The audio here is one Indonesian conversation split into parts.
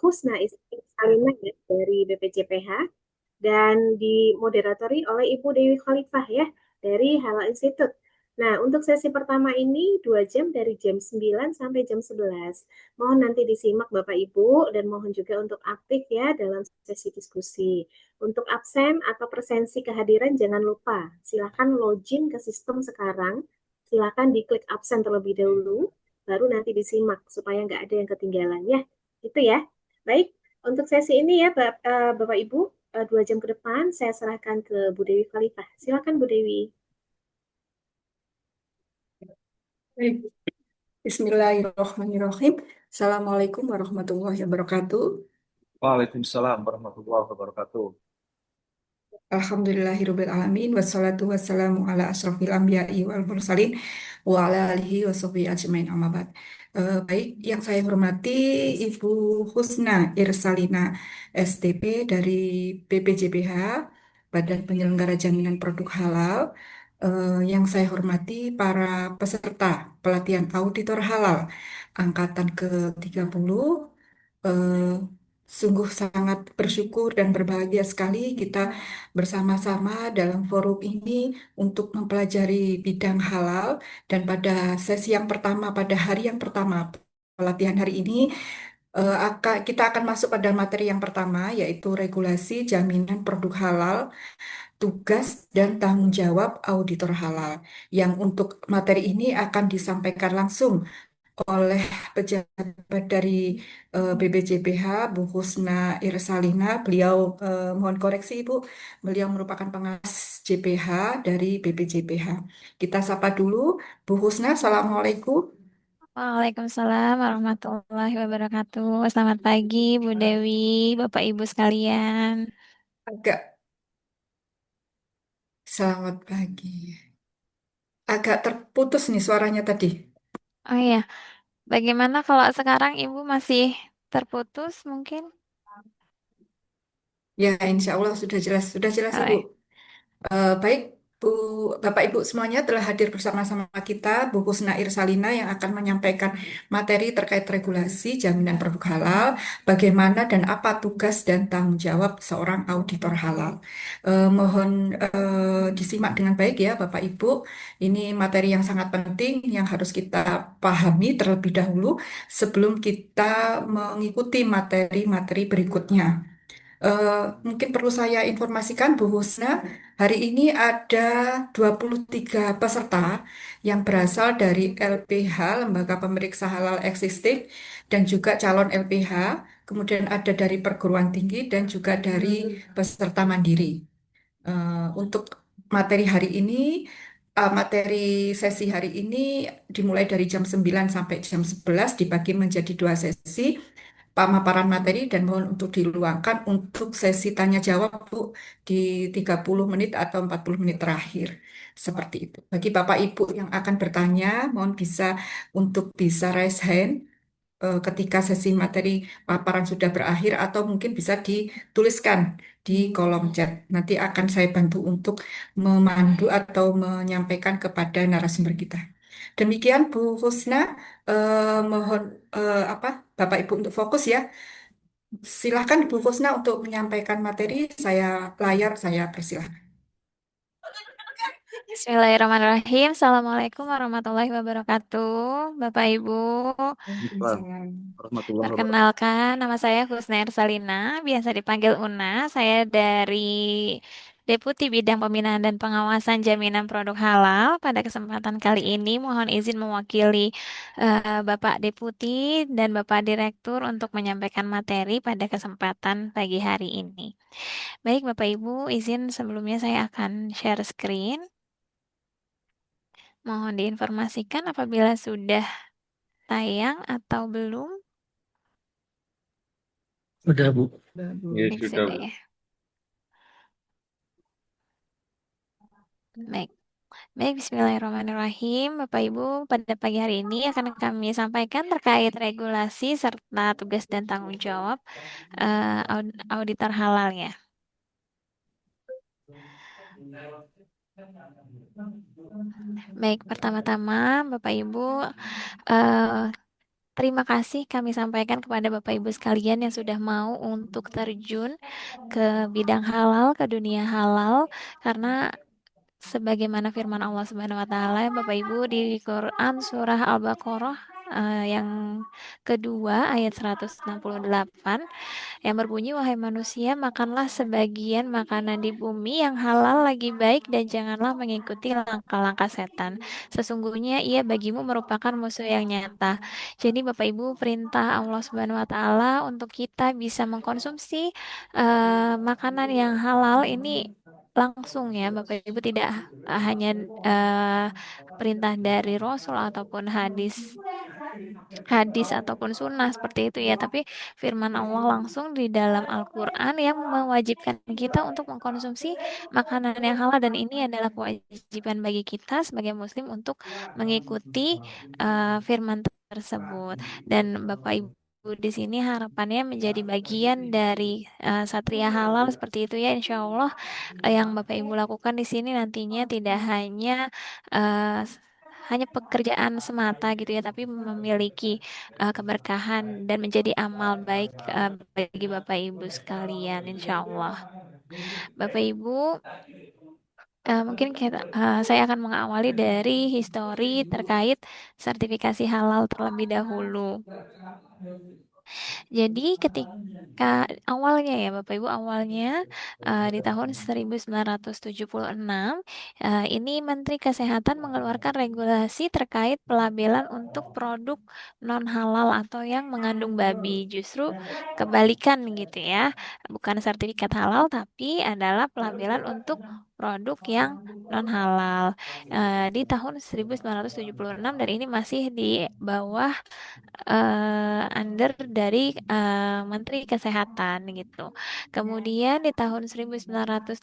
Husna Salima ya, dari BPJPH dan dimoderatori oleh Ibu Dewi Khalifah ya dari Halal Institute. Nah, untuk sesi pertama ini 2 jam dari jam 9 sampai jam 11. Mohon nanti disimak Bapak Ibu dan mohon juga untuk aktif ya dalam sesi diskusi. Untuk absen atau presensi kehadiran jangan lupa, silakan login ke sistem sekarang. Silakan diklik absen terlebih dahulu, baru nanti disimak supaya nggak ada yang ketinggalan ya. Itu ya. Baik, untuk sesi ini ya Bapak Ibu, 2 jam ke depan saya serahkan ke Bu Dewi Khalifah. Silakan Bu Dewi. Baik. Bismillahirrahmanirrahim. Assalamualaikum warahmatullahi wabarakatuh. Waalaikumsalam warahmatullahi wabarakatuh. Alhamdulillahirabbil alamin wassalatu wassalamu ala asrofil anbiya'i wal mursalin wa ala alihi washabihi ajmain amma ba'd. Baik, yang saya hormati Ibu Husna Irsalina STP dari BPJPH, Badan Penyelenggara Jaminan Produk Halal. Yang saya hormati para peserta pelatihan auditor halal angkatan ke-30. Sungguh sangat bersyukur dan berbahagia sekali kita bersama-sama dalam forum ini untuk mempelajari bidang halal, dan pada sesi yang pertama, pada hari yang pertama pelatihan hari ini, kita akan masuk pada materi yang pertama, yaitu regulasi jaminan produk halal, tugas dan tanggung jawab auditor halal, yang untuk materi ini akan disampaikan langsung oleh pejabat dari BPJPH, Bu Husna Irsalina. Beliau, mohon koreksi Ibu, beliau merupakan pengawas JPH dari BPJPH. Kita sapa dulu Bu Husna. Assalamualaikum. Waalaikumsalam warahmatullahi wabarakatuh. Selamat pagi, Bu Dewi, Bapak Ibu sekalian. Agak Selamat pagi. Agak terputus nih suaranya tadi. Oh iya, bagaimana kalau sekarang Ibu masih terputus mungkin? Ya, insya Allah sudah jelas Ibu. Oleh. Baik, Bu, Bapak Ibu semuanya telah hadir bersama-sama kita, Bu Husna Irsalina yang akan menyampaikan materi terkait regulasi jaminan produk halal, bagaimana dan apa tugas dan tanggung jawab seorang auditor halal. Mohon disimak dengan baik ya Bapak Ibu, ini materi yang sangat penting yang harus kita pahami terlebih dahulu sebelum kita mengikuti materi-materi berikutnya. Mungkin perlu saya informasikan Bu Husna, hari ini ada 23 peserta yang berasal dari LPH, Lembaga Pemeriksa Halal Existing, dan juga calon LPH, kemudian ada dari perguruan tinggi dan juga dari peserta mandiri. Untuk materi hari ini, materi sesi hari ini dimulai dari jam 9 sampai jam 11, dibagi menjadi 2 sesi pemaparan materi, dan mohon untuk diluangkan untuk sesi tanya jawab Bu di 30 menit atau 40 menit terakhir. Seperti itu. Bagi Bapak Ibu yang akan bertanya, mohon bisa raise hand ketika sesi materi paparan sudah berakhir, atau mungkin bisa dituliskan di kolom chat. Nanti akan saya bantu untuk memandu atau menyampaikan kepada narasumber kita. Demikian Bu Husna, mohon apa Bapak Ibu untuk fokus ya. Silahkan Bu Husna untuk menyampaikan materi. Saya persilahkan. Bismillahirrahmanirrahim. Assalamualaikum warahmatullahi wabarakatuh. Bapak Ibu, Waalaikumsalam Waalaikumsalam. warahmatullahi wabarakatuh. perkenalkan nama saya Husna Salina, biasa dipanggil Una. Saya dari Deputi Bidang Pembinaan dan Pengawasan Jaminan Produk Halal. Pada kesempatan kali ini mohon izin mewakili Bapak Deputi dan Bapak Direktur untuk menyampaikan materi pada kesempatan pagi hari ini. Baik Bapak Ibu, izin sebelumnya saya akan share screen. Mohon diinformasikan apabila sudah tayang atau belum. Sudah, Bu. Ya, Bagus. Baik, sudah, sudah Bu. ya. Baik. Baik, bismillahirrahmanirrahim. Bapak Ibu, pada pagi hari ini akan kami sampaikan terkait regulasi serta tugas dan tanggung jawab auditor halal ya. Baik, pertama-tama Bapak Ibu, terima kasih kami sampaikan kepada Bapak Ibu sekalian yang sudah mau untuk terjun ke bidang halal, ke dunia halal, karena sebagaimana firman Allah Subhanahu wa taala Bapak Ibu di Quran surah Al-Baqarah yang kedua ayat 168 yang berbunyi, "Wahai manusia, makanlah sebagian makanan di bumi yang halal lagi baik dan janganlah mengikuti langkah-langkah setan. Sesungguhnya ia bagimu merupakan musuh yang nyata." Jadi Bapak Ibu, perintah Allah Subhanahu wa taala untuk kita bisa mengkonsumsi makanan yang halal ini langsung ya Bapak Ibu, tidak hanya eh, perintah dari Rasul ataupun hadis hadis ataupun sunnah seperti itu ya, tapi firman Allah langsung di dalam Al-Quran yang mewajibkan kita untuk mengkonsumsi makanan yang halal, dan ini adalah kewajiban bagi kita sebagai muslim untuk mengikuti firman tersebut. Dan Bapak Ibu di sini harapannya menjadi bagian dari Satria Halal seperti itu ya, insya Allah yang Bapak Ibu lakukan di sini nantinya tidak eh, hanya pekerjaan semata gitu ya, tapi memiliki keberkahan dan menjadi amal baik bagi Bapak Ibu sekalian, insya Allah. Bapak Ibu, mungkin saya akan mengawali dari histori terkait sertifikasi halal terlebih dahulu. Jadi ketika awalnya ya Bapak Ibu, awalnya di tahun 1976 ini Menteri Kesehatan mengeluarkan regulasi terkait pelabelan untuk produk non halal atau yang mengandung babi. Justru kebalikan gitu ya. Bukan sertifikat halal tapi adalah pelabelan untuk produk yang non halal di tahun 1976, dan ini masih di bawah under dari Menteri Kesehatan gitu. Kemudian di tahun 1988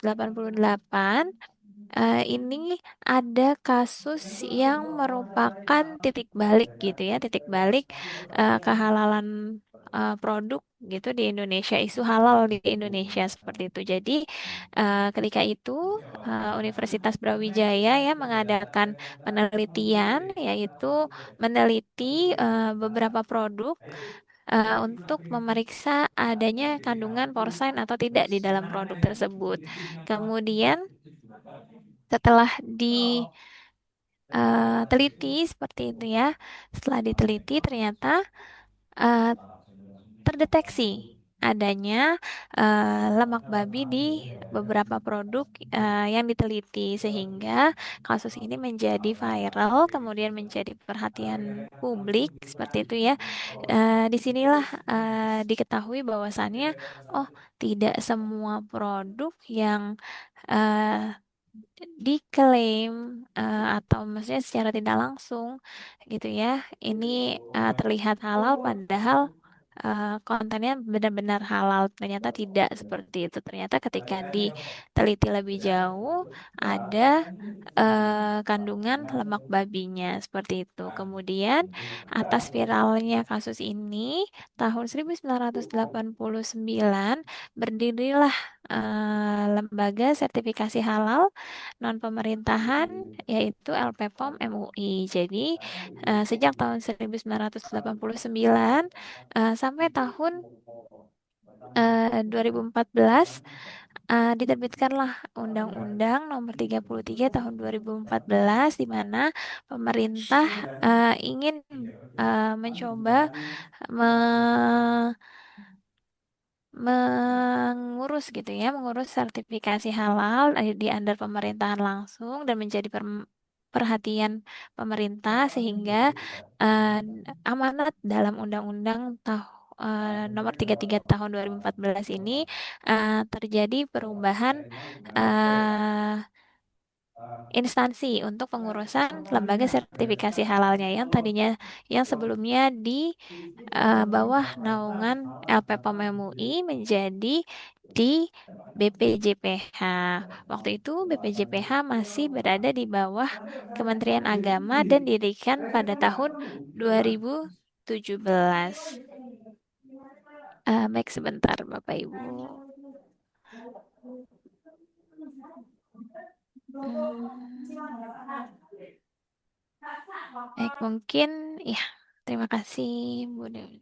ini ada kasus yang merupakan titik balik gitu ya, titik balik kehalalan produk gitu di Indonesia, isu halal di Indonesia seperti itu. Jadi ketika itu Universitas Brawijaya ya mengadakan penelitian, yaitu meneliti beberapa produk untuk memeriksa adanya kandungan porcine atau tidak di dalam produk tersebut. Kemudian setelah diteliti seperti itu ya, setelah diteliti ternyata eh, terdeteksi adanya lemak babi di beberapa produk yang diteliti, sehingga kasus ini menjadi viral, kemudian menjadi perhatian publik seperti itu ya. Disinilah diketahui bahwasannya, oh, tidak semua produk yang eh, diklaim atau maksudnya secara tidak langsung gitu ya, ini terlihat halal padahal kontennya benar-benar halal. Ternyata tidak seperti itu. Ternyata ketika diteliti lebih jauh ada kandungan lemak babinya seperti itu. Kemudian atas viralnya kasus ini tahun 1989 berdirilah lembaga sertifikasi halal non pemerintahan, yaitu LPPOM MUI. Jadi sejak tahun 1989 sampai tahun 2014 diterbitkanlah Undang-Undang Nomor 33 Tahun 2014, di mana pemerintah ingin mencoba me- mengurus gitu ya, mengurus sertifikasi halal di under pemerintahan langsung dan menjadi perhatian pemerintah, sehingga eh, amanat dalam Undang-Undang Nomor 33 Tahun 2014 ini terjadi perubahan eh, instansi untuk pengurusan lembaga sertifikasi halalnya, yang tadinya yang sebelumnya di bawah naungan LPPOM MUI menjadi di BPJPH. Waktu itu BPJPH masih berada di bawah Kementerian Agama dan didirikan pada tahun 2017. Baik, sebentar Bapak Ibu. Hmm, baik, mungkin ya. Terima kasih, Bu Dewi.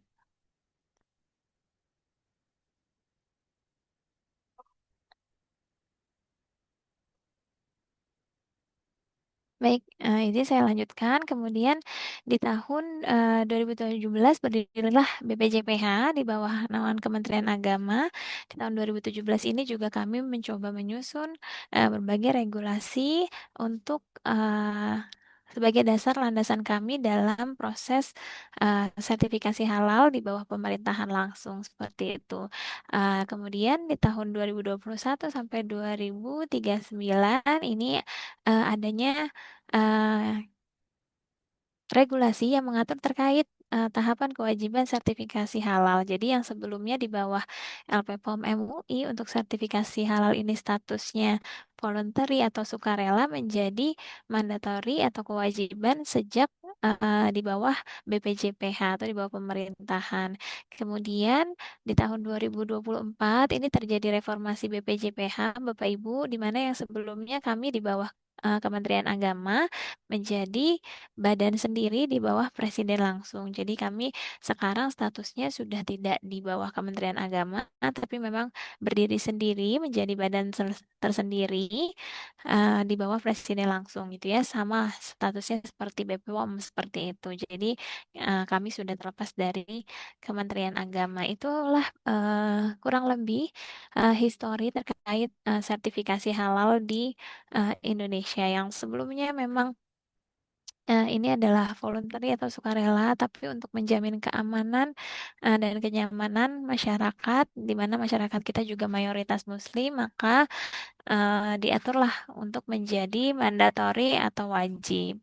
Baik, ini saya lanjutkan. Kemudian di tahun 2017 berdirilah BPJPH di bawah naungan Kementerian Agama. Di tahun 2017 ini juga kami mencoba menyusun berbagai regulasi untuk sebagai dasar landasan kami dalam proses sertifikasi halal di bawah pemerintahan langsung seperti itu. Kemudian di tahun 2021 sampai 2039 ini adanya eh, regulasi yang mengatur terkait tahapan kewajiban sertifikasi halal. Jadi yang sebelumnya di bawah LPPOM MUI untuk sertifikasi halal ini statusnya voluntary atau sukarela menjadi mandatory atau kewajiban sejak di bawah BPJPH atau di bawah pemerintahan. Kemudian di tahun 2024 ini terjadi reformasi BPJPH, Bapak Ibu, di mana yang sebelumnya kami di bawah Kementerian Agama menjadi badan sendiri di bawah presiden langsung. Jadi kami sekarang statusnya sudah tidak di bawah Kementerian Agama, tapi memang berdiri sendiri menjadi badan tersendiri di bawah presiden langsung gitu ya. Sama statusnya seperti BPOM seperti itu. Jadi kami sudah terlepas dari Kementerian Agama. Itulah kurang lebih histori terkait sertifikasi halal di Indonesia yang sebelumnya memang ini adalah voluntary atau sukarela, tapi untuk menjamin keamanan dan kenyamanan masyarakat, di mana masyarakat kita juga mayoritas Muslim, maka diaturlah untuk menjadi mandatory atau wajib.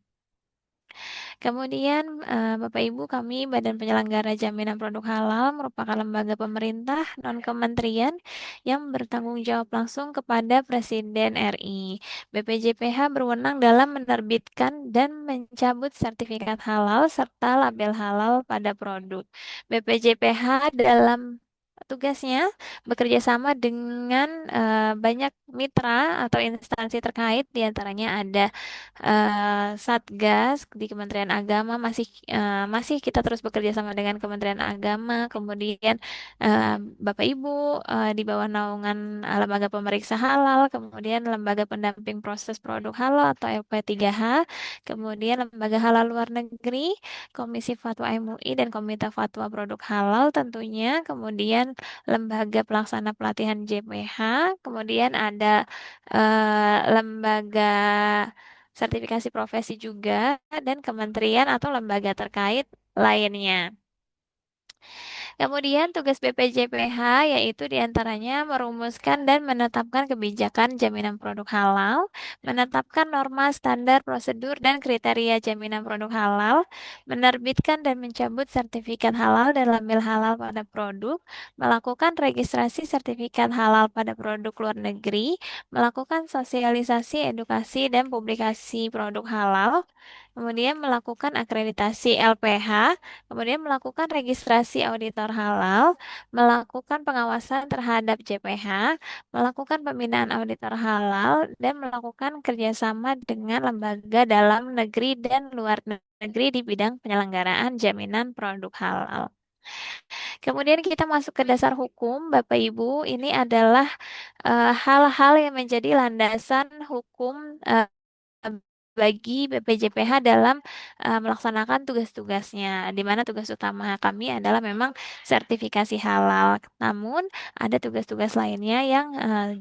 Kemudian, Bapak Ibu, kami Badan Penyelenggara Jaminan Produk Halal merupakan lembaga pemerintah non-kementerian yang bertanggung jawab langsung kepada Presiden RI. BPJPH berwenang dalam menerbitkan dan mencabut sertifikat halal serta label halal pada produk. BPJPH dalam tugasnya bekerja sama dengan banyak mitra atau instansi terkait, diantaranya ada Satgas di Kementerian Agama masih kita terus bekerja sama dengan Kementerian Agama, kemudian eh, Bapak Ibu di bawah naungan Lembaga Pemeriksa Halal, kemudian Lembaga Pendamping Proses Produk Halal atau LP3H, kemudian Lembaga Halal Luar Negeri, Komisi Fatwa MUI dan Komite Fatwa Produk Halal tentunya, kemudian Lembaga Pelaksana Pelatihan JPH, kemudian ada lembaga sertifikasi profesi juga, dan kementerian atau lembaga terkait lainnya. Kemudian tugas BPJPH yaitu diantaranya merumuskan dan menetapkan kebijakan jaminan produk halal, menetapkan norma standar prosedur dan kriteria jaminan produk halal, menerbitkan dan mencabut sertifikat halal dan label halal pada produk, melakukan registrasi sertifikat halal pada produk luar negeri, melakukan sosialisasi, edukasi, dan publikasi produk halal, kemudian melakukan akreditasi LPH, kemudian melakukan registrasi auditor halal, melakukan pengawasan terhadap JPH, melakukan pembinaan auditor halal, dan melakukan kerjasama dengan lembaga dalam negeri dan luar negeri di bidang penyelenggaraan jaminan produk halal. Kemudian kita masuk ke dasar hukum, Bapak Ibu, ini adalah hal-hal yang menjadi landasan hukum bagi BPJPH dalam melaksanakan tugas-tugasnya, di mana tugas utama kami adalah memang sertifikasi halal. Namun ada tugas-tugas lainnya yang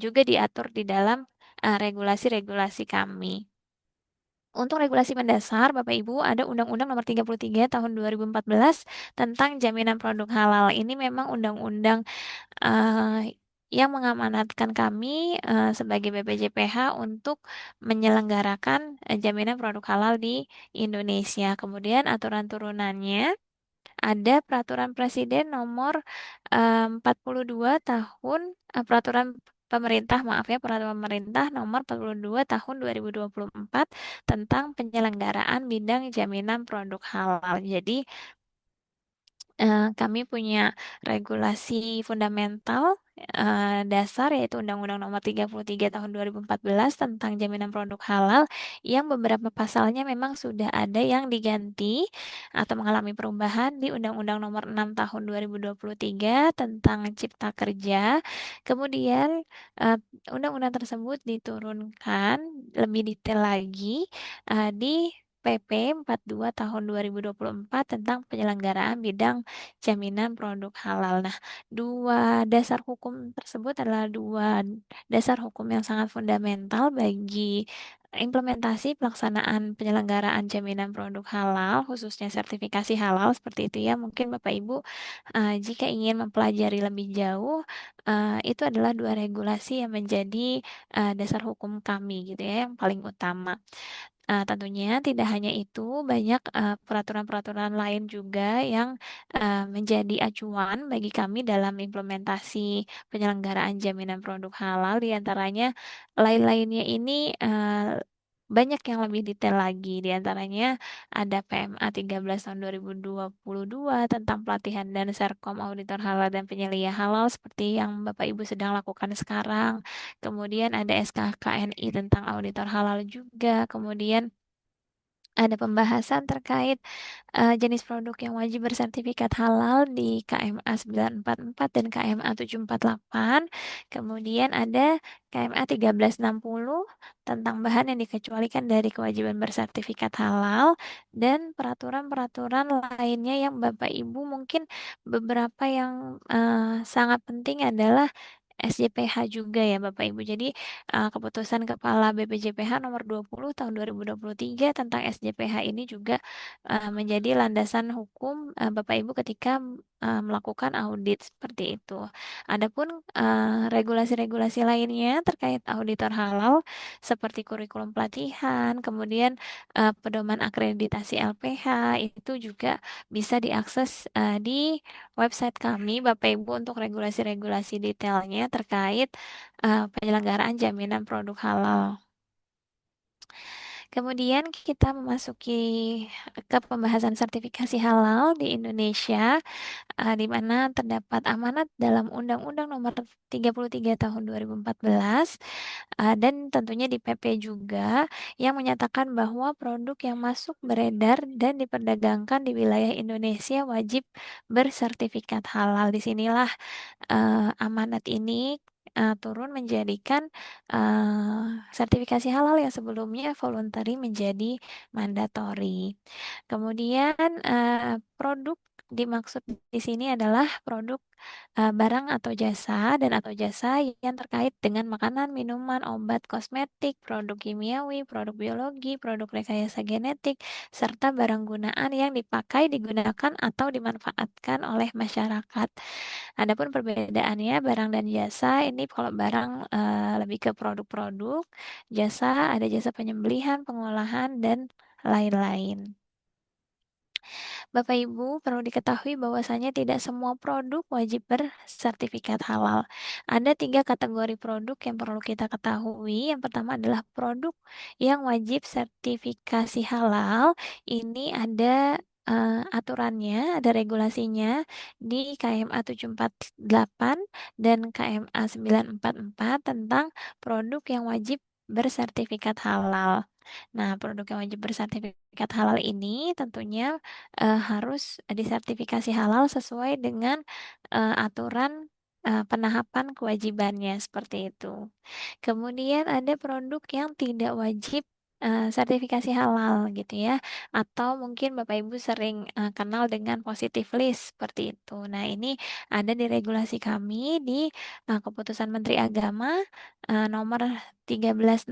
juga diatur di dalam regulasi-regulasi kami. Untuk regulasi mendasar, Bapak Ibu, ada Undang-Undang Nomor 33 Tahun 2014 tentang Jaminan Produk Halal. Ini memang undang-undang yang mengamanatkan kami sebagai BPJPH untuk menyelenggarakan jaminan produk halal di Indonesia. Kemudian aturan turunannya ada Peraturan Presiden Nomor 42 Tahun Peraturan Pemerintah, maaf ya, Peraturan Pemerintah Nomor 42 Tahun 2024 tentang penyelenggaraan bidang jaminan produk halal. Jadi kami punya regulasi fundamental dasar yaitu Undang-Undang Nomor 33 Tahun 2014 tentang jaminan produk halal yang beberapa pasalnya memang sudah ada yang diganti atau mengalami perubahan di Undang-Undang Nomor 6 Tahun 2023 tentang Cipta Kerja. Kemudian eh, undang-undang tersebut diturunkan lebih detail lagi di PP 42 tahun 2024 tentang penyelenggaraan bidang jaminan produk halal. Nah, dua dasar hukum tersebut adalah dua dasar hukum yang sangat fundamental bagi implementasi pelaksanaan penyelenggaraan jaminan produk halal, khususnya sertifikasi halal seperti itu ya. Mungkin Bapak Ibu, jika ingin mempelajari lebih jauh, itu adalah dua regulasi yang menjadi dasar hukum kami gitu ya, yang paling utama. Tentunya tidak hanya itu, banyak peraturan-peraturan lain juga yang menjadi acuan bagi kami dalam implementasi penyelenggaraan jaminan produk halal. Di antaranya lain-lainnya ini banyak yang lebih detail lagi. Di antaranya ada PMA 13 tahun 2022 tentang pelatihan dan Serkom Auditor Halal dan Penyelia Halal seperti yang Bapak Ibu sedang lakukan sekarang. Kemudian ada SKKNI tentang auditor halal juga. Kemudian ada pembahasan terkait jenis produk yang wajib bersertifikat halal di KMA 944 dan KMA 748. Kemudian ada KMA 1360 tentang bahan yang dikecualikan dari kewajiban bersertifikat halal dan peraturan-peraturan lainnya yang Bapak Ibu mungkin beberapa yang sangat penting adalah SJPH juga ya Bapak Ibu. Jadi keputusan Kepala BPJPH nomor 20 tahun 2023 tentang SJPH ini juga menjadi landasan hukum Bapak Ibu ketika melakukan audit seperti itu. Adapun regulasi-regulasi lainnya terkait auditor halal seperti kurikulum pelatihan, kemudian pedoman akreditasi LPH itu juga bisa diakses di website kami Bapak Ibu untuk regulasi-regulasi detailnya terkait penyelenggaraan jaminan produk halal. Kemudian kita memasuki ke pembahasan sertifikasi halal di Indonesia, di mana terdapat amanat dalam Undang-Undang Nomor 33 Tahun 2014 dan tentunya di PP juga yang menyatakan bahwa produk yang masuk beredar dan diperdagangkan di wilayah Indonesia wajib bersertifikat halal. Disinilah amanat ini turun menjadikan sertifikasi halal yang sebelumnya voluntary menjadi mandatory. Kemudian produk dimaksud di sini adalah produk barang atau jasa dan atau jasa yang terkait dengan makanan, minuman, obat, kosmetik, produk kimiawi, produk biologi, produk rekayasa genetik, serta barang gunaan yang dipakai, digunakan atau dimanfaatkan oleh masyarakat. Adapun perbedaannya barang dan jasa ini kalau barang lebih ke produk-produk, jasa ada jasa penyembelihan, pengolahan dan lain-lain. Bapak Ibu perlu diketahui bahwasanya tidak semua produk wajib bersertifikat halal. Ada tiga kategori produk yang perlu kita ketahui. Yang pertama adalah produk yang wajib sertifikasi halal. Ini ada aturannya, ada regulasinya di KMA 748 dan KMA 944 tentang produk yang wajib bersertifikat halal. Nah, produk yang wajib bersertifikat halal ini tentunya harus disertifikasi halal sesuai dengan aturan penahapan kewajibannya seperti itu. Kemudian ada produk yang tidak wajib sertifikasi halal gitu ya, atau mungkin Bapak Ibu sering kenal dengan positive list seperti itu. Nah, ini ada di regulasi kami di Keputusan Menteri Agama nomor 1360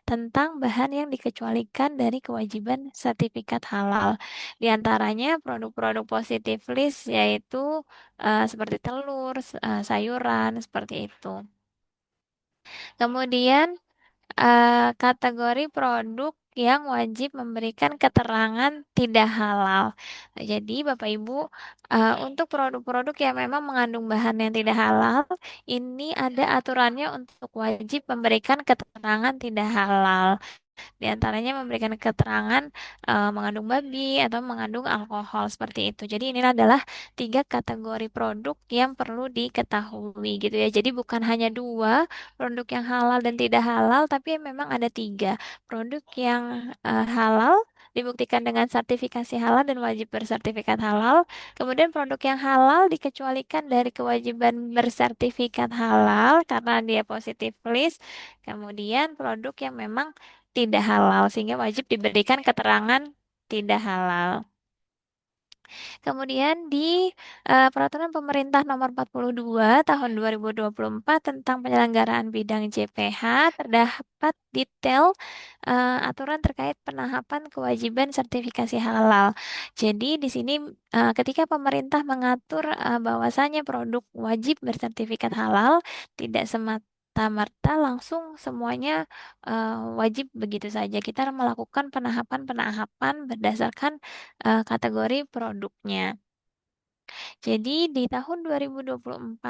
tentang bahan yang dikecualikan dari kewajiban sertifikat halal. Di antaranya produk-produk positive list yaitu seperti telur, sayuran, seperti itu. Kemudian kategori produk yang wajib memberikan keterangan tidak halal. Jadi Bapak Ibu, untuk produk-produk yang memang mengandung bahan yang tidak halal, ini ada aturannya untuk wajib memberikan keterangan tidak halal. Di antaranya memberikan keterangan mengandung babi atau mengandung alkohol seperti itu. Jadi ini adalah tiga kategori produk yang perlu diketahui gitu ya. Jadi bukan hanya dua produk yang halal dan tidak halal, tapi memang ada tiga produk yang halal dibuktikan dengan sertifikasi halal dan wajib bersertifikat halal. Kemudian produk yang halal dikecualikan dari kewajiban bersertifikat halal karena dia positif list. Kemudian produk yang memang tidak halal sehingga wajib diberikan keterangan tidak halal. Kemudian di Peraturan Pemerintah Nomor 42 Tahun 2024 tentang penyelenggaraan bidang JPH terdapat detail aturan terkait penahapan kewajiban sertifikasi halal. Jadi di sini ketika pemerintah mengatur bahwasanya produk wajib bersertifikat halal, tidak semata-merta langsung semuanya wajib begitu saja. Kita melakukan penahapan-penahapan berdasarkan kategori produknya. Jadi di tahun 2024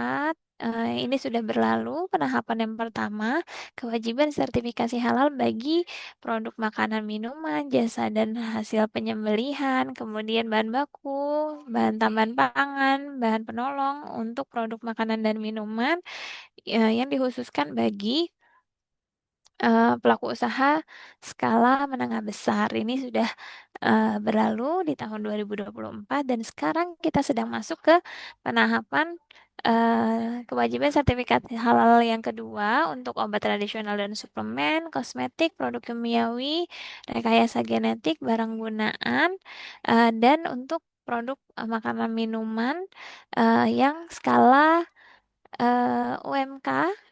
ini sudah berlalu penahapan yang pertama, kewajiban sertifikasi halal bagi produk makanan, minuman, jasa dan hasil penyembelihan, kemudian bahan baku, bahan tambahan pangan, bahan penolong untuk produk makanan dan minuman yang dikhususkan bagi pelaku usaha skala menengah besar. Ini sudah berlalu di tahun 2024 dan sekarang kita sedang masuk ke penahapan kewajiban sertifikat halal yang kedua untuk obat tradisional dan suplemen, kosmetik, produk kimiawi, rekayasa genetik, barang gunaan, dan untuk produk makanan minuman yang skala UMK,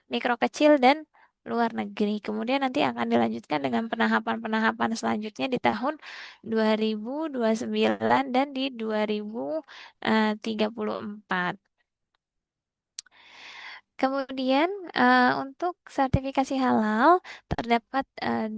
mikro kecil dan luar negeri. Kemudian nanti akan dilanjutkan dengan penahapan-penahapan selanjutnya di tahun 2029 dan di 2034. Kemudian untuk sertifikasi halal terdapat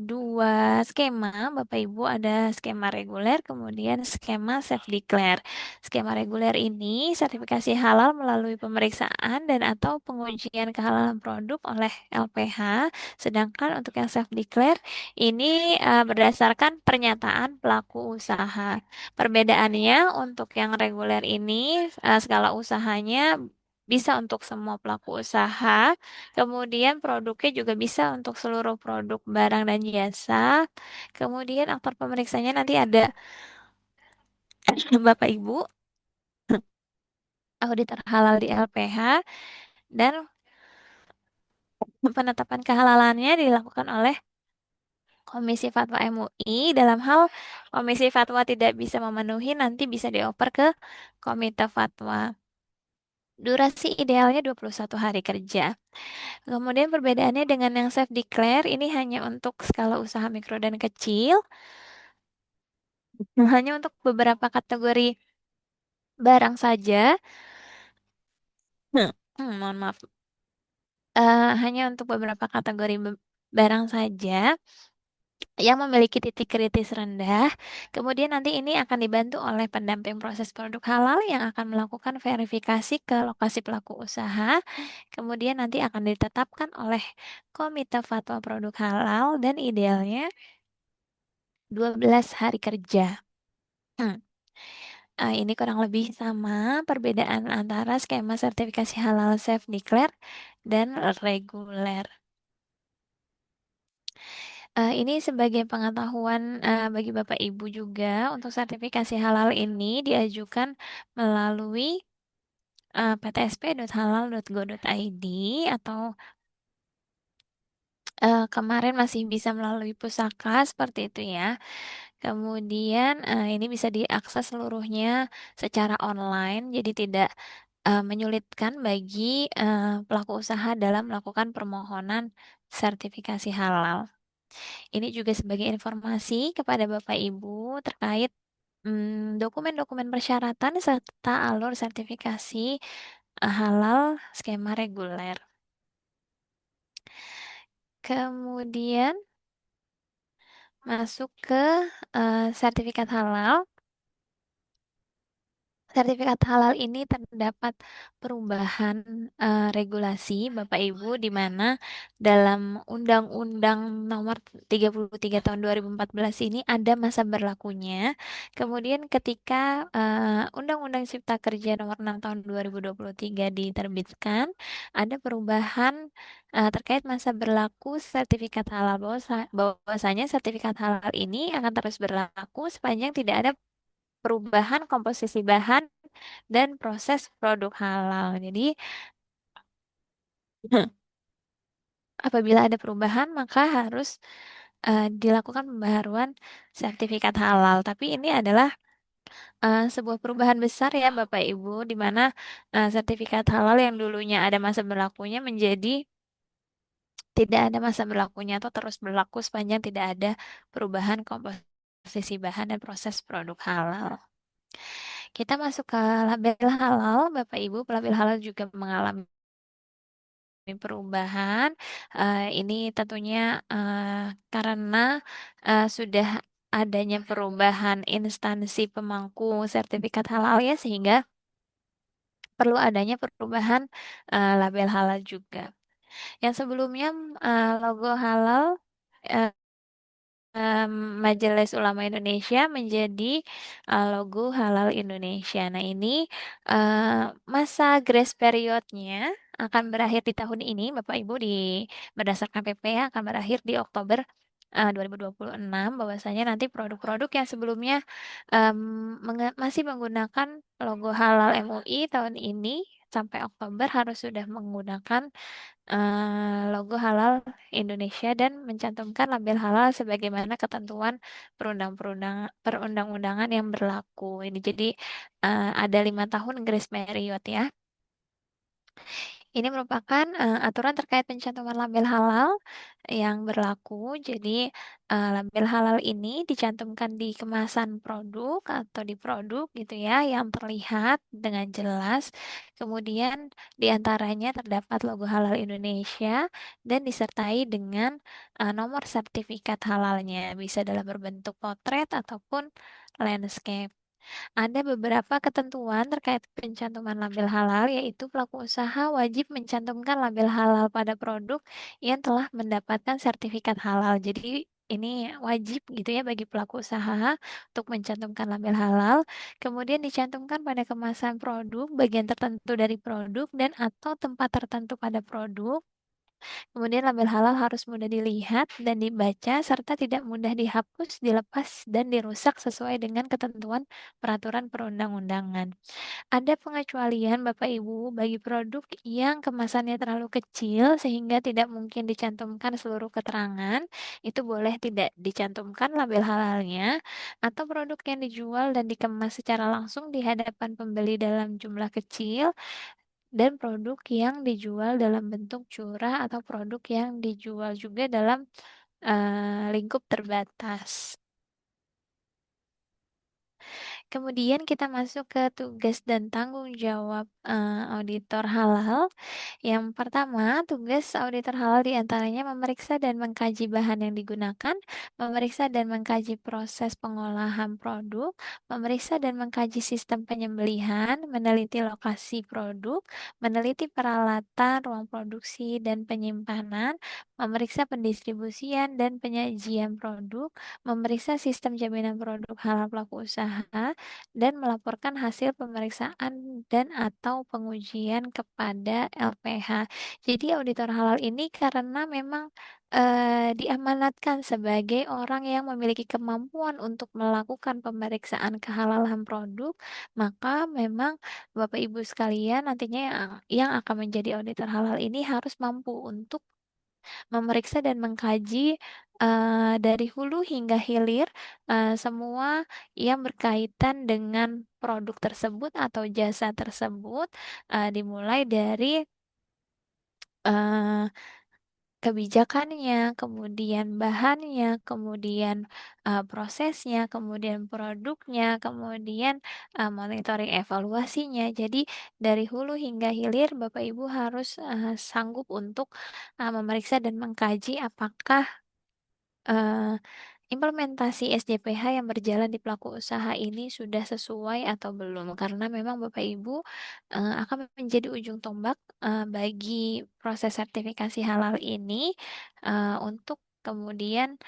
dua skema, Bapak Ibu, ada skema reguler, kemudian skema self declare. Skema reguler ini sertifikasi halal melalui pemeriksaan dan atau pengujian kehalalan produk oleh LPH, sedangkan untuk yang self declare ini berdasarkan pernyataan pelaku usaha. Perbedaannya untuk yang reguler ini skala usahanya bisa untuk semua pelaku usaha, kemudian produknya juga bisa untuk seluruh produk barang dan jasa. Kemudian aktor pemeriksanya nanti ada Bapak Ibu, auditor halal di LPH, dan penetapan kehalalannya dilakukan oleh Komisi Fatwa MUI. Dalam hal Komisi Fatwa tidak bisa memenuhi, nanti bisa dioper ke Komite Fatwa. Durasi idealnya 21 hari kerja. Kemudian perbedaannya dengan yang self declare ini hanya untuk skala usaha mikro dan kecil, hanya untuk beberapa kategori barang saja. Mohon maaf. Hanya untuk beberapa kategori barang saja yang memiliki titik kritis rendah. Kemudian nanti ini akan dibantu oleh pendamping proses produk halal yang akan melakukan verifikasi ke lokasi pelaku usaha. Kemudian nanti akan ditetapkan oleh Komite Fatwa Produk Halal dan idealnya 12 hari kerja. Ini kurang lebih sama perbedaan antara skema sertifikasi halal self declare dan reguler. Ini sebagai pengetahuan bagi Bapak Ibu juga, untuk sertifikasi halal ini diajukan melalui ptsp.halal.go.id atau kemarin masih bisa melalui pusaka seperti itu ya. Kemudian ini bisa diakses seluruhnya secara online, jadi tidak menyulitkan bagi pelaku usaha dalam melakukan permohonan sertifikasi halal. Ini juga sebagai informasi kepada Bapak Ibu terkait dokumen-dokumen persyaratan serta alur sertifikasi halal skema reguler. Kemudian masuk ke sertifikat halal. sertifikat halal ini terdapat perubahan regulasi Bapak Ibu di mana dalam Undang-Undang Nomor 33 Tahun 2014 ini ada masa berlakunya. Kemudian ketika Undang-Undang Cipta Kerja Nomor 6 Tahun 2023 diterbitkan, ada perubahan terkait masa berlaku sertifikat halal bahwasanya sertifikat halal ini akan terus berlaku sepanjang tidak ada perubahan komposisi bahan dan proses produk halal. Jadi, apabila ada perubahan, maka harus dilakukan pembaharuan sertifikat halal. Tapi ini adalah sebuah perubahan besar ya, Bapak Ibu, di mana sertifikat halal yang dulunya ada masa berlakunya menjadi tidak ada masa berlakunya atau terus berlaku sepanjang tidak ada perubahan komposisi bahan dan proses produk halal. Kita masuk ke label halal, Bapak Ibu. Label halal juga mengalami perubahan. Ini tentunya karena sudah adanya perubahan instansi pemangku sertifikat halal ya, sehingga perlu adanya perubahan label halal juga. Yang sebelumnya logo halal eh, Majelis Ulama Indonesia menjadi logo Halal Indonesia. Nah, ini masa grace periodnya akan berakhir di tahun ini, Bapak Ibu, berdasarkan PP ya, akan berakhir di Oktober 2026. Bahwasanya nanti produk-produk yang sebelumnya masih menggunakan logo Halal MUI tahun ini sampai Oktober harus sudah menggunakan logo halal Indonesia dan mencantumkan label halal sebagaimana ketentuan perundang-undangan yang berlaku. Ini jadi ada 5 tahun grace period ya. Ini merupakan aturan terkait pencantuman label halal yang berlaku. Jadi, label halal ini dicantumkan di kemasan produk atau di produk gitu ya, yang terlihat dengan jelas. Kemudian di antaranya terdapat logo Halal Indonesia dan disertai dengan nomor sertifikat halalnya, bisa dalam berbentuk potret ataupun landscape. Ada beberapa ketentuan terkait pencantuman label halal, yaitu pelaku usaha wajib mencantumkan label halal pada produk yang telah mendapatkan sertifikat halal. Jadi ini wajib gitu ya bagi pelaku usaha untuk mencantumkan label halal. Kemudian dicantumkan pada kemasan produk, bagian tertentu dari produk dan atau tempat tertentu pada produk. Kemudian label halal harus mudah dilihat dan dibaca serta tidak mudah dihapus, dilepas, dan dirusak sesuai dengan ketentuan peraturan perundang-undangan. Ada pengecualian Bapak Ibu bagi produk yang kemasannya terlalu kecil sehingga tidak mungkin dicantumkan seluruh keterangan, itu boleh tidak dicantumkan label halalnya, atau produk yang dijual dan dikemas secara langsung di hadapan pembeli dalam jumlah kecil, dan produk yang dijual dalam bentuk curah atau produk yang dijual juga dalam lingkup terbatas. Kemudian kita masuk ke tugas dan tanggung jawab auditor halal. Yang pertama, tugas auditor halal diantaranya memeriksa dan mengkaji bahan yang digunakan, memeriksa dan mengkaji proses pengolahan produk, memeriksa dan mengkaji sistem penyembelihan, meneliti lokasi produk, meneliti peralatan, ruang produksi dan penyimpanan, memeriksa pendistribusian dan penyajian produk, memeriksa sistem jaminan produk halal pelaku usaha, dan melaporkan hasil pemeriksaan dan atau pengujian kepada LPH. Jadi auditor halal ini karena memang diamanatkan sebagai orang yang memiliki kemampuan untuk melakukan pemeriksaan kehalalan produk, maka memang Bapak Ibu sekalian nantinya yang akan menjadi auditor halal ini harus mampu untuk memeriksa dan mengkaji dari hulu hingga hilir semua yang berkaitan dengan produk tersebut atau jasa tersebut, dimulai dari eh, kebijakannya, kemudian bahannya, kemudian prosesnya, kemudian produknya, kemudian monitoring evaluasinya. Jadi dari hulu hingga hilir Bapak Ibu harus sanggup untuk memeriksa dan mengkaji apakah implementasi SJPH yang berjalan di pelaku usaha ini sudah sesuai atau belum? Karena memang Bapak Ibu akan menjadi ujung tombak bagi proses sertifikasi halal ini untuk kemudian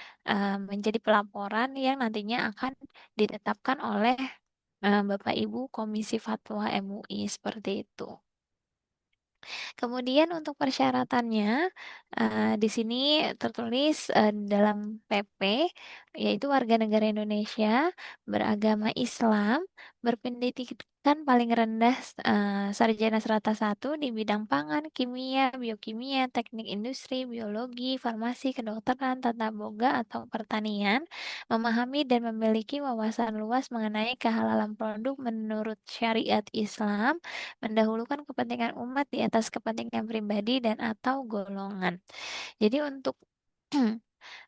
menjadi pelaporan yang nantinya akan ditetapkan oleh Bapak Ibu Komisi Fatwa MUI seperti itu. Kemudian untuk persyaratannya, di sini tertulis dalam PP, yaitu warga negara Indonesia beragama Islam, berpendidikan paling rendah sarjana serata 1 di bidang pangan, kimia, biokimia, teknik industri, biologi, farmasi, kedokteran, tata boga atau pertanian, memahami dan memiliki wawasan luas mengenai kehalalan produk menurut syariat Islam, mendahulukan kepentingan umat di atas kepentingan pribadi dan atau golongan. Jadi untuk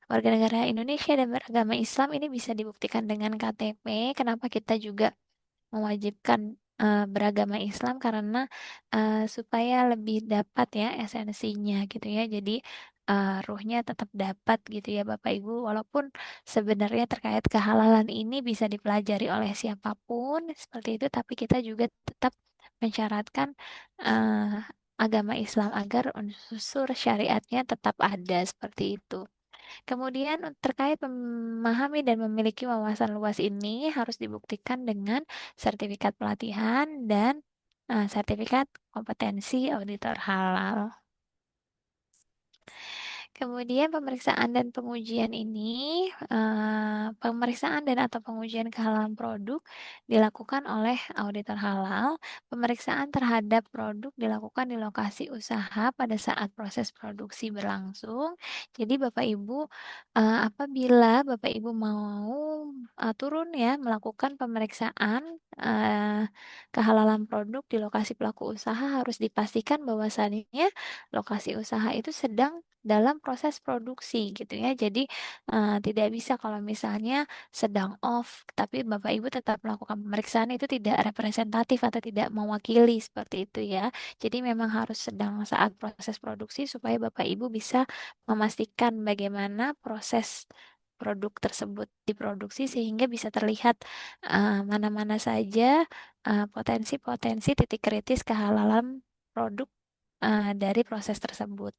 warga negara Indonesia dan beragama Islam ini bisa dibuktikan dengan KTP. Kenapa kita juga mewajibkan beragama Islam karena supaya lebih dapat ya esensinya gitu ya. Jadi ruhnya tetap dapat gitu ya Bapak Ibu. Walaupun sebenarnya terkait kehalalan ini bisa dipelajari oleh siapapun seperti itu, tapi kita juga tetap mensyaratkan eh, agama Islam agar unsur syariatnya tetap ada seperti itu. Kemudian terkait memahami dan memiliki wawasan luas ini harus dibuktikan dengan sertifikat pelatihan dan sertifikat kompetensi auditor halal. Kemudian pemeriksaan dan pengujian ini, pemeriksaan dan atau pengujian kehalalan produk dilakukan oleh auditor halal. Pemeriksaan terhadap produk dilakukan di lokasi usaha pada saat proses produksi berlangsung. Jadi Bapak Ibu, apabila Bapak Ibu mau turun ya melakukan pemeriksaan kehalalan produk di lokasi pelaku usaha harus dipastikan bahwasannya lokasi usaha itu sedang dalam proses produksi gitu ya. Jadi tidak bisa kalau misalnya sedang off, tapi Bapak Ibu tetap melakukan pemeriksaan itu tidak representatif atau tidak mewakili seperti itu ya. Jadi memang harus sedang saat proses produksi supaya Bapak Ibu bisa memastikan bagaimana proses produk tersebut diproduksi sehingga bisa terlihat mana-mana saja potensi-potensi titik kritis kehalalan produk dari proses tersebut.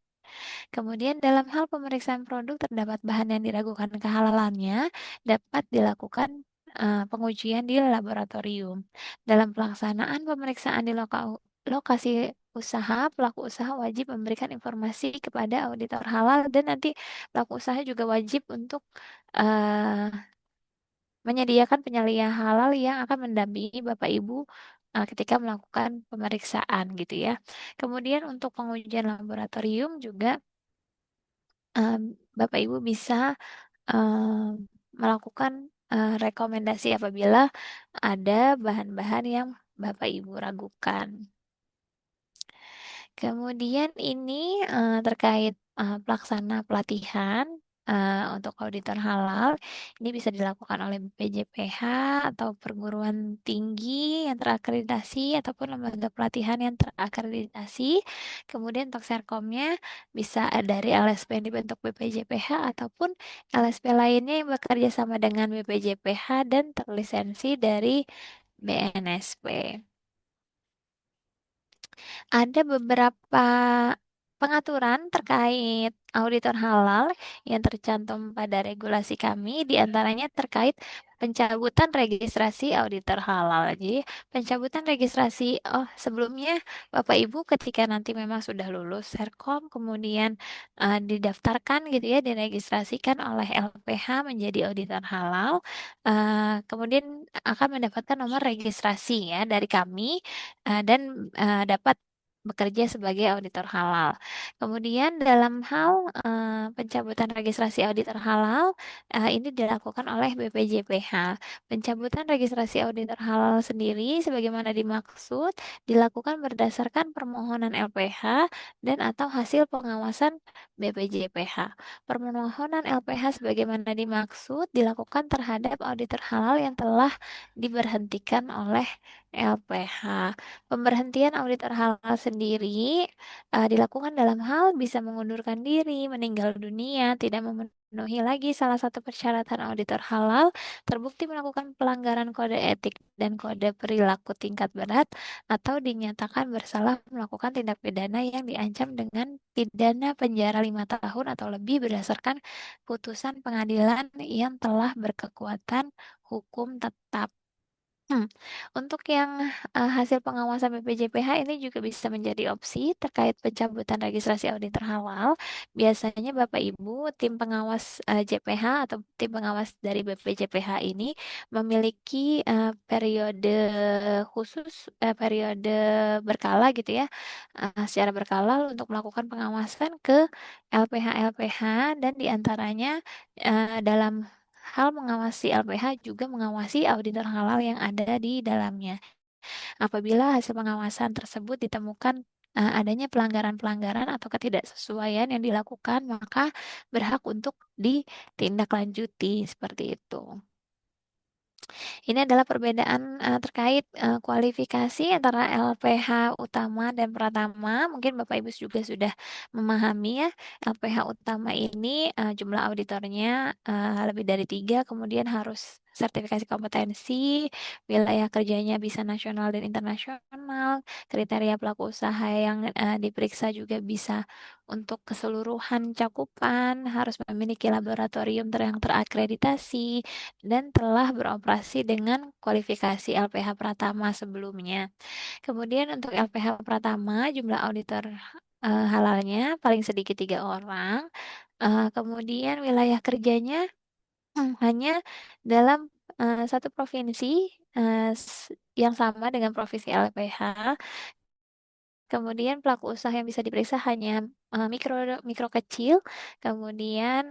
Kemudian dalam hal pemeriksaan produk terdapat bahan yang diragukan kehalalannya dapat dilakukan pengujian di laboratorium. Dalam pelaksanaan pemeriksaan di lokasi usaha, pelaku usaha wajib memberikan informasi kepada auditor halal dan nanti pelaku usaha juga wajib untuk eh, menyediakan penyelia halal yang akan mendampingi Bapak Ibu ketika melakukan pemeriksaan gitu ya. Kemudian untuk pengujian laboratorium juga Bapak Ibu bisa melakukan rekomendasi apabila ada bahan-bahan yang Bapak Ibu ragukan. Kemudian ini terkait pelaksana pelatihan untuk auditor halal, ini bisa dilakukan oleh BPJPH atau perguruan tinggi yang terakreditasi ataupun lembaga pelatihan yang terakreditasi. Kemudian untuk Serkomnya bisa dari LSP yang dibentuk BPJPH ataupun LSP lainnya yang bekerja sama dengan BPJPH dan terlisensi dari BNSP. Ada beberapa pengaturan terkait auditor halal yang tercantum pada regulasi kami, di antaranya terkait pencabutan registrasi auditor halal. Jadi, pencabutan registrasi, sebelumnya Bapak Ibu ketika nanti memang sudah lulus Serkom, kemudian didaftarkan gitu ya, diregistrasikan oleh LPH menjadi auditor halal, kemudian akan mendapatkan nomor registrasi ya dari kami dan dapat bekerja sebagai auditor halal. Kemudian dalam hal pencabutan registrasi auditor halal ini dilakukan oleh BPJPH. Pencabutan registrasi auditor halal sendiri sebagaimana dimaksud dilakukan berdasarkan permohonan LPH dan atau hasil pengawasan BPJPH. Permohonan LPH sebagaimana dimaksud dilakukan terhadap auditor halal yang telah diberhentikan oleh LPH. Pemberhentian auditor halal sendiri dilakukan dalam hal bisa mengundurkan diri, meninggal dunia, tidak memenuhi lagi salah satu persyaratan auditor halal, terbukti melakukan pelanggaran kode etik dan kode perilaku tingkat berat, atau dinyatakan bersalah melakukan tindak pidana yang diancam dengan pidana penjara 5 tahun atau lebih berdasarkan putusan pengadilan yang telah berkekuatan hukum tetap. Hmm, Untuk yang hasil pengawasan BPJPH ini juga bisa menjadi opsi terkait pencabutan registrasi auditor halal. Biasanya Bapak Ibu, tim pengawas JPH atau tim pengawas dari BPJPH ini memiliki periode khusus, periode berkala gitu ya, secara berkala untuk melakukan pengawasan ke LPH-LPH dan diantaranya dalam hal mengawasi LPH juga mengawasi auditor halal yang ada di dalamnya. Apabila hasil pengawasan tersebut ditemukan adanya pelanggaran-pelanggaran atau ketidaksesuaian yang dilakukan, maka berhak untuk ditindaklanjuti seperti itu. Ini adalah perbedaan terkait kualifikasi antara LPH utama dan pratama. Mungkin Bapak Ibu juga sudah memahami ya, LPH utama ini jumlah auditornya lebih dari 3, kemudian harus sertifikasi kompetensi, wilayah kerjanya bisa nasional dan internasional, kriteria pelaku usaha yang diperiksa juga bisa untuk keseluruhan cakupan, harus memiliki laboratorium yang terakreditasi, dan telah beroperasi dengan kualifikasi LPH Pratama sebelumnya. Kemudian untuk LPH Pratama, jumlah auditor halalnya paling sedikit 3 orang. Kemudian wilayah kerjanya hanya dalam satu provinsi yang sama dengan provinsi LPH. Kemudian pelaku usaha yang bisa diperiksa hanya mikro mikro kecil. Kemudian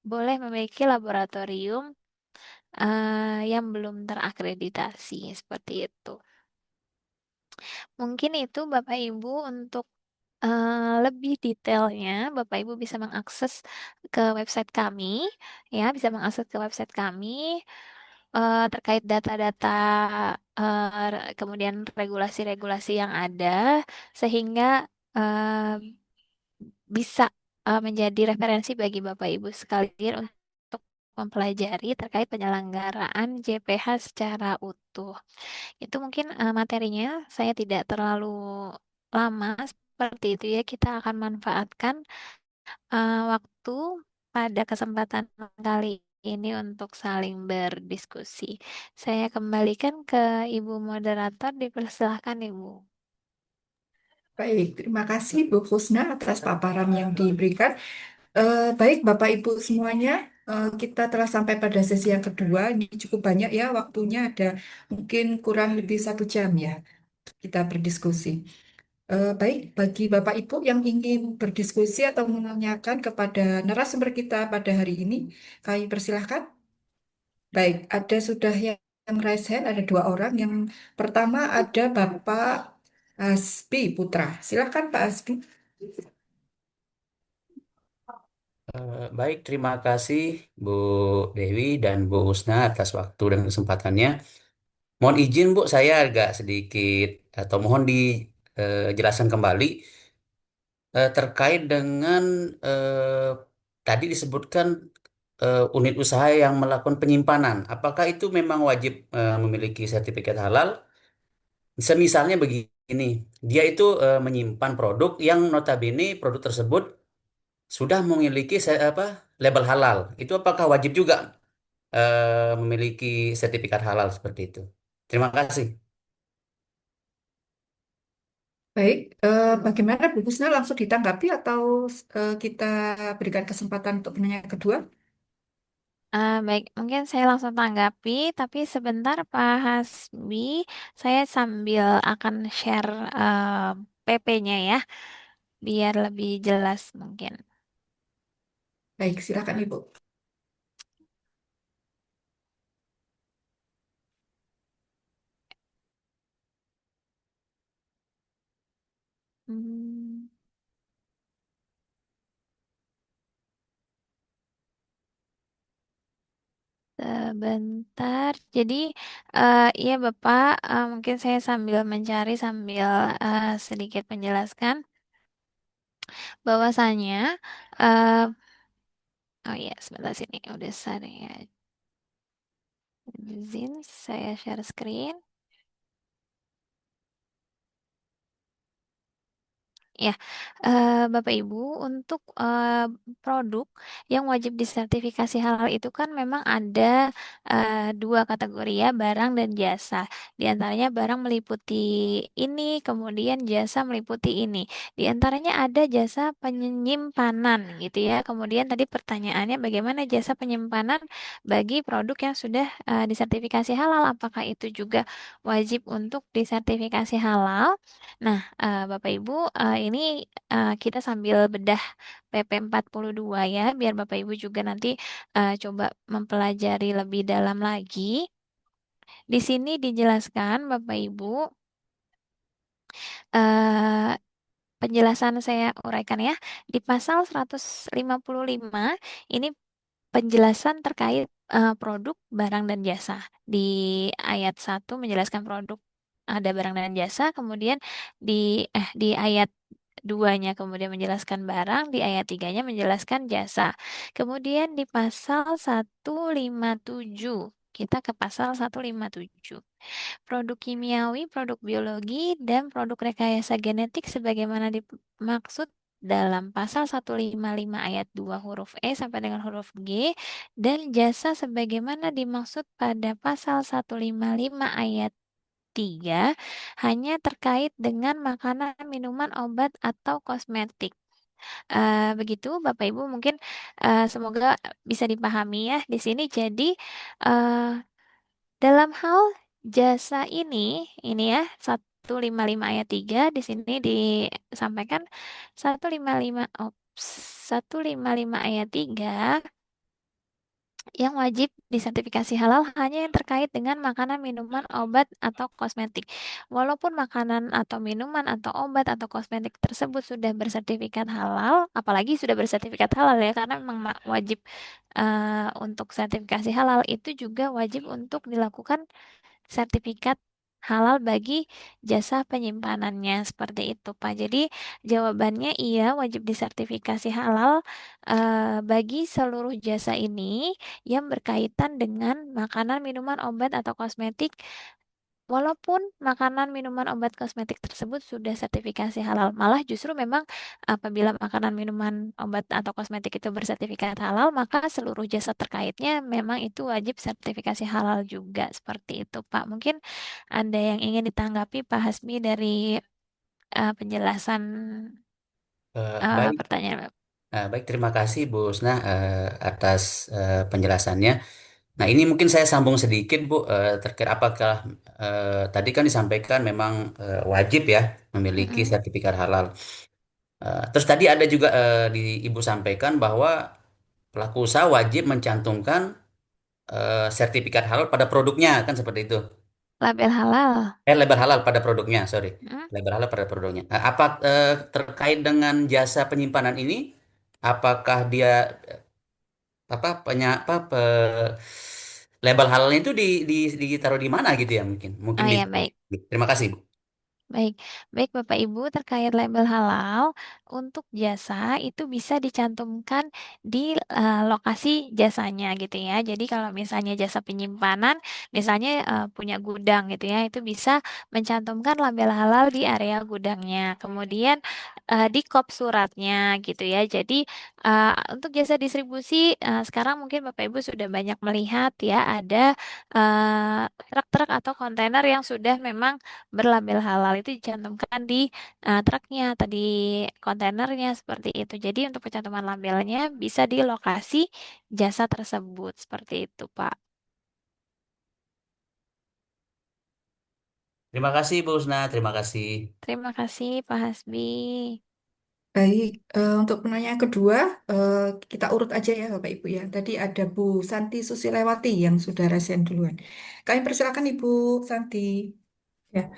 boleh memiliki laboratorium yang belum terakreditasi seperti itu. Mungkin itu Bapak Ibu untuk lebih detailnya, Bapak Ibu bisa mengakses ke website kami, ya, bisa mengakses ke website kami terkait data-data, kemudian regulasi-regulasi yang ada, sehingga bisa menjadi referensi bagi Bapak Ibu sekalian untuk mempelajari terkait penyelenggaraan JPH secara utuh. Itu mungkin materinya saya tidak terlalu lama seperti itu ya. Kita akan manfaatkan waktu pada kesempatan kali ini untuk saling berdiskusi. Saya kembalikan ke Ibu moderator, dipersilahkan Ibu. Baik, terima kasih Bu Kusna atas paparan yang diberikan. Baik, Bapak Ibu semuanya, kita telah sampai pada sesi yang kedua. Ini cukup banyak ya waktunya, ada mungkin kurang lebih 1 jam ya kita berdiskusi. Baik, bagi Bapak Ibu yang ingin berdiskusi atau menanyakan kepada narasumber kita pada hari ini, kami persilahkan. Baik, ada sudah yang raise hand, ada 2 orang. Yang pertama ada Bapak Asbi Putra. Silakan Pak Asbi. Baik, terima kasih Bu Dewi dan Bu Usna atas waktu dan kesempatannya. Mohon izin Bu, saya agak sedikit atau mohon dijelaskan kembali terkait dengan tadi disebutkan unit usaha yang melakukan penyimpanan. Apakah itu memang wajib memiliki sertifikat halal? Semisalnya begini, dia itu menyimpan produk yang notabene produk tersebut sudah memiliki label halal. Itu apakah wajib juga memiliki sertifikat halal seperti itu? Terima kasih. Baik, bagaimana Bu Kusna langsung ditanggapi atau kita berikan kesempatan untuk penanya kedua? Baik, mungkin saya langsung tanggapi, tapi sebentar Pak Hasbi, saya sambil akan share PP-nya ya, biar lebih jelas mungkin. Baik, silakan Ibu. Hmm, Bentar. Jadi, iya Bapak, mungkin saya sambil mencari sambil sedikit menjelaskan bahwasanya, eh, oh iya sebentar sini udah saya izin saya share screen. Ya, Bapak Ibu, untuk produk yang wajib disertifikasi halal itu kan memang ada dua kategori ya, barang dan jasa. Di antaranya barang meliputi ini, kemudian jasa meliputi ini. Di antaranya ada jasa penyimpanan gitu ya. Kemudian tadi pertanyaannya bagaimana jasa penyimpanan bagi produk yang sudah disertifikasi halal? Apakah itu juga wajib untuk disertifikasi halal? Nah, Bapak Ibu, ini kita sambil bedah PP 42 ya, biar Bapak Ibu juga nanti coba mempelajari lebih dalam lagi. Di sini dijelaskan, Bapak Ibu, eh, penjelasan saya uraikan ya. Di pasal 155 ini penjelasan terkait produk, barang, dan jasa. Di ayat 1 menjelaskan produk ada barang dan jasa, kemudian di ayat duanya kemudian menjelaskan barang, di ayat tiganya menjelaskan jasa. Kemudian di pasal 157, kita ke pasal 157. Produk kimiawi, produk biologi, dan produk rekayasa genetik sebagaimana dimaksud dalam pasal 155 ayat 2 huruf E sampai dengan huruf G dan jasa sebagaimana dimaksud pada pasal 155 ayat 3 hanya terkait dengan makanan, minuman, obat, atau kosmetik. Begitu Bapak Ibu mungkin semoga bisa dipahami ya di sini. Jadi eh, dalam hal jasa ini ya 155 ayat 3 di sini disampaikan 155 155 ayat 3 yang wajib disertifikasi halal hanya yang terkait dengan makanan, minuman, obat, atau kosmetik. Walaupun makanan atau minuman atau obat atau kosmetik tersebut sudah bersertifikat halal, apalagi sudah bersertifikat halal ya, karena memang wajib untuk sertifikasi halal itu juga wajib untuk dilakukan sertifikat halal bagi jasa penyimpanannya seperti itu Pak. Jadi jawabannya iya wajib disertifikasi halal bagi seluruh jasa ini yang berkaitan dengan makanan, minuman, obat atau kosmetik. Walaupun makanan, minuman, obat, kosmetik tersebut sudah sertifikasi halal, malah justru memang apabila makanan, minuman, obat, atau kosmetik itu bersertifikat halal, maka seluruh jasa terkaitnya memang itu wajib sertifikasi halal juga. Seperti itu, Pak. Mungkin ada yang ingin ditanggapi, Pak Hasmi, dari penjelasan Baik, pertanyaan Bapak. baik, terima kasih Bu Usna atas penjelasannya. Nah, ini mungkin saya sambung sedikit Bu terkait apakah tadi kan disampaikan memang wajib ya memiliki Mm-mm. sertifikat halal. Terus tadi ada juga di Ibu sampaikan bahwa pelaku usaha wajib mencantumkan sertifikat halal pada produknya kan seperti itu. Label halal. Label halal pada produknya, sorry. Mm-mm. Label halal pada produknya. Apa terkait dengan jasa penyimpanan ini? Apakah dia apa label halalnya itu ditaruh di mana gitu ya mungkin? Mungkin Oh bisa. ya, baik. Terima kasih, Bu. Baik, baik Bapak Ibu terkait label halal untuk jasa itu bisa dicantumkan di lokasi jasanya gitu ya. Jadi kalau misalnya jasa penyimpanan, misalnya punya gudang gitu ya, itu bisa mencantumkan label halal di area gudangnya. Kemudian di kop suratnya gitu ya. Jadi untuk jasa distribusi sekarang mungkin Bapak Ibu sudah banyak melihat ya ada truk-truk atau kontainer yang sudah memang berlabel halal itu dicantumkan di truknya atau di kontainernya seperti itu. Jadi untuk pencantuman labelnya bisa di lokasi jasa tersebut seperti itu, Pak. Terima kasih, Bu Usna. Terima kasih. Terima kasih, Pak Hasbi. Baik, untuk penanya kedua, eh, kita urut aja ya Bapak Ibu ya. Tadi ada Bu Santi Susilewati yang sudah resen duluan. Kami persilakan Ibu Santi. Ya,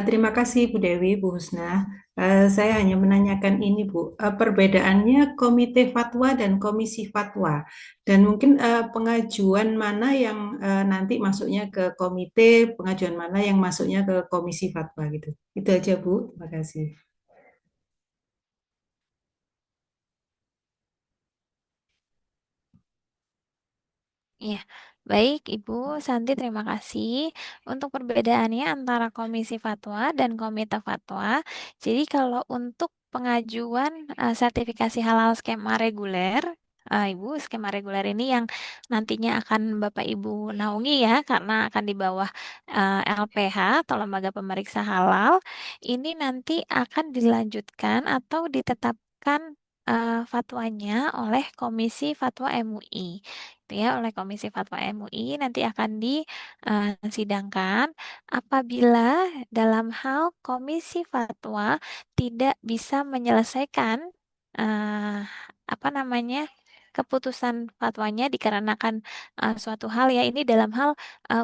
terima kasih Bu Dewi, Bu Husna. Saya hanya menanyakan ini, Bu. Perbedaannya komite fatwa dan komisi fatwa. Dan mungkin pengajuan mana yang nanti masuknya ke komite, pengajuan mana yang masuknya ke komisi fatwa gitu. Itu aja, Bu. Terima kasih. Iya, baik Ibu Santi, terima kasih. Untuk perbedaannya antara komisi fatwa dan komite fatwa, jadi kalau untuk pengajuan sertifikasi halal skema reguler, Ibu, skema reguler ini yang nantinya akan Bapak Ibu naungi ya, karena akan di bawah LPH atau Lembaga Pemeriksa Halal, ini nanti akan dilanjutkan atau ditetapkan fatwanya oleh Komisi Fatwa MUI gitu ya, oleh Komisi Fatwa MUI nanti akan disidangkan apabila dalam hal Komisi Fatwa tidak bisa menyelesaikan eh, apa namanya keputusan fatwanya dikarenakan suatu hal ya ini dalam hal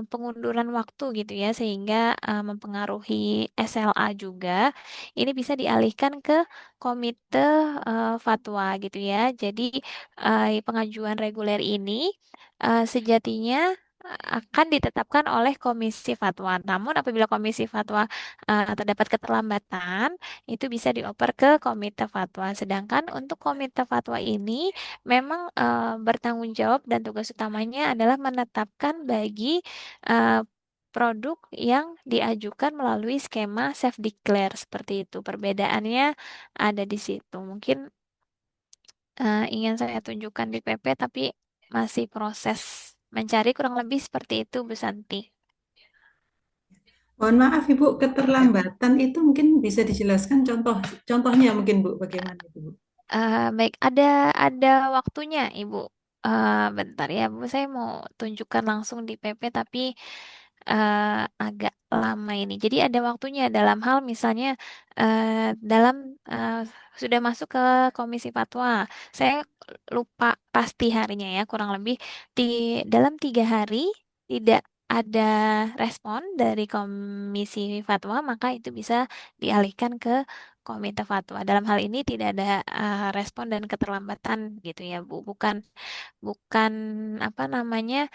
pengunduran waktu gitu ya sehingga mempengaruhi SLA juga ini bisa dialihkan ke komite fatwa gitu ya jadi pengajuan reguler ini sejatinya akan ditetapkan oleh Komisi Fatwa. Namun apabila Komisi Fatwa terdapat keterlambatan, itu bisa dioper ke Komite Fatwa. Sedangkan untuk Komite Fatwa ini memang bertanggung jawab dan tugas utamanya adalah menetapkan bagi eh, produk yang diajukan melalui skema self declare seperti itu. Perbedaannya ada di situ. Mungkin ingin saya tunjukkan di PP, tapi masih proses mencari kurang lebih seperti itu, Bu Santi. Mohon maaf, Ibu, keterlambatan itu mungkin bisa dijelaskan contohnya mungkin, Bu, bagaimana itu, Bu? Baik, ada waktunya, Ibu. Bentar ya, Bu, saya mau tunjukkan langsung di PP, tapi agak lama ini. Jadi ada waktunya dalam hal misalnya dalam sudah masuk ke Komisi Fatwa. Saya lupa pasti harinya ya, kurang lebih di dalam 3 hari tidak ada respon dari Komisi Fatwa, maka itu bisa dialihkan ke Komite Fatwa. Dalam hal ini tidak ada respon dan keterlambatan gitu ya, Bu. Bukan apa namanya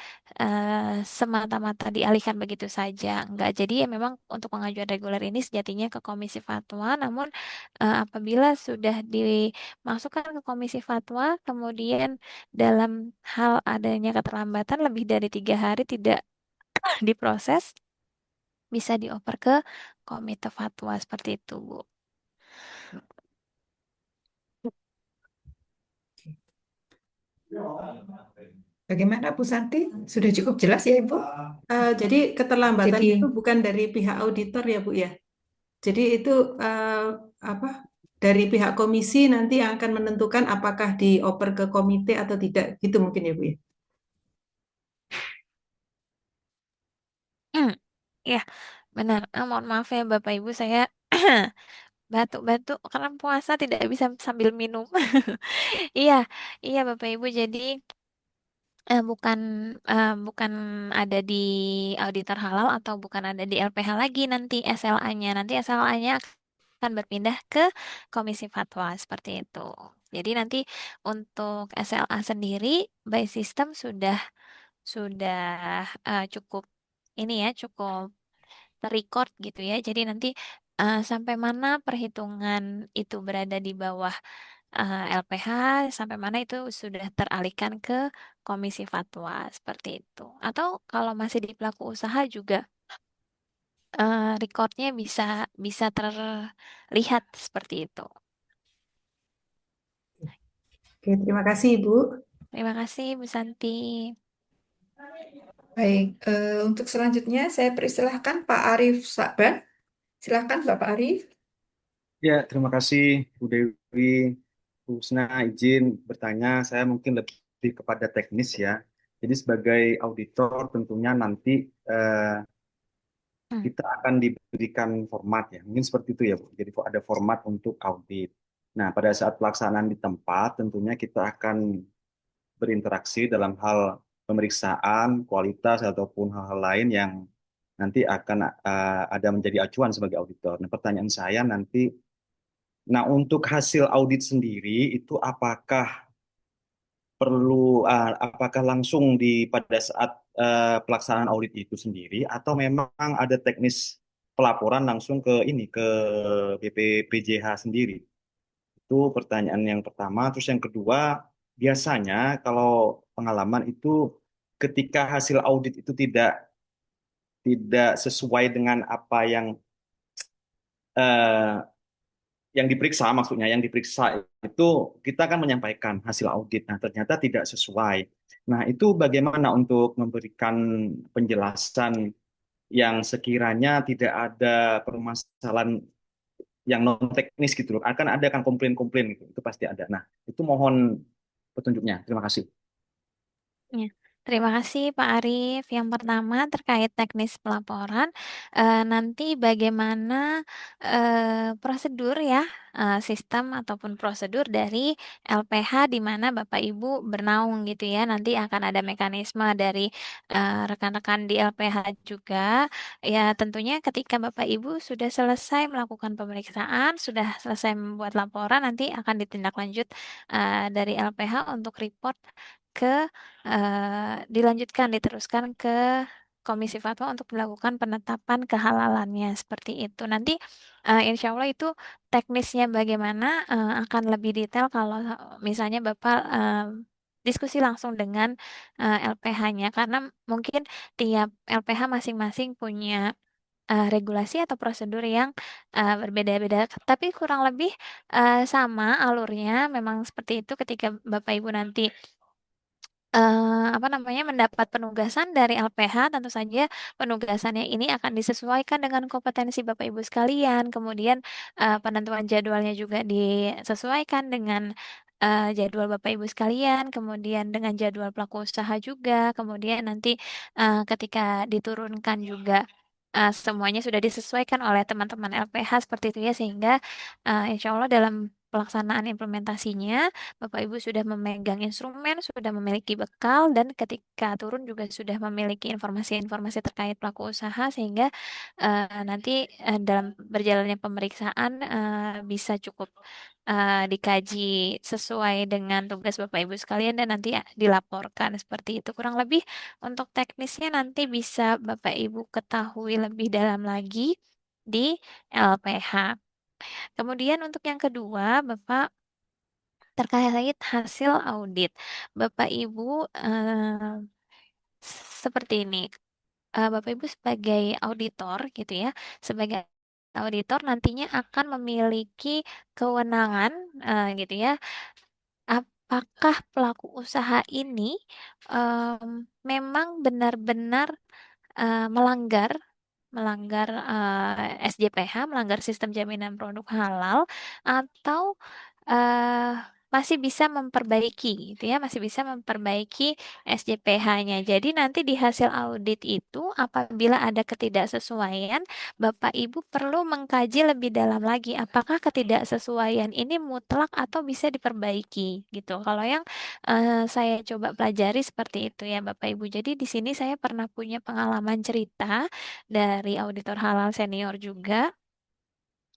semata-mata dialihkan begitu saja. Enggak. Jadi ya memang untuk pengajuan reguler ini sejatinya ke Komisi Fatwa, namun apabila sudah dimasukkan ke Komisi Fatwa, kemudian dalam hal adanya keterlambatan lebih dari 3 hari tidak diproses, bisa dioper ke Komite Fatwa seperti itu, Bu. Bagaimana Bu Santi? Sudah cukup jelas ya Ibu? Jadi keterlambatan Jadi itu bukan dari pihak auditor ya, Bu ya? Jadi itu apa? Dari pihak komisi nanti yang akan menentukan apakah dioper ke komite atau tidak, gitu mungkin ya, Bu ya? Ya, benar. Mohon maaf ya Bapak Ibu, saya batuk-batuk karena puasa tidak bisa sambil minum. Iya, iya Bapak Ibu. Jadi bukan bukan ada di auditor halal atau bukan ada di LPH lagi nanti SLA-nya. Nanti SLA-nya akan berpindah ke Komisi Fatwa seperti itu. Jadi nanti untuk SLA sendiri by system sudah cukup ini ya cukup terrecord gitu ya. Jadi nanti sampai mana perhitungan itu berada di bawah LPH, sampai mana itu sudah teralihkan ke Komisi Fatwa seperti itu. Atau kalau masih di pelaku usaha juga recordnya bisa bisa terlihat seperti itu. Oke, terima kasih, Ibu. Terima kasih Bu Santi. baik, untuk selanjutnya saya persilahkan Pak Arif Sakban. Silakan Bapak Arif. Ya, terima kasih Bu Dewi. Bu Husna izin bertanya, saya mungkin lebih kepada teknis ya. Jadi sebagai auditor tentunya nanti eh, Hmm. kita akan diberikan format ya. Mungkin seperti itu ya Bu. Jadi ada format untuk audit. Nah, pada saat pelaksanaan di tempat tentunya kita akan berinteraksi dalam hal pemeriksaan, kualitas ataupun hal-hal lain yang nanti akan ada menjadi acuan sebagai auditor. Nah, pertanyaan saya nanti Nah, untuk hasil audit sendiri itu apakah langsung pada saat pelaksanaan audit itu sendiri atau memang ada teknis pelaporan langsung ke BPPJH sendiri? Itu pertanyaan yang pertama. Terus yang kedua, biasanya kalau pengalaman itu ketika hasil audit itu tidak sesuai dengan apa eh, yang diperiksa, maksudnya yang diperiksa itu kita akan menyampaikan hasil audit. Nah, ternyata tidak sesuai. Nah, itu bagaimana untuk memberikan penjelasan yang sekiranya tidak ada permasalahan yang non teknis gitu loh. Akan ada kan komplain-komplain gitu. Itu pasti ada. Nah, itu mohon petunjuknya. Terima kasih. Ya, terima kasih Pak Arief. Yang pertama terkait teknis pelaporan, nanti bagaimana prosedur ya, sistem ataupun prosedur dari LPH di mana Bapak Ibu bernaung gitu ya. Nanti akan ada mekanisme dari rekan-rekan di LPH juga. Ya, tentunya ketika Bapak Ibu sudah selesai melakukan pemeriksaan, sudah selesai membuat laporan, nanti akan ditindaklanjut dari LPH untuk report ke dilanjutkan, diteruskan ke Komisi Fatwa untuk melakukan penetapan kehalalannya seperti itu. Nanti insya Allah itu teknisnya bagaimana akan lebih detail kalau misalnya Bapak diskusi langsung dengan LPH-nya karena mungkin tiap LPH masing-masing punya regulasi atau prosedur yang berbeda-beda. Tapi kurang lebih sama alurnya memang seperti itu ketika Bapak Ibu nanti apa namanya, mendapat penugasan dari LPH, tentu saja penugasannya ini akan disesuaikan dengan kompetensi Bapak Ibu sekalian. Kemudian penentuan jadwalnya juga disesuaikan dengan jadwal Bapak Ibu sekalian, kemudian dengan jadwal pelaku usaha juga. Kemudian nanti ketika diturunkan juga semuanya sudah disesuaikan oleh teman-teman LPH seperti itu ya, sehingga insya Allah dalam pelaksanaan implementasinya Bapak Ibu sudah memegang instrumen, sudah memiliki bekal, dan ketika turun juga sudah memiliki informasi-informasi terkait pelaku usaha sehingga nanti dalam berjalannya pemeriksaan bisa cukup dikaji sesuai dengan tugas Bapak Ibu sekalian dan nanti dilaporkan seperti itu. Kurang lebih untuk teknisnya nanti bisa Bapak Ibu ketahui lebih dalam lagi di LPH. Kemudian untuk yang kedua, Bapak terkait hasil audit. Bapak Ibu seperti ini. Bapak Ibu sebagai auditor gitu ya, sebagai auditor nantinya akan memiliki kewenangan gitu ya. Apakah pelaku usaha ini memang benar-benar melanggar melanggar SJPH, melanggar sistem jaminan produk halal, atau eh, masih bisa memperbaiki, gitu ya, masih bisa memperbaiki SJPH-nya. Jadi nanti di hasil audit itu, apabila ada ketidaksesuaian, Bapak Ibu perlu mengkaji lebih dalam lagi, apakah ketidaksesuaian ini mutlak atau bisa diperbaiki, gitu. Kalau yang saya coba pelajari seperti itu ya, Bapak Ibu. Jadi di sini saya pernah punya pengalaman cerita dari auditor halal senior juga.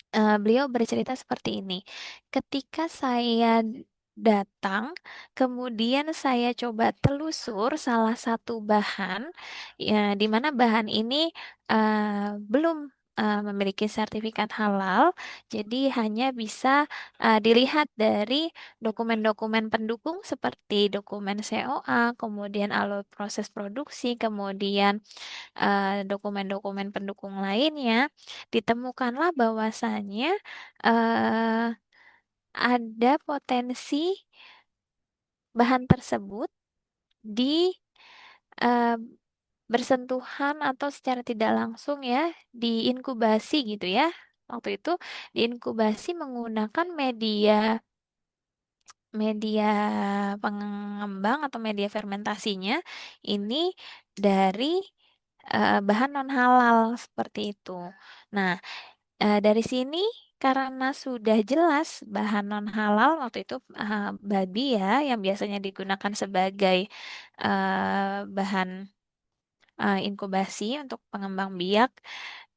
Beliau bercerita seperti ini. Ketika saya datang, kemudian saya coba telusur salah satu bahan, ya, di mana bahan ini belum memiliki sertifikat halal, jadi hanya bisa dilihat dari dokumen-dokumen pendukung seperti dokumen COA, kemudian alur proses produksi, kemudian dokumen-dokumen pendukung lainnya, ditemukanlah bahwasannya eh, ada potensi bahan tersebut di eh, bersentuhan atau secara tidak langsung ya diinkubasi gitu ya. Waktu itu diinkubasi menggunakan media media pengembang atau media fermentasinya ini dari bahan non halal seperti itu. Nah, dari sini karena sudah jelas bahan non halal waktu itu babi ya yang biasanya digunakan sebagai bahan inkubasi untuk pengembang biak.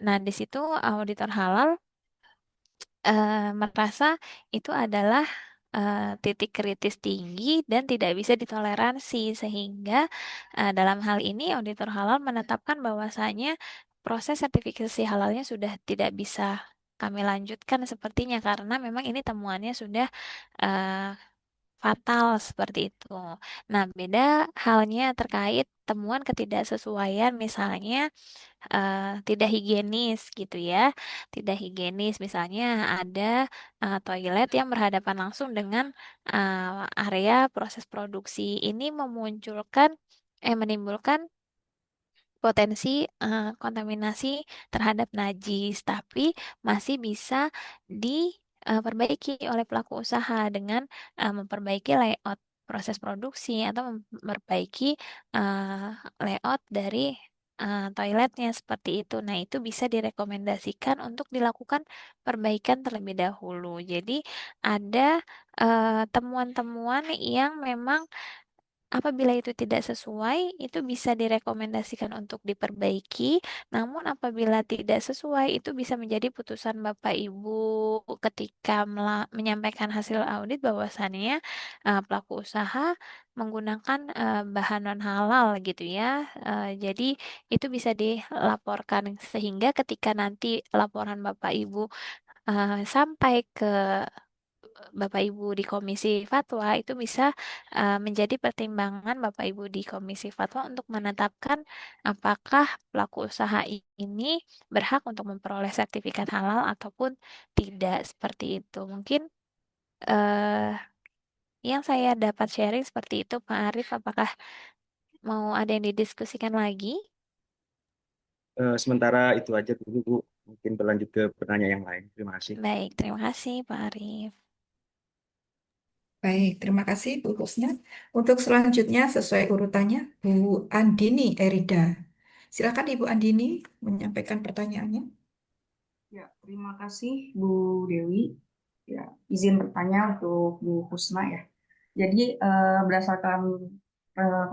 Nah, di situ auditor halal merasa itu adalah titik kritis tinggi dan tidak bisa ditoleransi sehingga dalam hal ini auditor halal menetapkan bahwasanya proses sertifikasi halalnya sudah tidak bisa kami lanjutkan sepertinya karena memang ini temuannya sudah eh, fatal seperti itu. Nah, beda halnya terkait temuan ketidaksesuaian misalnya tidak higienis gitu ya. Tidak higienis misalnya ada toilet yang berhadapan langsung dengan area proses produksi. Ini menimbulkan potensi kontaminasi terhadap najis, tapi masih bisa diperbaiki oleh pelaku usaha dengan memperbaiki layout proses produksi atau memperbaiki layout dari toiletnya seperti itu. Nah, itu bisa direkomendasikan untuk dilakukan perbaikan terlebih dahulu. Jadi, ada temuan-temuan yang memang apabila itu tidak sesuai, itu bisa direkomendasikan untuk diperbaiki. Namun apabila tidak sesuai, itu bisa menjadi putusan Bapak Ibu ketika menyampaikan hasil audit bahwasannya pelaku usaha menggunakan bahan non halal gitu ya. Jadi itu bisa dilaporkan sehingga ketika nanti laporan Bapak Ibu sampai ke Bapak Ibu di Komisi Fatwa itu bisa menjadi pertimbangan Bapak Ibu di Komisi Fatwa untuk menetapkan apakah pelaku usaha ini berhak untuk memperoleh sertifikat halal ataupun tidak seperti itu. Mungkin eh, yang saya dapat sharing seperti itu, Pak Arief. Apakah mau ada yang didiskusikan lagi? Sementara itu aja dulu, Bu. Mungkin berlanjut ke pertanyaan yang lain. Terima kasih. Baik, terima kasih Pak Arief. Baik, terima kasih Bu Husna. Untuk selanjutnya sesuai urutannya Bu Andini Erida. Silakan Ibu Andini menyampaikan pertanyaannya. Ya, terima kasih Bu Dewi. Ya, izin bertanya untuk Bu Husna ya. Jadi berdasarkan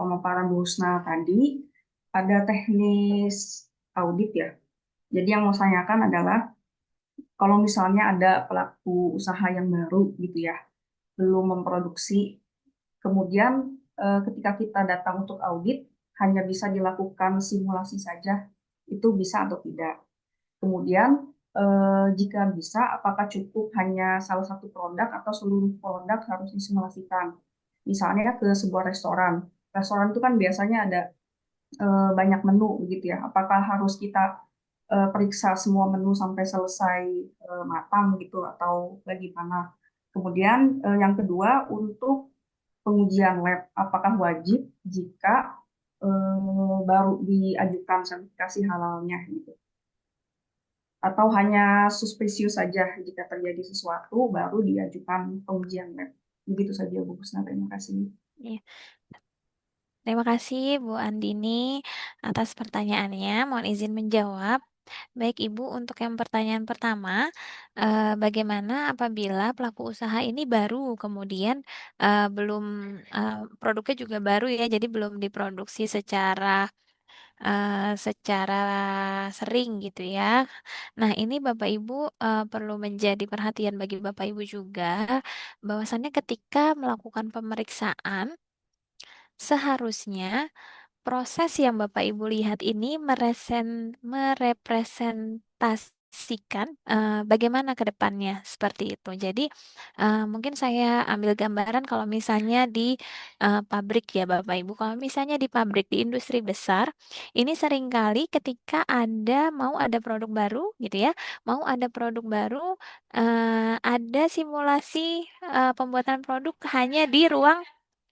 pemaparan Bu Husna tadi, ada teknis audit ya. Jadi yang mau saya tanyakan adalah kalau misalnya ada pelaku usaha yang baru gitu ya, belum memproduksi, kemudian ketika kita datang untuk audit hanya bisa dilakukan simulasi saja, itu bisa atau tidak? Kemudian, jika bisa, apakah cukup hanya salah satu produk atau seluruh produk harus disimulasikan? Misalnya ke sebuah restoran. Restoran itu kan biasanya ada banyak menu begitu ya. Apakah harus kita periksa semua menu sampai selesai matang gitu atau bagaimana? Kemudian yang kedua untuk pengujian lab, apakah wajib jika baru diajukan sertifikasi halalnya gitu? Atau hanya suspesius saja jika terjadi sesuatu baru diajukan pengujian lab. Begitu saja Bu Kusna, terima kasih. Iya. Terima kasih Bu Andini atas pertanyaannya. Mohon izin menjawab. Baik Ibu, untuk yang pertanyaan pertama, bagaimana apabila pelaku usaha ini baru, kemudian belum produknya juga baru ya, jadi belum diproduksi secara sering gitu ya. Nah, ini Bapak Ibu perlu menjadi perhatian bagi Bapak Ibu juga, bahwasannya ketika melakukan pemeriksaan, seharusnya proses yang Bapak Ibu lihat ini merepresentasikan bagaimana ke depannya seperti itu. Jadi mungkin saya ambil gambaran kalau misalnya di pabrik ya Bapak Ibu. Kalau misalnya di pabrik di industri besar, ini seringkali ketika mau ada produk baru gitu ya, mau ada produk baru, ada simulasi pembuatan produk hanya di ruang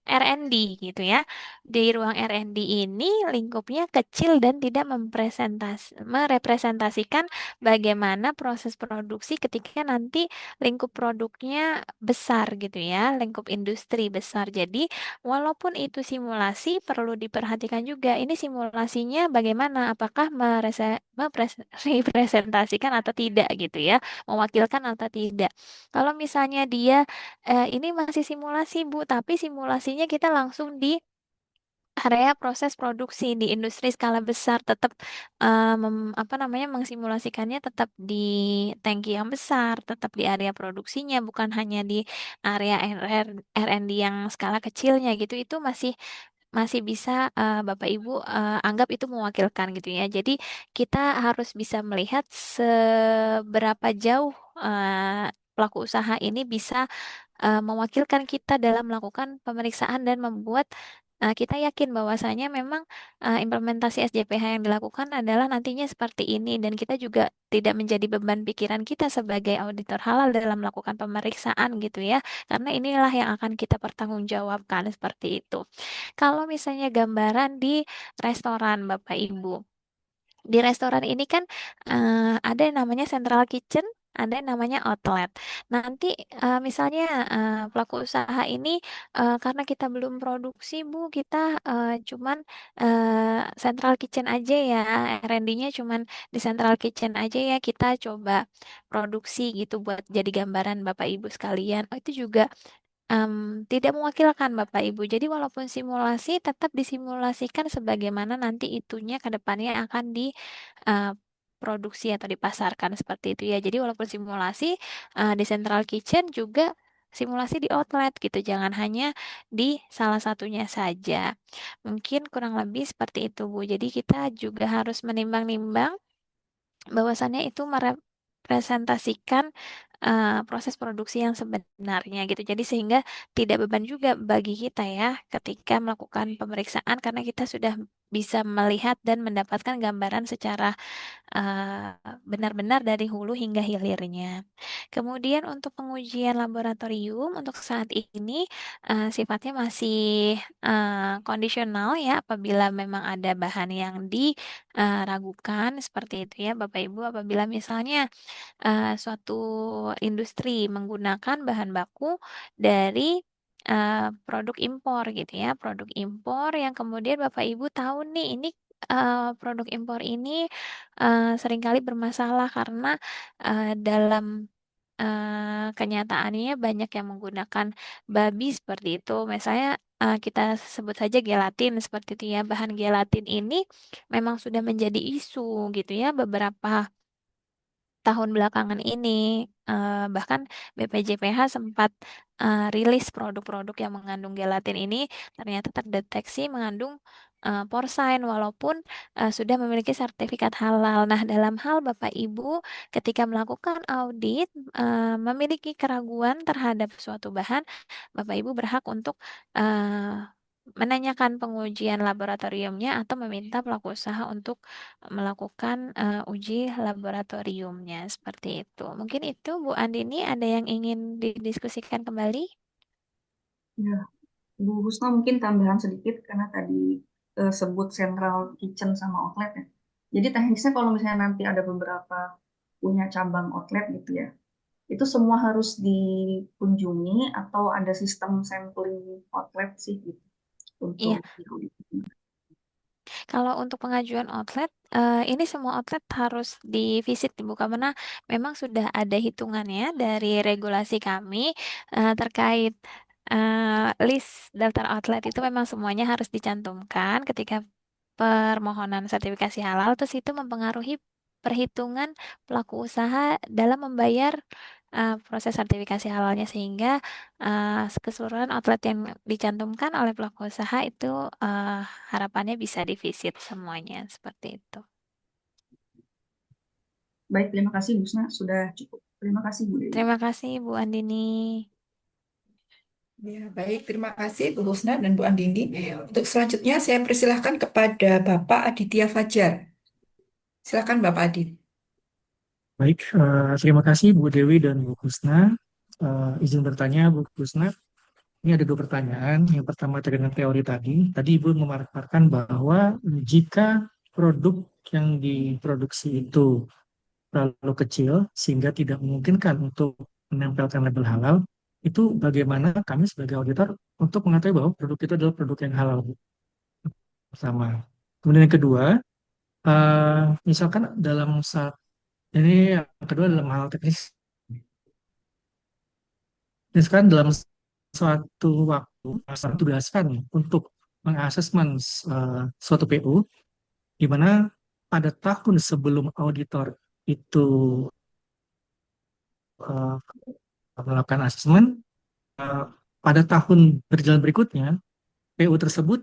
R&D gitu ya. Di ruang R&D ini lingkupnya kecil dan tidak merepresentasikan bagaimana proses produksi ketika nanti lingkup produknya besar gitu ya, lingkup industri besar. Jadi, walaupun itu simulasi perlu diperhatikan juga ini simulasinya bagaimana, apakah merepresentasikan atau tidak gitu ya, mewakilkan atau tidak. Kalau misalnya dia ini masih simulasi, Bu, tapi simulasinya kita langsung di area proses produksi di industri skala besar tetap apa namanya mengsimulasikannya tetap di tangki yang besar, tetap di area produksinya, bukan hanya di area R&D yang skala kecilnya gitu. Itu masih masih bisa Bapak Ibu anggap itu mewakilkan gitu ya. Jadi kita harus bisa melihat seberapa jauh pelaku usaha ini bisa mewakilkan kita dalam melakukan pemeriksaan dan membuat kita yakin bahwasanya memang implementasi SJPH yang dilakukan adalah nantinya seperti ini dan kita juga tidak menjadi beban pikiran kita sebagai auditor halal dalam melakukan pemeriksaan gitu ya. Karena inilah yang akan kita pertanggungjawabkan seperti itu. Kalau misalnya gambaran di restoran Bapak Ibu. Di restoran ini kan ada yang namanya central kitchen, ada yang namanya outlet. Nanti misalnya pelaku usaha ini karena kita belum produksi Bu, kita cuman central kitchen aja ya, R&D-nya cuman di central kitchen aja ya, kita coba produksi gitu buat jadi gambaran Bapak Ibu sekalian. Oh, itu juga tidak mewakilkan Bapak Ibu. Jadi walaupun simulasi tetap disimulasikan sebagaimana nanti itunya ke depannya akan diproduksi atau dipasarkan seperti itu ya. Jadi walaupun simulasi di central kitchen juga simulasi di outlet gitu. Jangan hanya di salah satunya saja. Mungkin kurang lebih seperti itu Bu. Jadi kita juga harus menimbang-nimbang bahwasannya itu merepresentasikan proses produksi yang sebenarnya gitu. Jadi sehingga tidak beban juga bagi kita ya ketika melakukan pemeriksaan karena kita sudah bisa melihat dan mendapatkan gambaran secara eh, benar-benar dari hulu hingga hilirnya. Kemudian untuk pengujian laboratorium untuk saat ini sifatnya masih kondisional ya apabila memang ada bahan yang diragukan seperti itu ya Bapak Ibu apabila misalnya suatu industri menggunakan bahan baku dari produk impor gitu ya, produk impor yang kemudian Bapak Ibu tahu nih ini produk impor ini seringkali bermasalah karena dalam kenyataannya banyak yang menggunakan babi seperti itu. Misalnya kita sebut saja gelatin seperti itu ya. Bahan gelatin ini memang sudah menjadi isu gitu ya beberapa tahun belakangan ini bahkan BPJPH sempat rilis produk-produk yang mengandung gelatin ini ternyata terdeteksi mengandung porcine walaupun sudah memiliki sertifikat halal. Nah, dalam hal Bapak Ibu ketika melakukan audit memiliki keraguan terhadap suatu bahan, Bapak Ibu berhak untuk menanyakan pengujian laboratoriumnya atau meminta pelaku usaha untuk melakukan uji laboratoriumnya seperti itu. Mungkin itu Bu Andini ada yang ingin didiskusikan kembali? Ya, Bu Husna mungkin tambahan sedikit karena tadi sebut central kitchen sama outlet ya. Jadi teknisnya kalau misalnya nanti ada beberapa punya cabang outlet gitu ya, itu semua harus dikunjungi atau ada sistem sampling outlet sih gitu Iya, untuk diaudit. kalau untuk pengajuan outlet, ini semua outlet harus divisit Ibu karena memang sudah ada hitungannya dari regulasi kami terkait list daftar outlet itu memang semuanya harus dicantumkan ketika permohonan sertifikasi halal, terus itu mempengaruhi perhitungan pelaku usaha dalam membayar proses sertifikasi halalnya sehingga keseluruhan outlet yang dicantumkan oleh pelaku usaha itu harapannya bisa divisit semuanya seperti itu. Baik, terima kasih Bu Husna, sudah cukup. Terima kasih Bu Dewi. Terima kasih Bu Andini. Ya, baik, terima kasih Bu Husna dan Bu Andini. Untuk selanjutnya saya persilahkan kepada Bapak Aditya Fajar. Silakan Bapak Adit. Baik, terima kasih Bu Dewi dan Bu Kusna. Izin bertanya Bu Kusna, ini ada dua pertanyaan. Yang pertama terkait dengan teori tadi. Tadi Ibu memaparkan bahwa jika produk yang diproduksi itu terlalu kecil sehingga tidak memungkinkan untuk menempelkan label halal, itu bagaimana kami sebagai auditor untuk mengetahui bahwa produk itu adalah produk yang halal, Bu? Pertama. Kemudian yang kedua, misalkan dalam saat ini yang kedua dalam hal teknis. Misalkan dalam suatu waktu, tugaskan untuk mengasesmen suatu PU, di mana pada tahun sebelum auditor itu eh, melakukan asesmen, eh, pada tahun berjalan berikutnya PU tersebut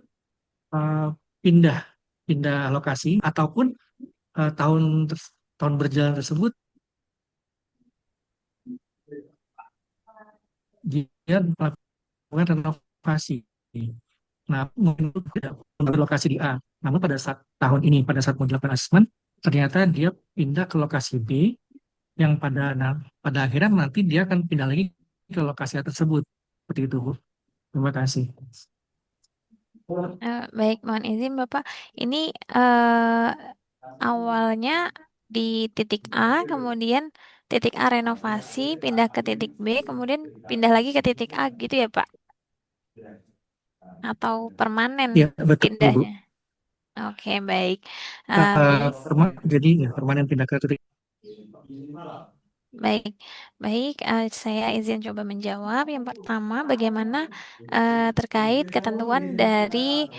eh, pindah pindah lokasi ataupun tahun berjalan tersebut dia melakukan renovasi. Nah, mungkin itu tidak berlokasi di A. Namun pada saat tahun ini, pada saat mau dilakukan asesmen, ternyata dia pindah ke lokasi B yang pada akhirnya nanti dia akan pindah lagi ke lokasi A tersebut. Seperti itu, Bu. Terima kasih. Baik, mohon izin Bapak. Ini eh, awalnya di titik A, kemudian titik A renovasi, pindah ke titik B, kemudian pindah lagi ke titik A gitu ya Pak? Atau permanen Ya, betul, Bu. pindahnya? Oke, baik. Bi- Jadi ya, permanen pindah ke titik. Baik, baik. Saya izin coba menjawab. Yang pertama, bagaimana terkait ketentuan dari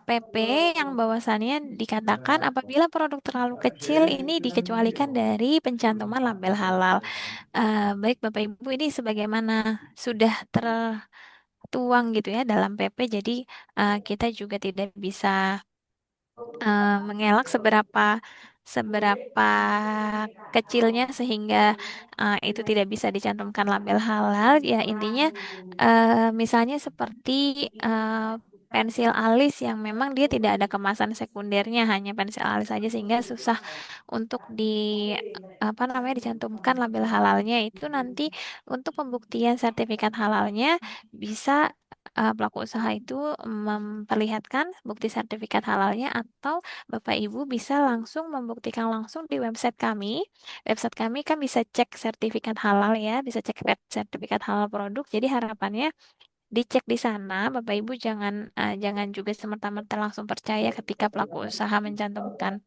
PP yang bahwasannya dikatakan apabila produk terlalu kecil ini dikecualikan dari pencantuman label halal. Baik, Bapak Ibu, ini sebagaimana sudah tertuang gitu ya dalam PP. Jadi kita juga tidak bisa mengelak seberapa seberapa kecilnya sehingga itu tidak bisa dicantumkan label halal. Ya intinya misalnya seperti pensil alis yang memang dia tidak ada kemasan sekundernya, hanya pensil alis saja sehingga susah untuk apa namanya dicantumkan label halalnya. Itu nanti untuk pembuktian sertifikat halalnya bisa pelaku usaha itu memperlihatkan bukti sertifikat halalnya atau Bapak Ibu bisa langsung membuktikan langsung di website kami. Website kami kan bisa cek sertifikat halal ya, bisa cek sertifikat halal produk. Jadi harapannya dicek di sana, Bapak Ibu jangan juga semerta-merta langsung percaya ketika pelaku usaha mencantumkan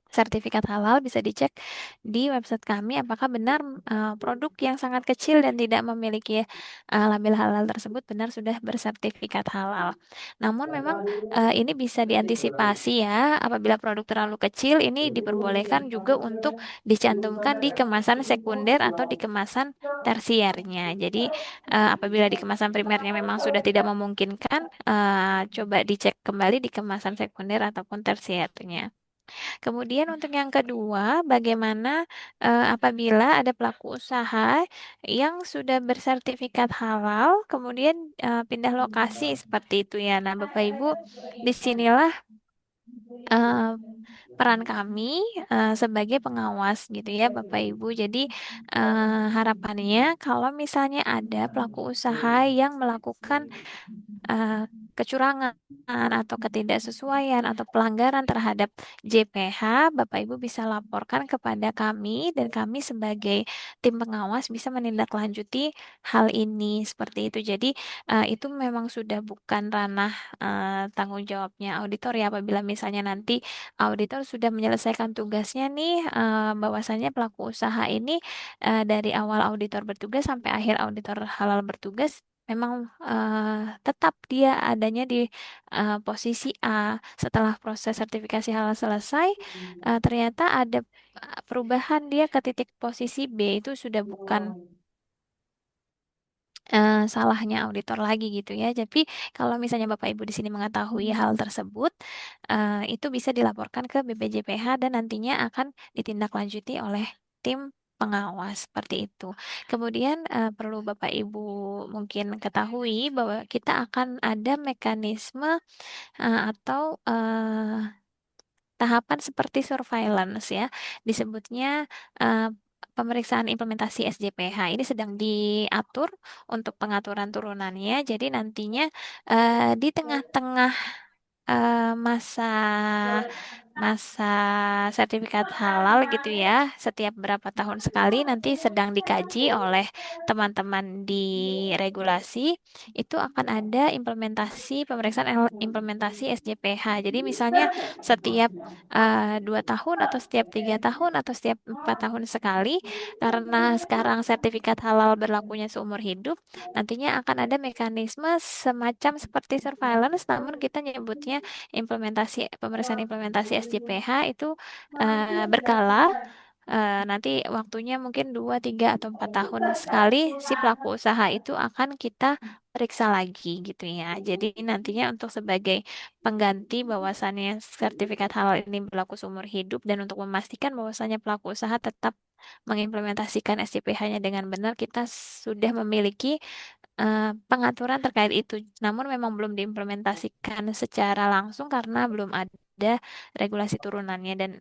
sertifikat halal. Bisa dicek di website kami apakah benar produk yang sangat kecil dan tidak memiliki label halal tersebut benar sudah bersertifikat halal. Namun memang ini bisa diantisipasi ya apabila produk terlalu kecil ini diperbolehkan juga untuk dicantumkan di kemasan sekunder atau di kemasan tersiernya. Jadi apabila di kemasan primernya memang sudah tidak memungkinkan, coba dicek kembali di kemasan sekunder ataupun tersiernya. Kemudian untuk yang kedua, bagaimana apabila ada pelaku usaha yang sudah bersertifikat halal, kemudian pindah lokasi seperti itu ya. Nah, Bapak Ibu, disinilah eh, peran kami sebagai pengawas gitu ya, Bapak Ibu. Jadi harapannya kalau misalnya ada pelaku usaha yang melakukan eh, kecurangan atau ketidaksesuaian atau pelanggaran terhadap JPH, Bapak Ibu bisa laporkan kepada kami dan kami sebagai tim pengawas bisa menindaklanjuti hal ini seperti itu. Jadi itu memang sudah bukan ranah tanggung jawabnya auditor ya apabila misalnya nanti auditor sudah menyelesaikan tugasnya nih bahwasanya pelaku usaha ini dari awal auditor bertugas sampai akhir auditor halal bertugas memang tetap dia adanya di posisi A. Setelah proses sertifikasi halal selesai, ternyata ada perubahan dia ke titik posisi B itu sudah bukan salahnya auditor lagi gitu ya. Tapi kalau misalnya Bapak Ibu di sini mengetahui hal tersebut, itu bisa dilaporkan ke BPJPH dan nantinya akan ditindaklanjuti oleh tim pengawas seperti itu. Kemudian perlu Bapak Ibu mungkin ketahui bahwa kita akan ada mekanisme atau tahapan seperti surveillance ya, disebutnya eh, pemeriksaan implementasi SJPH ini sedang diatur untuk pengaturan turunannya. Jadi nantinya di tengah-tengah masa masa sertifikat halal gitu ya, setiap berapa tahun sekali nanti sedang dikaji oleh teman-teman di regulasi, itu akan ada implementasi pemeriksaan implementasi SJPH. Jadi misalnya setiap 2 tahun atau setiap 3 tahun atau setiap 4 tahun sekali, karena sekarang sertifikat halal berlakunya seumur hidup, nantinya akan ada mekanisme semacam seperti surveillance, namun kita nyebutnya pemeriksaan implementasi SJPH itu berkala. Nanti waktunya mungkin 2, 3, atau 4 tahun sekali si pelaku usaha itu akan kita periksa lagi gitu ya. Jadi nantinya untuk sebagai pengganti bahwasannya sertifikat halal ini berlaku seumur hidup dan untuk memastikan bahwasannya pelaku usaha tetap mengimplementasikan SJPH-nya dengan benar, kita sudah memiliki pengaturan terkait itu. Namun memang belum diimplementasikan secara langsung karena belum ada regulasi turunannya dan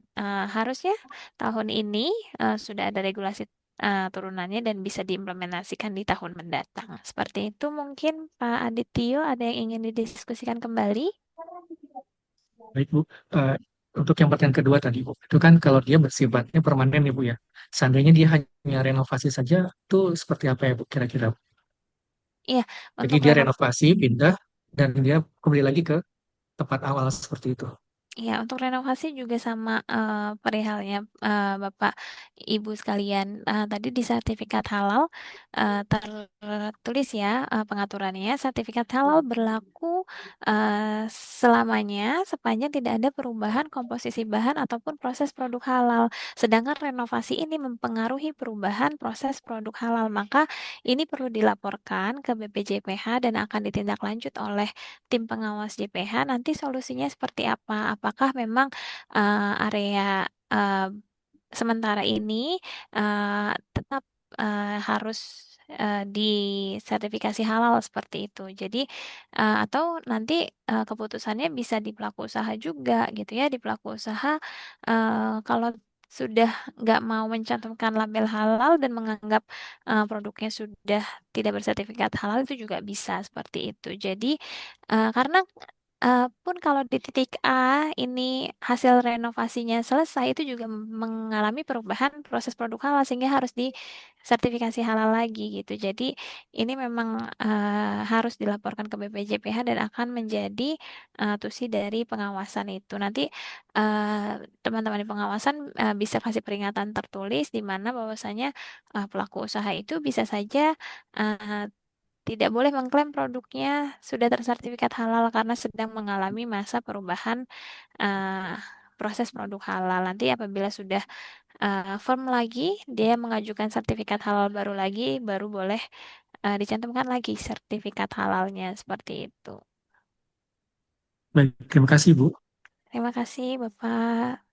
harusnya tahun ini sudah ada regulasi turunannya dan bisa diimplementasikan di tahun mendatang. Seperti itu mungkin Pak Adityo, ada yang ingin didiskusikan kembali? Baik, Bu. Untuk yang pertanyaan kedua tadi, Bu, itu kan kalau dia bersifatnya permanen ya, Bu ya. Seandainya dia hanya renovasi saja, itu seperti apa ya, Bu, kira-kira? Iya, Jadi untuk dia renovasi, pindah, dan dia kembali lagi ke tempat awal seperti itu. Ya, untuk renovasi juga sama perihalnya Bapak Ibu sekalian. Tadi di sertifikat halal tertulis ya pengaturannya. Sertifikat halal berlaku selamanya sepanjang tidak ada perubahan komposisi bahan ataupun proses produk halal. Sedangkan renovasi ini mempengaruhi perubahan proses produk halal. Maka ini perlu dilaporkan ke BPJPH dan akan ditindaklanjut oleh tim pengawas JPH. Nanti solusinya seperti apa? Apakah memang area sementara ini tetap harus disertifikasi halal seperti itu. Jadi atau nanti keputusannya bisa di pelaku usaha juga gitu ya. Di pelaku usaha kalau sudah nggak mau mencantumkan label halal dan menganggap produknya sudah tidak bersertifikat halal, itu juga bisa seperti itu. Jadi karena pun kalau di titik A ini hasil renovasinya selesai, itu juga mengalami perubahan proses produk halal sehingga harus disertifikasi halal lagi gitu. Jadi ini memang harus dilaporkan ke BPJPH dan akan menjadi tusi dari pengawasan itu. Nanti teman-teman di pengawasan bisa kasih peringatan tertulis di mana bahwasanya pelaku usaha itu bisa saja eh, tidak boleh mengklaim produknya sudah tersertifikat halal karena sedang mengalami masa perubahan eh, proses produk halal. Nanti apabila sudah firm lagi, dia mengajukan sertifikat halal baru lagi, baru boleh dicantumkan lagi sertifikat halalnya seperti itu. Baik, terima kasih, Bu. Terima kasih, Bapak.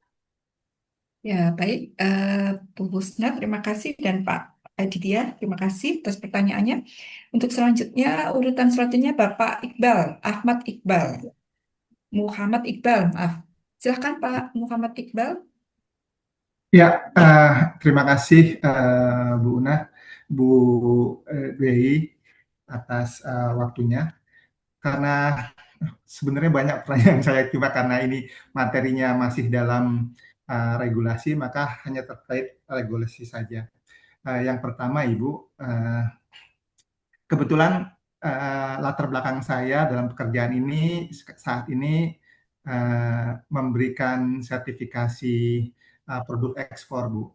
Ya, baik. Bu Husna, terima kasih. Dan Pak Aditya, terima kasih atas pertanyaannya. Untuk selanjutnya, urutan selanjutnya Bapak Iqbal, Ahmad Iqbal, Muhammad Iqbal, maaf. Silahkan Pak Muhammad Iqbal. Ya, terima kasih Bu Una, Bu Dewi atas waktunya. Karena sebenarnya banyak pertanyaan saya cuma karena ini materinya masih dalam regulasi, maka hanya terkait regulasi saja. Yang pertama, Ibu, kebetulan latar belakang saya dalam pekerjaan ini saat ini memberikan sertifikasi produk ekspor, Bu.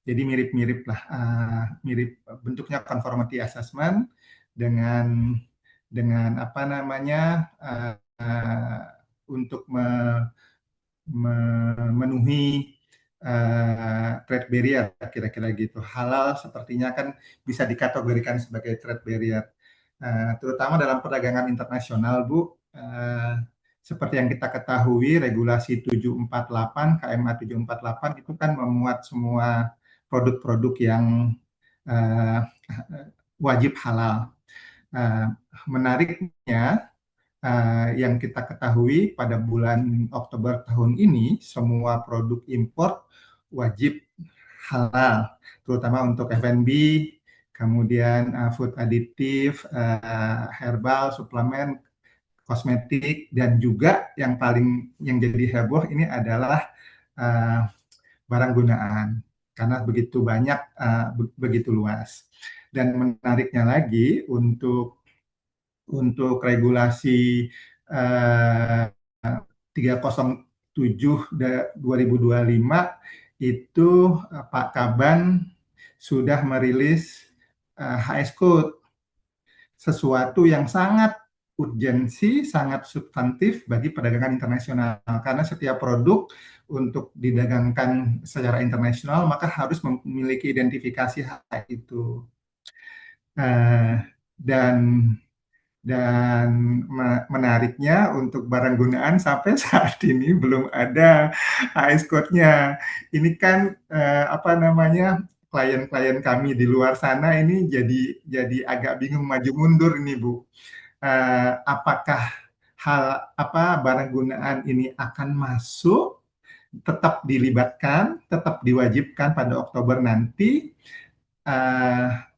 Jadi mirip-mirip lah, mirip bentuknya conformity assessment dengan apa namanya untuk memenuhi trade barrier kira-kira gitu. Halal sepertinya kan bisa dikategorikan sebagai trade barrier, terutama dalam perdagangan internasional, Bu. Seperti yang kita ketahui, regulasi 748 KMA 748 itu kan memuat semua produk-produk yang wajib halal. Menariknya, yang kita ketahui pada bulan Oktober tahun ini semua produk impor wajib halal, terutama untuk F&B, kemudian food additive, herbal, suplemen, kosmetik, dan juga yang jadi heboh ini adalah uh, barang gunaan karena begitu banyak, begitu luas. Dan menariknya lagi untuk regulasi uh, 307 2025 itu, Pak Kaban sudah merilis HS Code, sesuatu yang sangat urgensi, sangat substantif bagi perdagangan internasional. Karena setiap produk untuk didagangkan secara internasional maka harus memiliki identifikasi hak itu. Dan dan menariknya untuk barang gunaan sampai saat ini belum ada HS code-nya. Ini kan apa namanya, klien-klien kami di luar sana ini jadi agak bingung maju mundur ini Bu. Apakah barang gunaan ini akan masuk, tetap dilibatkan, tetap diwajibkan pada Oktober nanti, uh,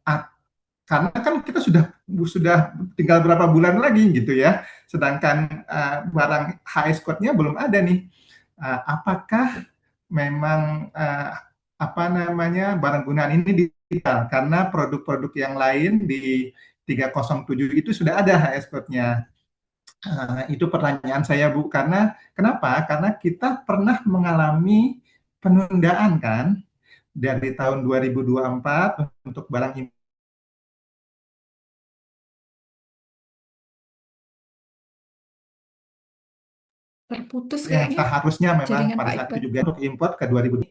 karena kan kita sudah tinggal berapa bulan lagi gitu ya, sedangkan barang HS code-nya belum ada nih. Apakah memang apa namanya, barang gunaan ini digital? Karena produk-produk yang lain di 307 itu sudah ada HS code-nya. Itu pertanyaan saya Bu, karena kenapa? Karena kita pernah mengalami penundaan kan dari tahun 2024 untuk barang Terputus yang kayaknya seharusnya memang jaringan pada Pak saat Iqbal. itu juga untuk import ke 2000.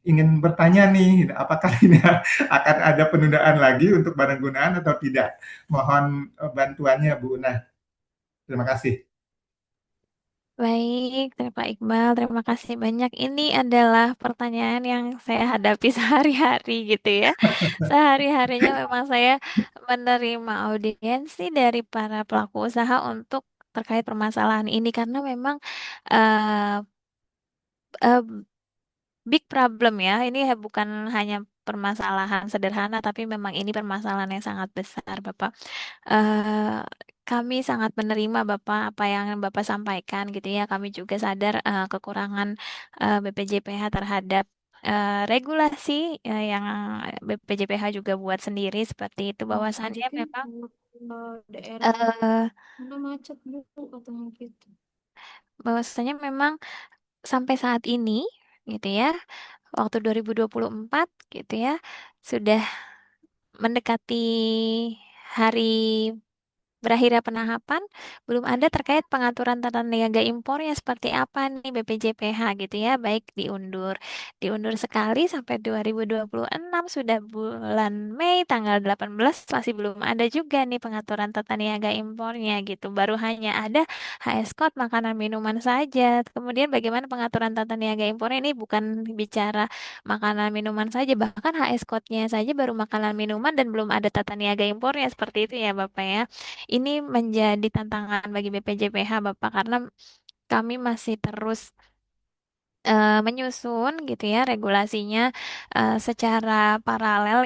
Ingin bertanya nih, apakah ini akan ada penundaan lagi untuk barang gunaan atau tidak? Mohon bantuannya Bu. Nah, terima kasih. Baik, Pak Iqbal, terima kasih banyak. Ini adalah pertanyaan yang saya hadapi sehari-hari gitu ya. Sehari-harinya memang saya menerima audiensi dari para pelaku usaha untuk terkait permasalahan ini karena memang eh, eh, big problem ya. Ini bukan hanya permasalahan sederhana, tapi memang ini permasalahan yang sangat besar, Bapak. eh Kami sangat menerima Bapak apa yang Bapak sampaikan gitu ya. Kami juga sadar kekurangan BPJPH terhadap regulasi yang BPJPH juga buat sendiri seperti itu. Bahwasannya memang Daerah eh mana macet Bu katanya gitu. bahwasanya memang sampai saat ini gitu ya, waktu 2024 gitu ya, sudah mendekati hari berakhirnya penahapan, belum ada terkait pengaturan tata niaga impornya seperti apa nih BPJPH gitu ya, baik diundur sekali sampai 2026 sudah bulan Mei tanggal 18 masih belum ada juga nih pengaturan tata niaga impornya gitu. Baru hanya ada HS Code makanan minuman saja. Kemudian bagaimana pengaturan tata niaga impornya ini bukan bicara makanan minuman saja, bahkan HS Code-nya saja baru makanan minuman dan belum ada tata niaga impornya seperti itu ya Bapak ya. Ini menjadi tantangan bagi BPJPH Bapak karena kami masih terus menyusun gitu ya regulasinya secara paralel,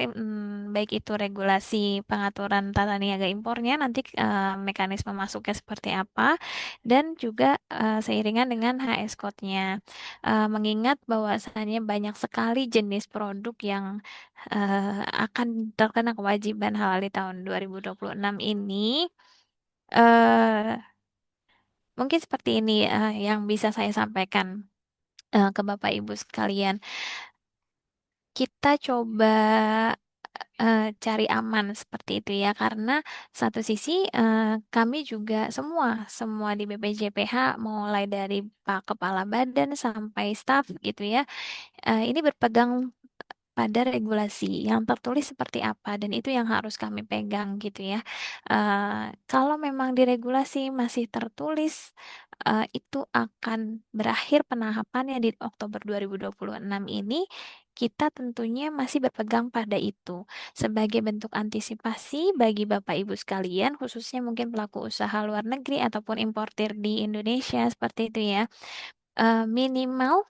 baik itu regulasi pengaturan tata niaga impornya nanti mekanisme masuknya seperti apa dan juga seiringan dengan HS code-nya. Mengingat bahwasannya banyak sekali jenis produk yang akan terkena kewajiban halal di tahun 2026 ini. eh Mungkin seperti ini yang bisa saya sampaikan ke Bapak Ibu sekalian. Kita coba cari aman seperti itu ya, karena satu sisi kami juga semua di BPJPH mulai dari Pak Kepala Badan sampai staf gitu ya, ini berpegang pada regulasi yang tertulis seperti apa dan itu yang harus kami pegang gitu ya. Kalau memang di regulasi masih tertulis itu akan berakhir penahapannya di Oktober 2026 ini, kita tentunya masih berpegang pada itu sebagai bentuk antisipasi bagi Bapak Ibu sekalian, khususnya mungkin pelaku usaha luar negeri ataupun importir di Indonesia seperti itu ya. Minimal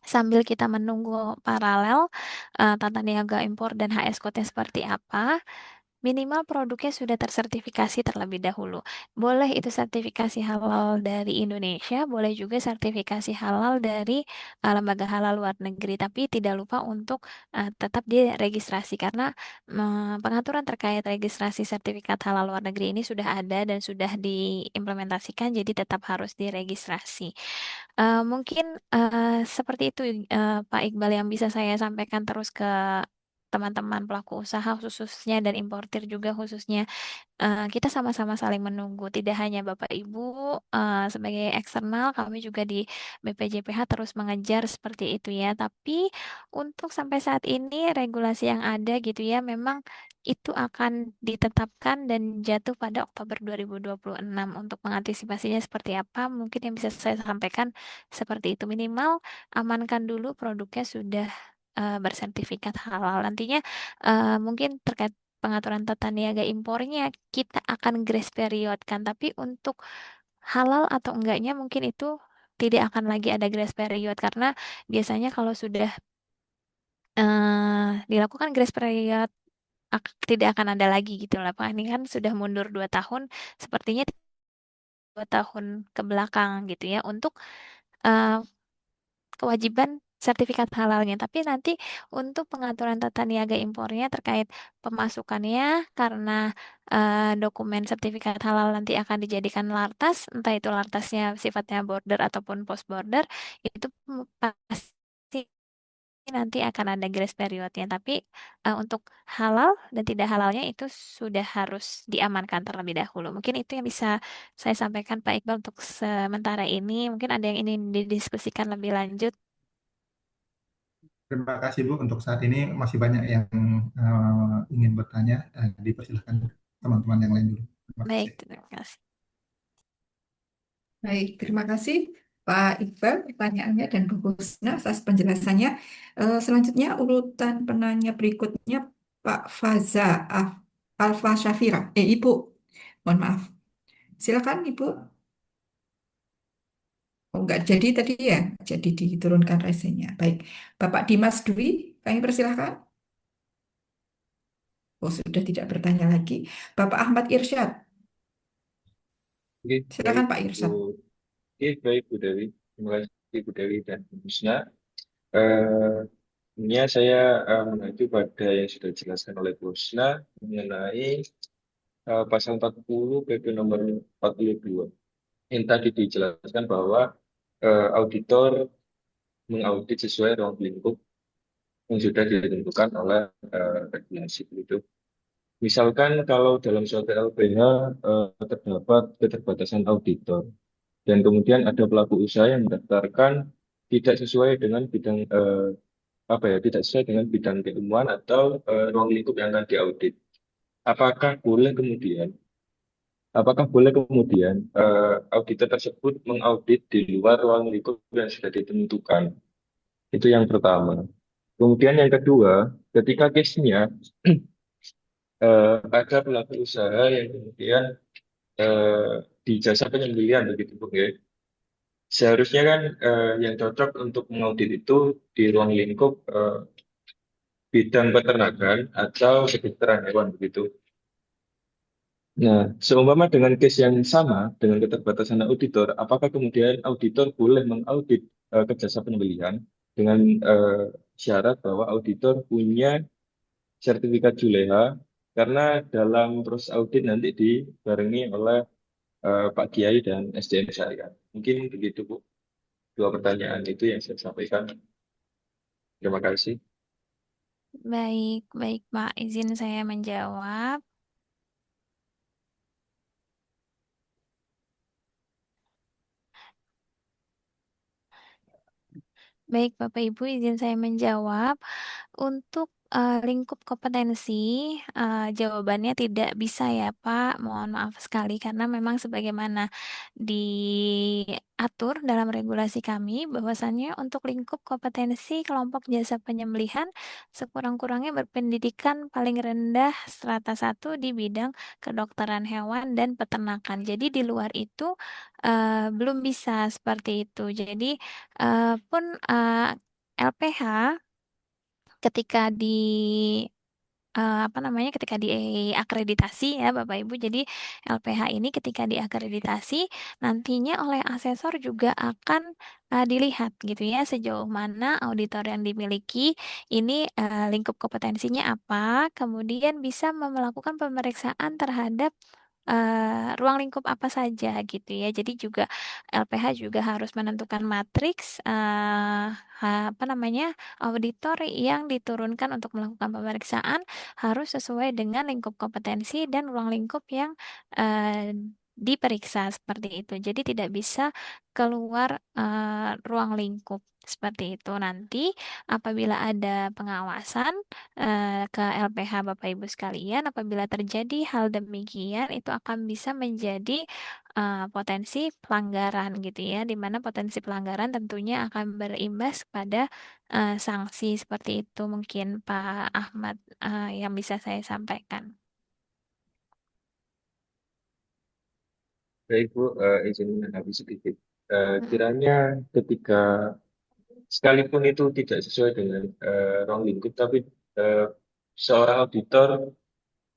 sambil kita menunggu paralel tata niaga impor dan HS code-nya seperti apa, Minimal produknya sudah tersertifikasi terlebih dahulu. Boleh itu sertifikasi halal dari Indonesia, boleh juga sertifikasi halal dari lembaga halal luar negeri, tapi tidak lupa untuk tetap diregistrasi karena pengaturan terkait registrasi sertifikat halal luar negeri ini sudah ada dan sudah diimplementasikan, jadi tetap harus diregistrasi. Mungkin seperti itu Pak Iqbal yang bisa saya sampaikan terus ke teman-teman pelaku usaha khususnya dan importir juga khususnya. Kita sama-sama saling menunggu. Tidak hanya Bapak Ibu sebagai eksternal, kami juga di BPJPH terus mengejar seperti itu ya. Tapi untuk sampai saat ini regulasi yang ada gitu ya, memang itu akan ditetapkan dan jatuh pada Oktober 2026. Untuk mengantisipasinya seperti apa, mungkin yang bisa saya sampaikan seperti itu. Minimal amankan dulu produknya sudah bersertifikat halal. Nantinya mungkin terkait pengaturan tata niaga impornya kita akan grace period kan, tapi untuk halal atau enggaknya mungkin itu tidak akan lagi ada grace period karena biasanya kalau sudah dilakukan grace period tidak akan ada lagi gitu lah Pak. Ini kan sudah mundur 2 tahun, sepertinya 2 tahun ke belakang gitu ya untuk eh, kewajiban sertifikat halalnya. Tapi nanti untuk pengaturan tata niaga impornya terkait pemasukannya karena dokumen sertifikat halal nanti akan dijadikan lartas, entah itu lartasnya sifatnya border ataupun post border, itu pasti nanti akan ada grace periodnya. Tapi untuk halal dan tidak halalnya itu sudah harus diamankan terlebih dahulu. Mungkin itu yang bisa saya sampaikan Pak Iqbal untuk sementara ini. Mungkin ada yang ingin didiskusikan lebih lanjut. Terima kasih Bu. Untuk saat ini masih banyak yang ingin bertanya. Dipersilahkan teman-teman yang lain dulu. Terima Baik, kasih. terima kasih. Baik, terima kasih Pak Iqbal pertanyaannya dan Bu Husna atas penjelasannya. Selanjutnya urutan penanya berikutnya Pak Faza Alfa Syafira. Ibu, mohon maaf. Silakan Ibu. Oh, enggak jadi tadi ya, jadi diturunkan resen-nya. Baik, Bapak Dimas Dwi, kami persilahkan. Oh, sudah tidak bertanya lagi. Bapak Ahmad Irsyad, Oke, baik, silakan Pak Bu. Irsyad. Oke, baik, Bu Dewi. Terima kasih, Bu Dewi dan Bu Husna. Eh, ini saya mengacu pada yang sudah dijelaskan oleh Bu Husna mengenai pasal 40 PP nomor 42. Yang tadi dijelaskan bahwa auditor mengaudit sesuai ruang lingkup yang sudah ditentukan oleh regulasi itu. Misalkan kalau dalam suatu LPH terdapat keterbatasan auditor, dan kemudian ada pelaku usaha yang mendaftarkan tidak sesuai dengan bidang tidak sesuai dengan bidang keilmuan atau ruang lingkup yang akan diaudit. Apakah boleh kemudian apakah boleh kemudian auditor tersebut mengaudit di luar ruang lingkup yang sudah ditentukan? Itu yang pertama. Kemudian yang kedua, ketika case-nya ada pelaku usaha yang kemudian eh, di jasa penyembelihan begitu, Bu, ya. Seharusnya kan yang cocok untuk mengaudit itu di ruang lingkup bidang peternakan atau kedokteran hewan begitu. Nah, seumpama dengan case yang sama dengan keterbatasan auditor, apakah kemudian auditor boleh mengaudit ke jasa penyembelihan dengan syarat bahwa auditor punya sertifikat Juleha karena dalam proses audit nanti dibarengi oleh Pak Kiai dan SDM Syariah. Mungkin begitu, Bu. Dua pertanyaan itu yang saya sampaikan. Terima kasih. Baik, baik Pak. Izin saya menjawab. Baik, Bapak Ibu, izin saya menjawab. Untuk lingkup kompetensi, jawabannya tidak bisa ya, Pak. Mohon maaf sekali karena memang sebagaimana diatur dalam regulasi kami, bahwasannya untuk lingkup kompetensi kelompok jasa penyembelihan sekurang-kurangnya berpendidikan paling rendah strata 1 di bidang kedokteran hewan dan peternakan. Jadi di luar itu belum bisa seperti itu. Jadi pun LPH ketika apa namanya ketika diakreditasi ya Bapak Ibu. Jadi LPH ini ketika diakreditasi nantinya oleh asesor juga akan dilihat gitu ya sejauh mana auditor yang dimiliki ini lingkup kompetensinya apa, kemudian bisa melakukan pemeriksaan terhadap ruang lingkup apa saja gitu ya. Jadi juga LPH juga harus menentukan matriks apa namanya auditor yang diturunkan untuk melakukan pemeriksaan harus sesuai dengan lingkup kompetensi dan ruang lingkup yang diperiksa seperti itu. Jadi tidak bisa keluar ruang lingkup seperti itu. Nanti apabila ada pengawasan ke LPH Bapak Ibu sekalian, apabila terjadi hal demikian itu akan bisa menjadi potensi pelanggaran gitu ya, di mana potensi pelanggaran tentunya akan berimbas pada sanksi seperti itu mungkin Pak Ahmad yang bisa saya sampaikan. Baik Bu, izin menanggapi sedikit. Kiranya ketika sekalipun itu tidak sesuai dengan ruang lingkup, tapi eh, seorang auditor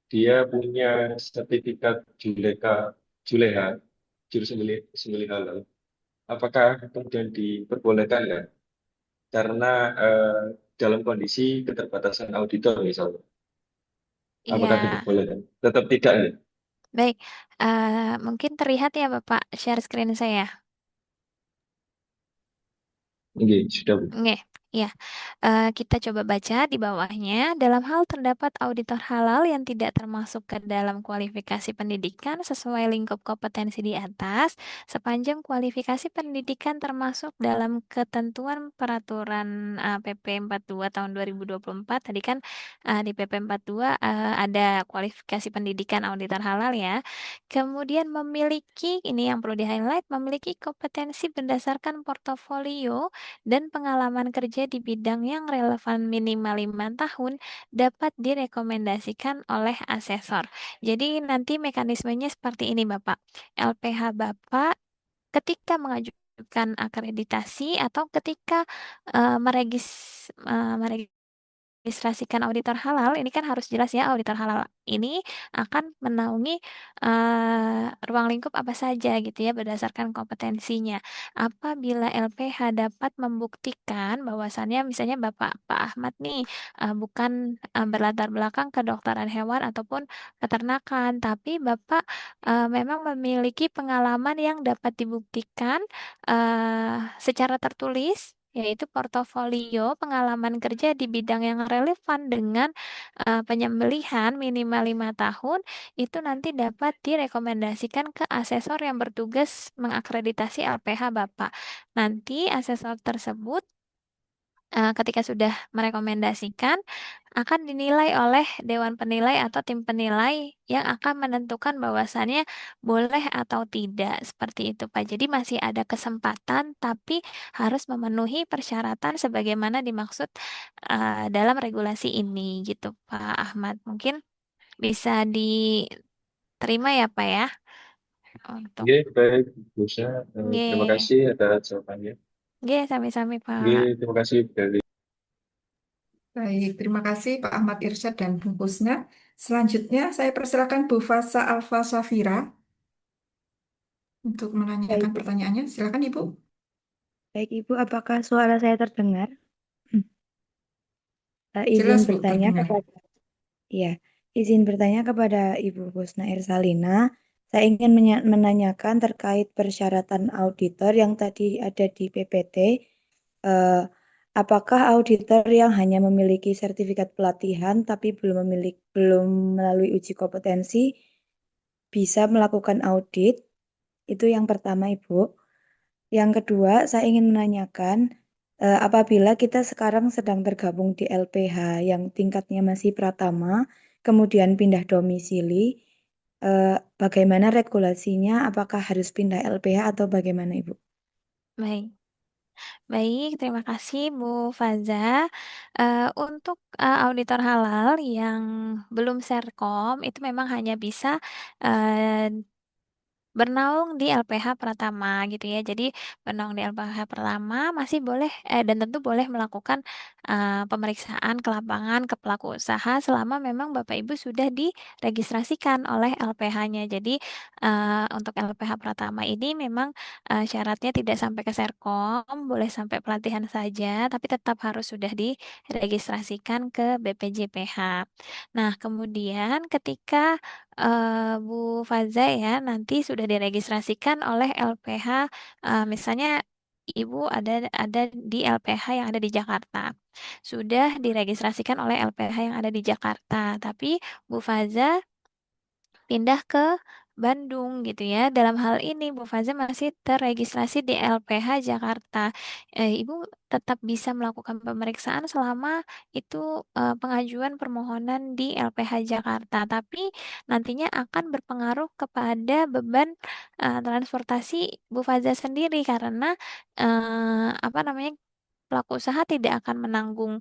dia punya sertifikat Juleha, juru sembelih halal. Apakah kemudian diperbolehkan ya? Karena dalam kondisi keterbatasan auditor misalnya, apakah Iya, diperbolehkan? Tetap tidak ya? baik. Mungkin terlihat ya Bapak share screen saya. Oke, sudah Bu. Oke, ya. Kita coba baca di bawahnya. Dalam hal terdapat auditor halal yang tidak termasuk ke dalam kualifikasi pendidikan sesuai lingkup kompetensi di atas, sepanjang kualifikasi pendidikan termasuk dalam ketentuan peraturan PP 42 tahun 2024. Tadi kan di PP 42 ada kualifikasi pendidikan auditor halal ya. Kemudian memiliki, ini yang perlu di-highlight, memiliki kompetensi berdasarkan portofolio dan pengalaman kerja di bidang yang relevan minimal 5 tahun dapat direkomendasikan oleh asesor. Jadi nanti mekanismenya seperti ini Bapak. LPH Bapak ketika mengajukan akreditasi atau ketika meregistrasikan auditor halal, ini kan harus jelas ya auditor halal ini akan menaungi ruang lingkup apa saja gitu ya berdasarkan kompetensinya. Apabila LPH dapat membuktikan bahwasannya misalnya Bapak Pak Ahmad nih bukan berlatar belakang kedokteran hewan ataupun peternakan, tapi Bapak memang memiliki pengalaman yang dapat dibuktikan secara tertulis yaitu portofolio pengalaman kerja di bidang yang relevan dengan penyembelihan minimal 5 tahun itu nanti dapat direkomendasikan ke asesor yang bertugas mengakreditasi LPH Bapak. Nanti asesor tersebut ketika sudah merekomendasikan akan dinilai oleh dewan penilai atau tim penilai yang akan menentukan bahwasannya boleh atau tidak seperti itu Pak. Jadi masih ada kesempatan tapi harus memenuhi persyaratan sebagaimana dimaksud dalam regulasi ini gitu Pak Ahmad. Mungkin bisa diterima ya Pak ya untuk Oke, baik Bu Sa. Terima G. kasih atas jawabannya. G sami-sami Oke, Pak. terima kasih dari Baik, terima kasih Pak Ahmad Irsyad dan Bu Husna. Selanjutnya saya persilakan Bu Fasa Alfa Safira untuk menanyakan Baik, pertanyaannya. Silakan Ibu. baik Ibu, apakah suara saya terdengar? Izin Jelas Bu, bertanya terdengar. kepada, ya, izin bertanya kepada Ibu Husna Irsalina. Saya ingin menanyakan terkait persyaratan auditor yang tadi ada di PPT. Eh, apakah auditor yang hanya memiliki sertifikat pelatihan tapi belum melalui uji kompetensi bisa melakukan audit? Itu yang pertama, Ibu. Yang kedua, saya ingin menanyakan, apabila kita sekarang sedang tergabung di LPH yang tingkatnya masih pratama, kemudian pindah domisili, bagaimana regulasinya? Apakah harus pindah LPH atau bagaimana, Ibu? Baik. Baik, terima kasih Bu Faza. Untuk auditor halal yang belum Serkom itu memang hanya bisa eh, bernaung di LPH Pratama gitu ya. Jadi bernaung di LPH Pratama masih boleh dan tentu boleh melakukan pemeriksaan ke lapangan ke pelaku usaha selama memang Bapak Ibu sudah diregistrasikan oleh LPH-nya. Jadi untuk LPH Pratama ini memang syaratnya tidak sampai ke Serkom, boleh sampai pelatihan saja, tapi tetap harus sudah diregistrasikan ke BPJPH. Nah, kemudian ketika Bu Faza ya nanti sudah diregistrasikan oleh LPH, misalnya Ibu ada di LPH yang ada di Jakarta. Sudah diregistrasikan oleh LPH yang ada di Jakarta, tapi Bu Faza pindah ke Bandung gitu ya. Dalam hal ini Bu Faza masih terregistrasi di LPH Jakarta. Ibu tetap bisa melakukan pemeriksaan selama itu pengajuan permohonan di LPH Jakarta, tapi nantinya akan berpengaruh kepada beban transportasi Bu Faza sendiri karena apa namanya pelaku usaha tidak akan menanggung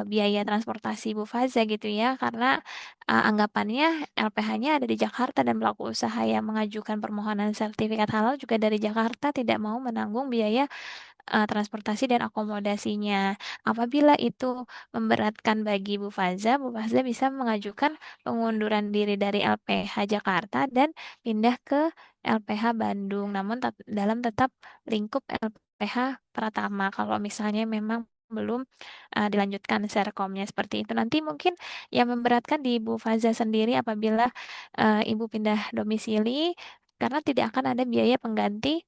biaya transportasi Bu Faza gitu ya karena anggapannya LPH-nya ada di Jakarta dan pelaku usaha yang mengajukan permohonan sertifikat halal juga dari Jakarta tidak mau menanggung biaya transportasi dan akomodasinya. Apabila itu memberatkan bagi Bu Faza bisa mengajukan pengunduran diri dari LPH Jakarta dan pindah ke LPH Bandung, namun dalam tetap lingkup LPH Pratama. Kalau misalnya memang belum dilanjutkan serkomnya seperti itu. Nanti mungkin yang memberatkan di Bu Faza sendiri apabila Ibu pindah domisili karena tidak akan ada biaya pengganti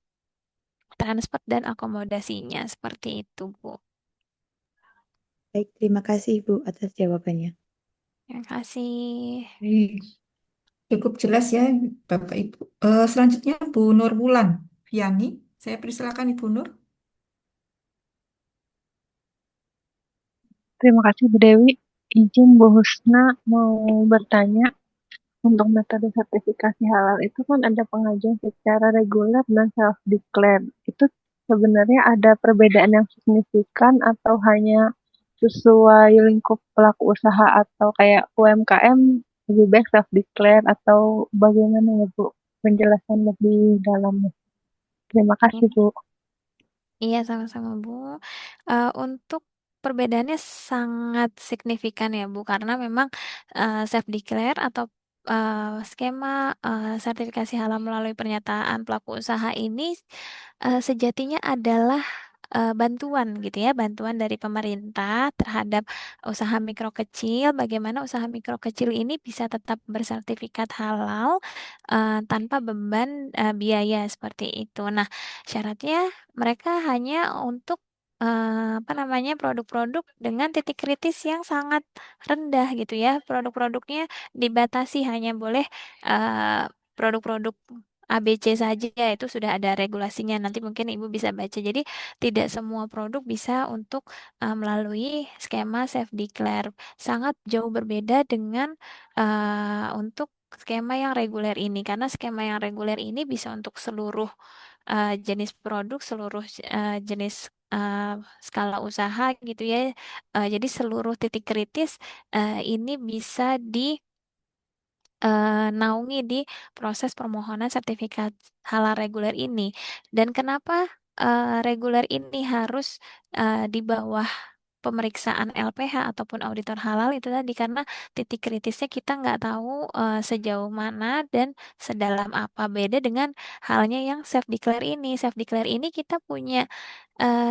transport dan akomodasinya seperti itu, Bu. Baik, terima kasih Ibu atas jawabannya. Terima kasih. Baik, cukup jelas ya Bapak Ibu. Selanjutnya Bu Nur Wulan Viani, saya persilakan Ibu Nur. Terima kasih Bu Dewi. Izin Bu Husna mau bertanya, untuk metode sertifikasi halal itu kan ada pengajuan secara reguler dan self-declare. Itu sebenarnya ada perbedaan yang signifikan atau hanya sesuai lingkup pelaku usaha atau kayak UMKM lebih baik self-declare atau bagaimana ya Bu? Penjelasan lebih dalamnya. Terima kasih Bu. Iya, sama-sama Bu. Untuk perbedaannya sangat signifikan ya Bu, karena memang self declare atau skema sertifikasi halal melalui pernyataan pelaku usaha ini sejatinya adalah bantuan gitu ya, bantuan dari pemerintah terhadap usaha mikro kecil. Bagaimana usaha mikro kecil ini bisa tetap bersertifikat halal tanpa beban biaya seperti itu. Nah, syaratnya mereka hanya untuk apa namanya produk-produk dengan titik kritis yang sangat rendah gitu ya. Produk-produknya dibatasi hanya boleh produk-produk ABC saja, itu sudah ada regulasinya. Nanti mungkin Ibu bisa baca. Jadi tidak semua produk bisa untuk melalui skema self declare. Sangat jauh berbeda dengan untuk skema yang reguler ini karena skema yang reguler ini bisa untuk seluruh jenis produk, seluruh jenis skala usaha gitu ya. Jadi seluruh titik kritis ini bisa naungi di proses permohonan sertifikat halal reguler ini. Dan kenapa reguler ini harus di bawah pemeriksaan LPH ataupun auditor halal itu tadi karena titik kritisnya kita nggak tahu sejauh mana dan sedalam apa beda dengan halnya yang self declare ini. Self declare ini kita punya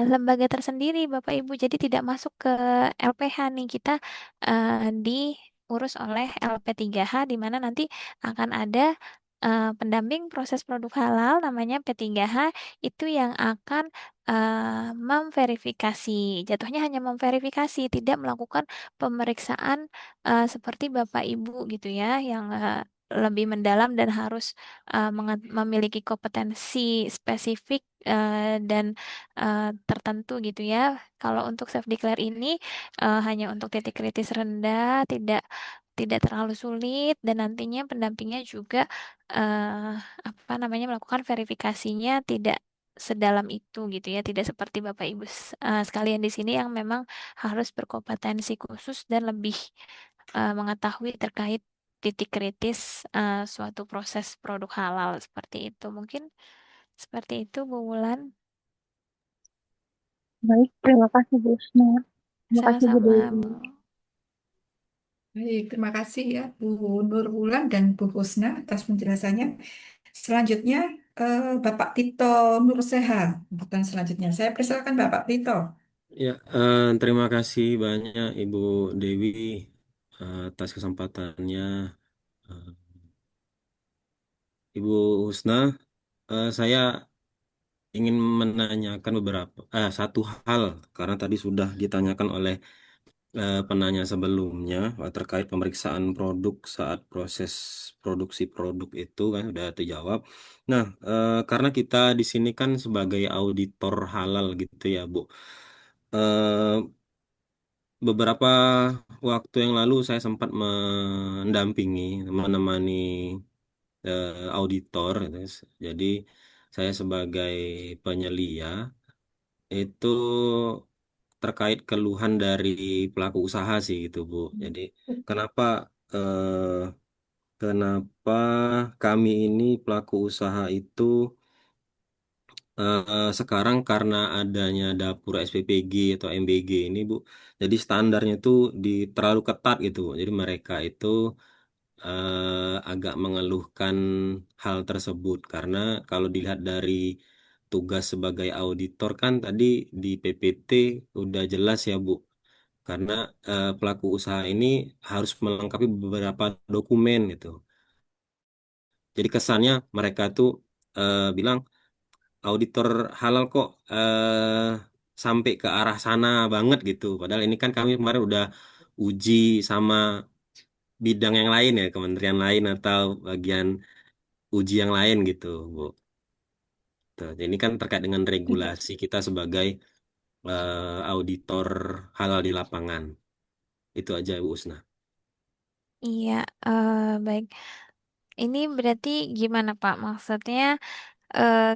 lembaga tersendiri Bapak Ibu, jadi tidak masuk ke LPH nih kita diurus oleh LP3H di mana nanti akan ada pendamping proses produk halal namanya P3H itu yang akan memverifikasi, jatuhnya hanya memverifikasi, tidak melakukan pemeriksaan seperti Bapak Ibu gitu ya, yang lebih mendalam dan harus memiliki kompetensi spesifik dan tertentu gitu ya. Kalau untuk self declare ini hanya untuk titik kritis rendah, tidak terlalu sulit dan nantinya pendampingnya juga eh, apa namanya melakukan verifikasinya tidak sedalam itu gitu ya, tidak seperti Bapak Ibu sekalian di sini yang memang harus berkompetensi khusus dan lebih mengetahui terkait titik kritis suatu proses produk halal seperti itu. Mungkin seperti itu, Bu Wulan. Baik, terima kasih Bu Husna. Terima kasih Bu Sama-sama, Dewi. Bu. Baik, terima kasih ya Bu Nur Wulan dan Bu Husna atas penjelasannya. Selanjutnya Bapak Tito Nurseha, pertanyaan selanjutnya. Saya persilakan Bapak Tito. Ya, terima kasih banyak Ibu Dewi atas kesempatannya. Eh, Ibu Husna, saya ingin menanyakan satu hal karena tadi sudah ditanyakan oleh penanya sebelumnya terkait pemeriksaan produk saat proses produksi produk itu kan sudah terjawab. Nah, karena kita di sini kan sebagai auditor halal gitu ya, Bu. Eh, Beberapa waktu yang lalu saya sempat mendampingi, menemani auditor, gitu. Jadi saya sebagai penyelia itu terkait keluhan dari pelaku usaha sih gitu Bu. Jadi kenapa eh, kenapa kami ini pelaku usaha itu sekarang karena adanya dapur SPPG atau MBG ini Bu, jadi standarnya itu terlalu ketat gitu Bu. Jadi mereka itu agak mengeluhkan hal tersebut karena kalau dilihat dari tugas sebagai auditor kan tadi di PPT udah jelas ya Bu, karena pelaku usaha ini harus melengkapi beberapa dokumen gitu. Jadi kesannya mereka tuh bilang auditor halal kok sampai ke arah sana banget gitu. Padahal ini kan kami kemarin udah uji sama bidang yang lain ya, kementerian lain atau bagian uji yang lain gitu, Bu. Tuh, ini kan terkait dengan regulasi kita sebagai auditor halal di lapangan. Itu aja, Bu Usna. Iya, baik. Ini berarti gimana Pak? Maksudnya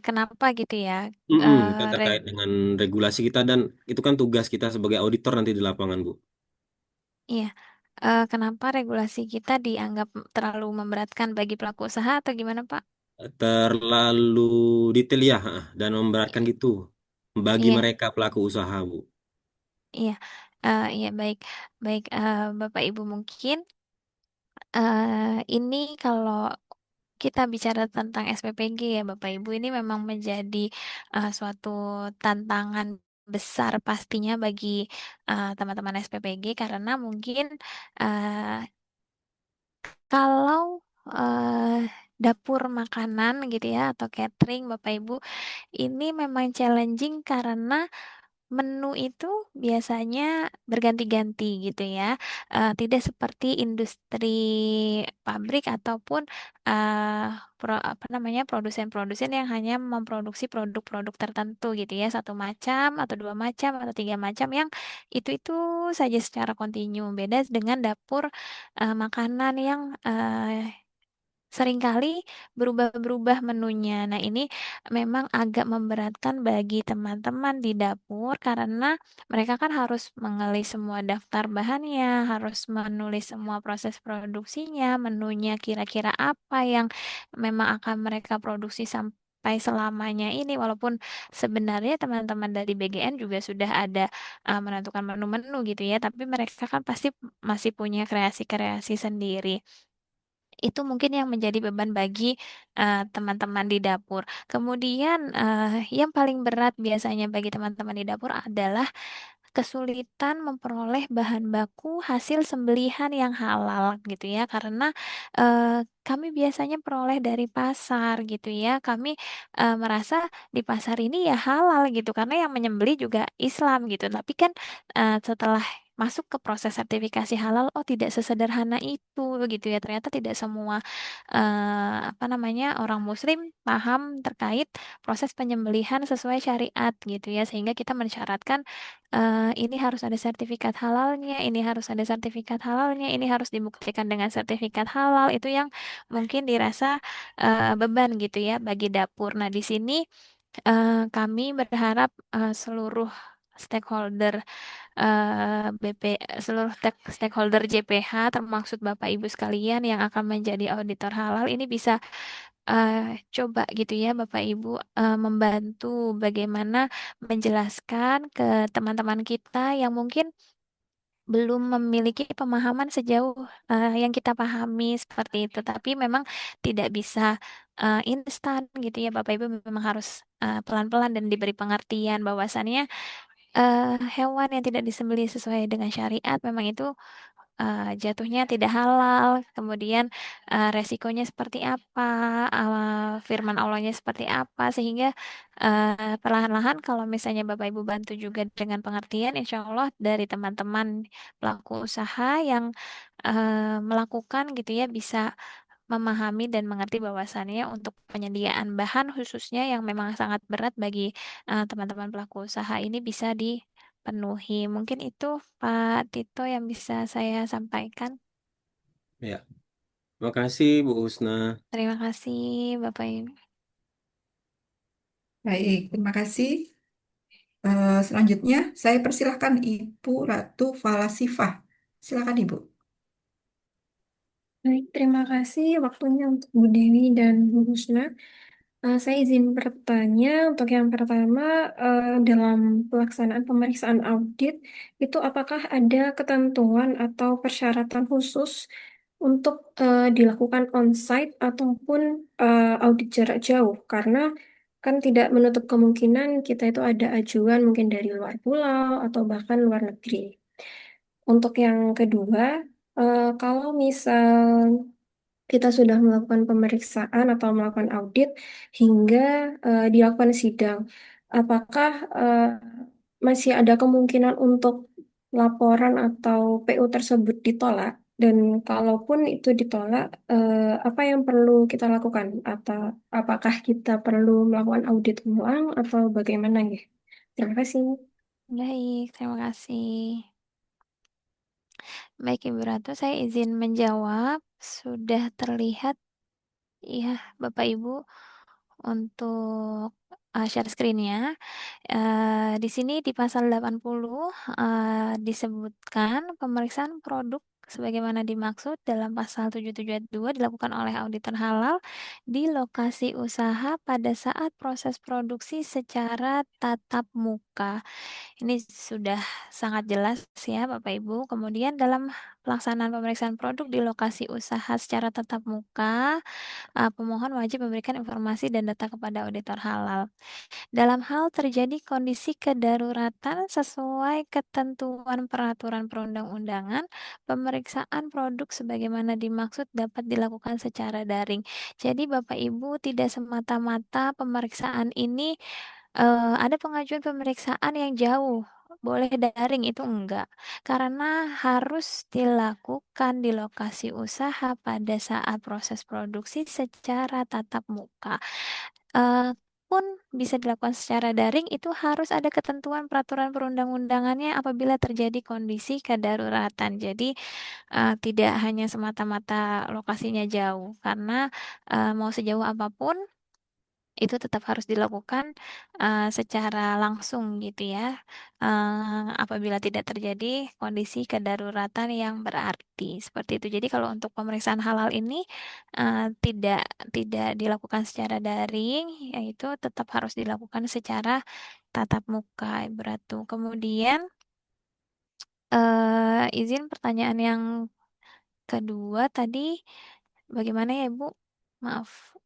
kenapa gitu ya? Kan Reg terkait dengan regulasi kita dan itu kan tugas kita sebagai auditor nanti di lapangan, Bu. iya, kenapa regulasi kita dianggap terlalu memberatkan bagi pelaku usaha atau gimana Pak? Terlalu detail ya, dan memberatkan gitu bagi Iya, mereka pelaku usaha, Bu. iya, iya baik, baik Bapak Ibu mungkin ini kalau kita bicara tentang SPPG ya Bapak Ibu ini memang menjadi suatu tantangan besar pastinya bagi teman-teman SPPG karena mungkin eh, kalau dapur makanan gitu ya atau catering Bapak Ibu ini memang challenging karena menu itu biasanya berganti-ganti gitu ya, tidak seperti industri pabrik ataupun apa namanya produsen-produsen yang hanya memproduksi produk-produk tertentu gitu ya, satu macam atau dua macam atau tiga macam yang itu saja secara kontinu. Beda dengan dapur makanan yang seringkali berubah-berubah menunya. Nah, ini memang agak memberatkan bagi teman-teman di dapur karena mereka kan harus mengelis semua daftar bahannya, harus menulis semua proses produksinya, menunya kira-kira apa yang memang akan mereka produksi sampai selamanya ini walaupun sebenarnya teman-teman dari BGN juga sudah ada menentukan menu-menu gitu ya, tapi mereka kan pasti masih punya kreasi-kreasi sendiri. Itu mungkin yang menjadi beban bagi teman-teman di dapur. Kemudian yang paling berat biasanya bagi teman-teman di dapur adalah kesulitan memperoleh bahan baku hasil sembelihan yang halal gitu ya karena kami biasanya peroleh dari pasar gitu ya kami merasa di pasar ini ya halal gitu karena yang menyembelih juga Islam gitu tapi kan setelah masuk ke proses sertifikasi halal oh tidak sesederhana itu gitu ya ternyata tidak semua apa namanya orang Muslim paham terkait proses penyembelihan sesuai syariat gitu ya sehingga kita mensyaratkan ini harus ada sertifikat halalnya, ini harus ada sertifikat halalnya, ini harus dibuktikan dengan sertifikat halal. Itu yang mungkin dirasa beban gitu ya bagi dapur. Nah, di sini kami berharap seluruh stakeholder BP seluruh stakeholder JPH termaksud Bapak Ibu sekalian yang akan menjadi auditor halal ini bisa coba gitu ya Bapak Ibu membantu bagaimana menjelaskan ke teman-teman kita yang mungkin belum memiliki pemahaman sejauh yang kita pahami seperti itu. Tapi memang tidak bisa instan gitu ya Bapak Ibu, memang harus pelan-pelan dan diberi pengertian bahwasannya hewan yang tidak disembelih sesuai dengan syariat memang itu jatuhnya tidak halal, kemudian resikonya seperti apa, firman Allahnya seperti apa, sehingga perlahan-lahan kalau misalnya Bapak Ibu bantu juga dengan pengertian, insya Allah dari teman-teman pelaku usaha yang melakukan gitu ya bisa memahami dan mengerti bahwasannya untuk penyediaan bahan khususnya yang memang sangat berat bagi teman-teman pelaku usaha ini bisa dipenuhi. Mungkin itu Pak Tito yang bisa saya sampaikan. Ya, makasih Bu Husna. Terima kasih Bapak Ibu. Baik, terima kasih. Selanjutnya, saya persilahkan Ibu Ratu Falasifah. Silakan Ibu. Baik, terima kasih waktunya untuk Bu Dewi dan Bu Husna. Saya izin bertanya untuk yang pertama, dalam pelaksanaan pemeriksaan audit, itu apakah ada ketentuan atau persyaratan khusus untuk dilakukan on-site ataupun audit jarak jauh? Karena kan tidak menutup kemungkinan kita itu ada ajuan mungkin dari luar pulau atau bahkan luar negeri. Untuk yang kedua, kalau misal kita sudah melakukan pemeriksaan atau melakukan audit hingga dilakukan sidang. Apakah masih ada kemungkinan untuk laporan atau PU tersebut ditolak? Dan kalaupun itu ditolak, apa yang perlu kita lakukan? Atau apakah kita perlu melakukan audit ulang atau bagaimana ya? Terima kasih. Baik, terima kasih. Baik Ibu Ratu, saya izin menjawab. Sudah terlihat ya Bapak Ibu untuk share screen-nya. Di sini di pasal 80 disebutkan pemeriksaan produk sebagaimana dimaksud dalam pasal 77 ayat 2 dilakukan oleh auditor halal di lokasi usaha pada saat proses produksi secara tatap muka. Ini sudah sangat jelas ya Bapak Ibu. Kemudian dalam pelaksanaan pemeriksaan produk di lokasi usaha secara tatap muka, pemohon wajib memberikan informasi dan data kepada auditor halal. Dalam hal terjadi kondisi kedaruratan sesuai ketentuan peraturan perundang-undangan, pemeriksaan produk sebagaimana dimaksud dapat dilakukan secara daring. Jadi Bapak Ibu tidak semata-mata pemeriksaan ini ada pengajuan pemeriksaan yang jauh. Boleh daring itu enggak, karena harus dilakukan di lokasi usaha pada saat proses produksi secara tatap muka. Eh, pun bisa dilakukan secara daring, itu harus ada ketentuan peraturan perundang-undangannya apabila terjadi kondisi kedaruratan. Jadi tidak hanya semata-mata lokasinya jauh, karena mau sejauh apapun itu tetap harus dilakukan secara langsung gitu ya, apabila tidak terjadi kondisi kedaruratan yang berarti seperti itu. Jadi kalau untuk pemeriksaan halal ini tidak tidak dilakukan secara daring, yaitu tetap harus dilakukan secara tatap muka, Ibu Ratu. Kemudian izin pertanyaan yang kedua tadi bagaimana ya Ibu? Maaf.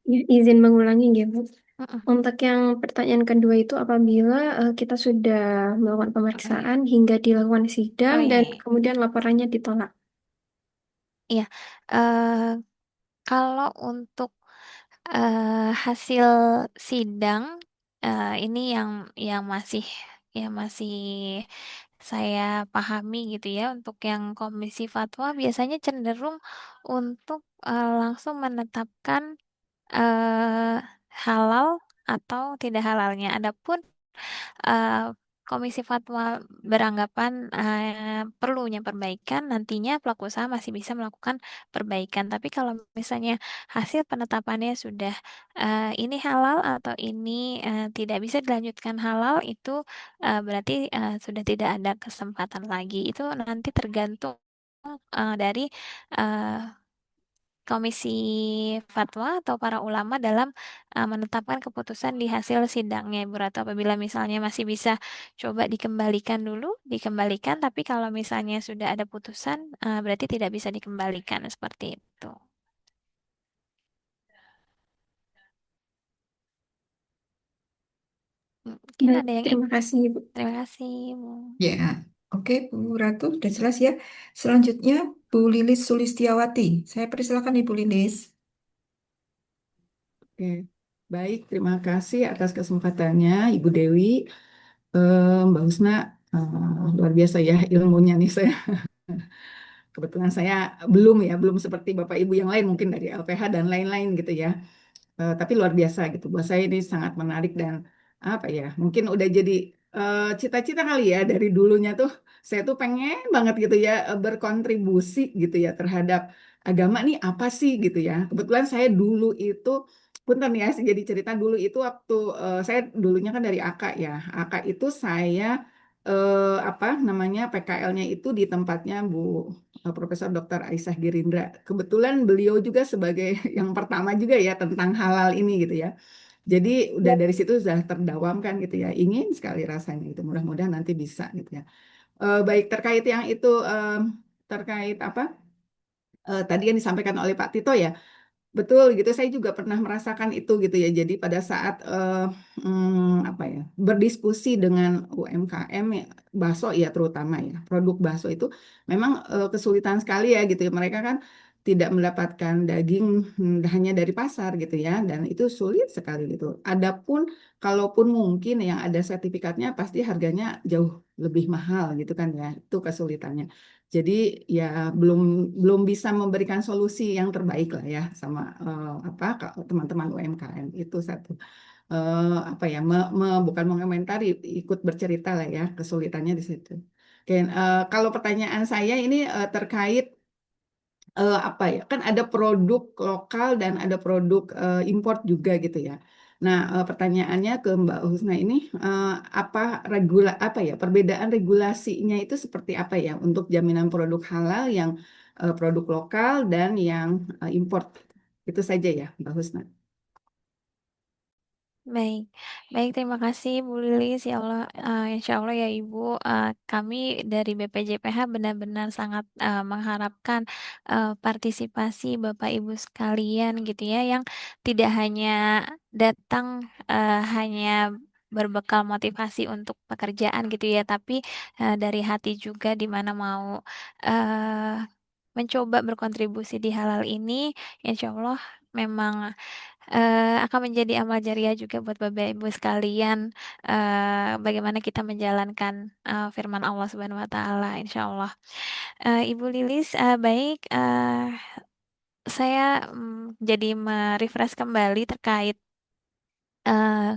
Ya, izin mengulangi ya, Bu. Mm-mm. Untuk yang pertanyaan kedua itu apabila kita sudah melakukan pemeriksaan hingga dilakukan sidang Oh iya, dan iya. kemudian laporannya ditolak. Iya, kalau untuk hasil sidang ini yang masih saya pahami gitu ya. Untuk yang komisi fatwa biasanya cenderung untuk langsung menetapkan halal atau tidak halalnya. Adapun eh, Komisi Fatwa beranggapan perlunya perbaikan, nantinya pelaku usaha masih bisa melakukan perbaikan. Tapi kalau misalnya hasil penetapannya sudah ini halal atau ini tidak bisa dilanjutkan halal, itu berarti sudah tidak ada kesempatan lagi. Itu nanti tergantung dari eh, Komisi Fatwa atau para ulama dalam menetapkan keputusan di hasil sidangnya, Ibu Ratu. Apabila misalnya masih bisa coba dikembalikan dulu, dikembalikan. Tapi kalau misalnya sudah ada putusan, berarti tidak bisa dikembalikan seperti itu. Mungkin Baik, ada yang terima kasih, Ibu. Terima kasih, Bu. Ya, oke Bu Ratu, sudah jelas ya. Selanjutnya Bu Lilis Sulistiawati. Saya persilakan Ibu Lilis. Oke, baik. Terima kasih atas kesempatannya Ibu Dewi. Mbak Husna, luar biasa ya ilmunya nih saya. Kebetulan saya belum seperti Bapak Ibu yang lain mungkin dari LPH dan lain-lain gitu ya. Tapi luar biasa gitu. Buat saya ini sangat menarik dan apa ya? Mungkin udah jadi cita-cita kali ya dari dulunya tuh saya tuh pengen banget gitu ya berkontribusi gitu ya terhadap agama nih apa sih gitu ya. Kebetulan saya dulu itu punten ya jadi cerita dulu itu waktu saya dulunya kan dari AK ya. AK itu saya apa namanya PKL-nya itu di tempatnya Bu Profesor Dr. Aisyah Girindra. Kebetulan beliau juga sebagai yang pertama juga ya tentang halal ini gitu ya. Jadi udah dari situ sudah terdawamkan gitu ya. Ingin sekali rasanya itu. Mudah-mudahan nanti bisa gitu ya. Baik terkait yang itu terkait apa? Tadi yang disampaikan oleh Pak Tito ya. Betul gitu, saya juga pernah merasakan itu gitu ya. Jadi pada saat apa ya berdiskusi dengan UMKM ya, bakso ya terutama ya produk bakso itu memang kesulitan sekali ya gitu ya. Mereka kan tidak mendapatkan daging hanya dari pasar gitu ya, dan itu sulit sekali gitu. Adapun kalaupun mungkin yang ada sertifikatnya pasti harganya jauh lebih mahal gitu kan ya, itu kesulitannya. Jadi ya belum belum bisa memberikan solusi yang terbaik lah ya sama apa teman-teman UMKM itu satu. Apa ya bukan mengomentari ikut bercerita lah ya kesulitannya di situ. Oke, kalau pertanyaan saya ini terkait apa ya kan ada produk lokal dan ada produk import juga gitu ya. Nah, pertanyaannya ke Mbak Husna ini apa apa ya perbedaan regulasinya itu seperti apa ya untuk jaminan produk halal yang produk lokal dan yang import. Itu saja ya Mbak Husna. Baik, baik terima kasih Bu Lilis ya Allah, Insya Allah ya Ibu, kami dari BPJPH benar-benar sangat mengharapkan partisipasi Bapak Ibu sekalian gitu ya, yang tidak hanya datang hanya berbekal motivasi untuk pekerjaan gitu ya, tapi dari hati juga di mana mau mencoba berkontribusi di halal ini, Insya Allah memang akan menjadi amal jariah juga buat Bapak Ibu sekalian, bagaimana kita menjalankan firman Allah Subhanahu wa taala insya Allah. Ibu Lilis, baik, saya jadi merefresh kembali terkait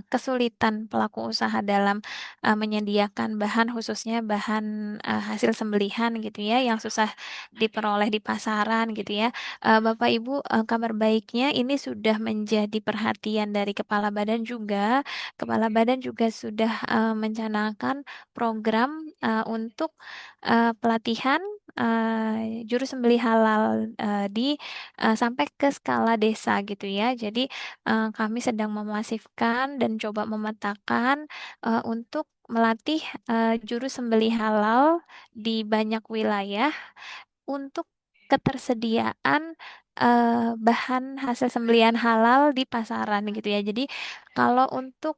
kesulitan pelaku usaha dalam menyediakan bahan, khususnya bahan hasil sembelihan gitu ya, yang susah diperoleh di pasaran gitu ya. Bapak Ibu, kabar baiknya ini sudah menjadi perhatian dari Kepala Badan juga. Kepala Badan juga sudah mencanangkan program untuk pelatihan juru sembelih halal sampai ke skala desa gitu ya. Jadi kami sedang memasifkan dan coba memetakan untuk melatih juru sembelih halal di banyak wilayah untuk ketersediaan bahan hasil sembelihan halal di pasaran gitu ya. Jadi kalau untuk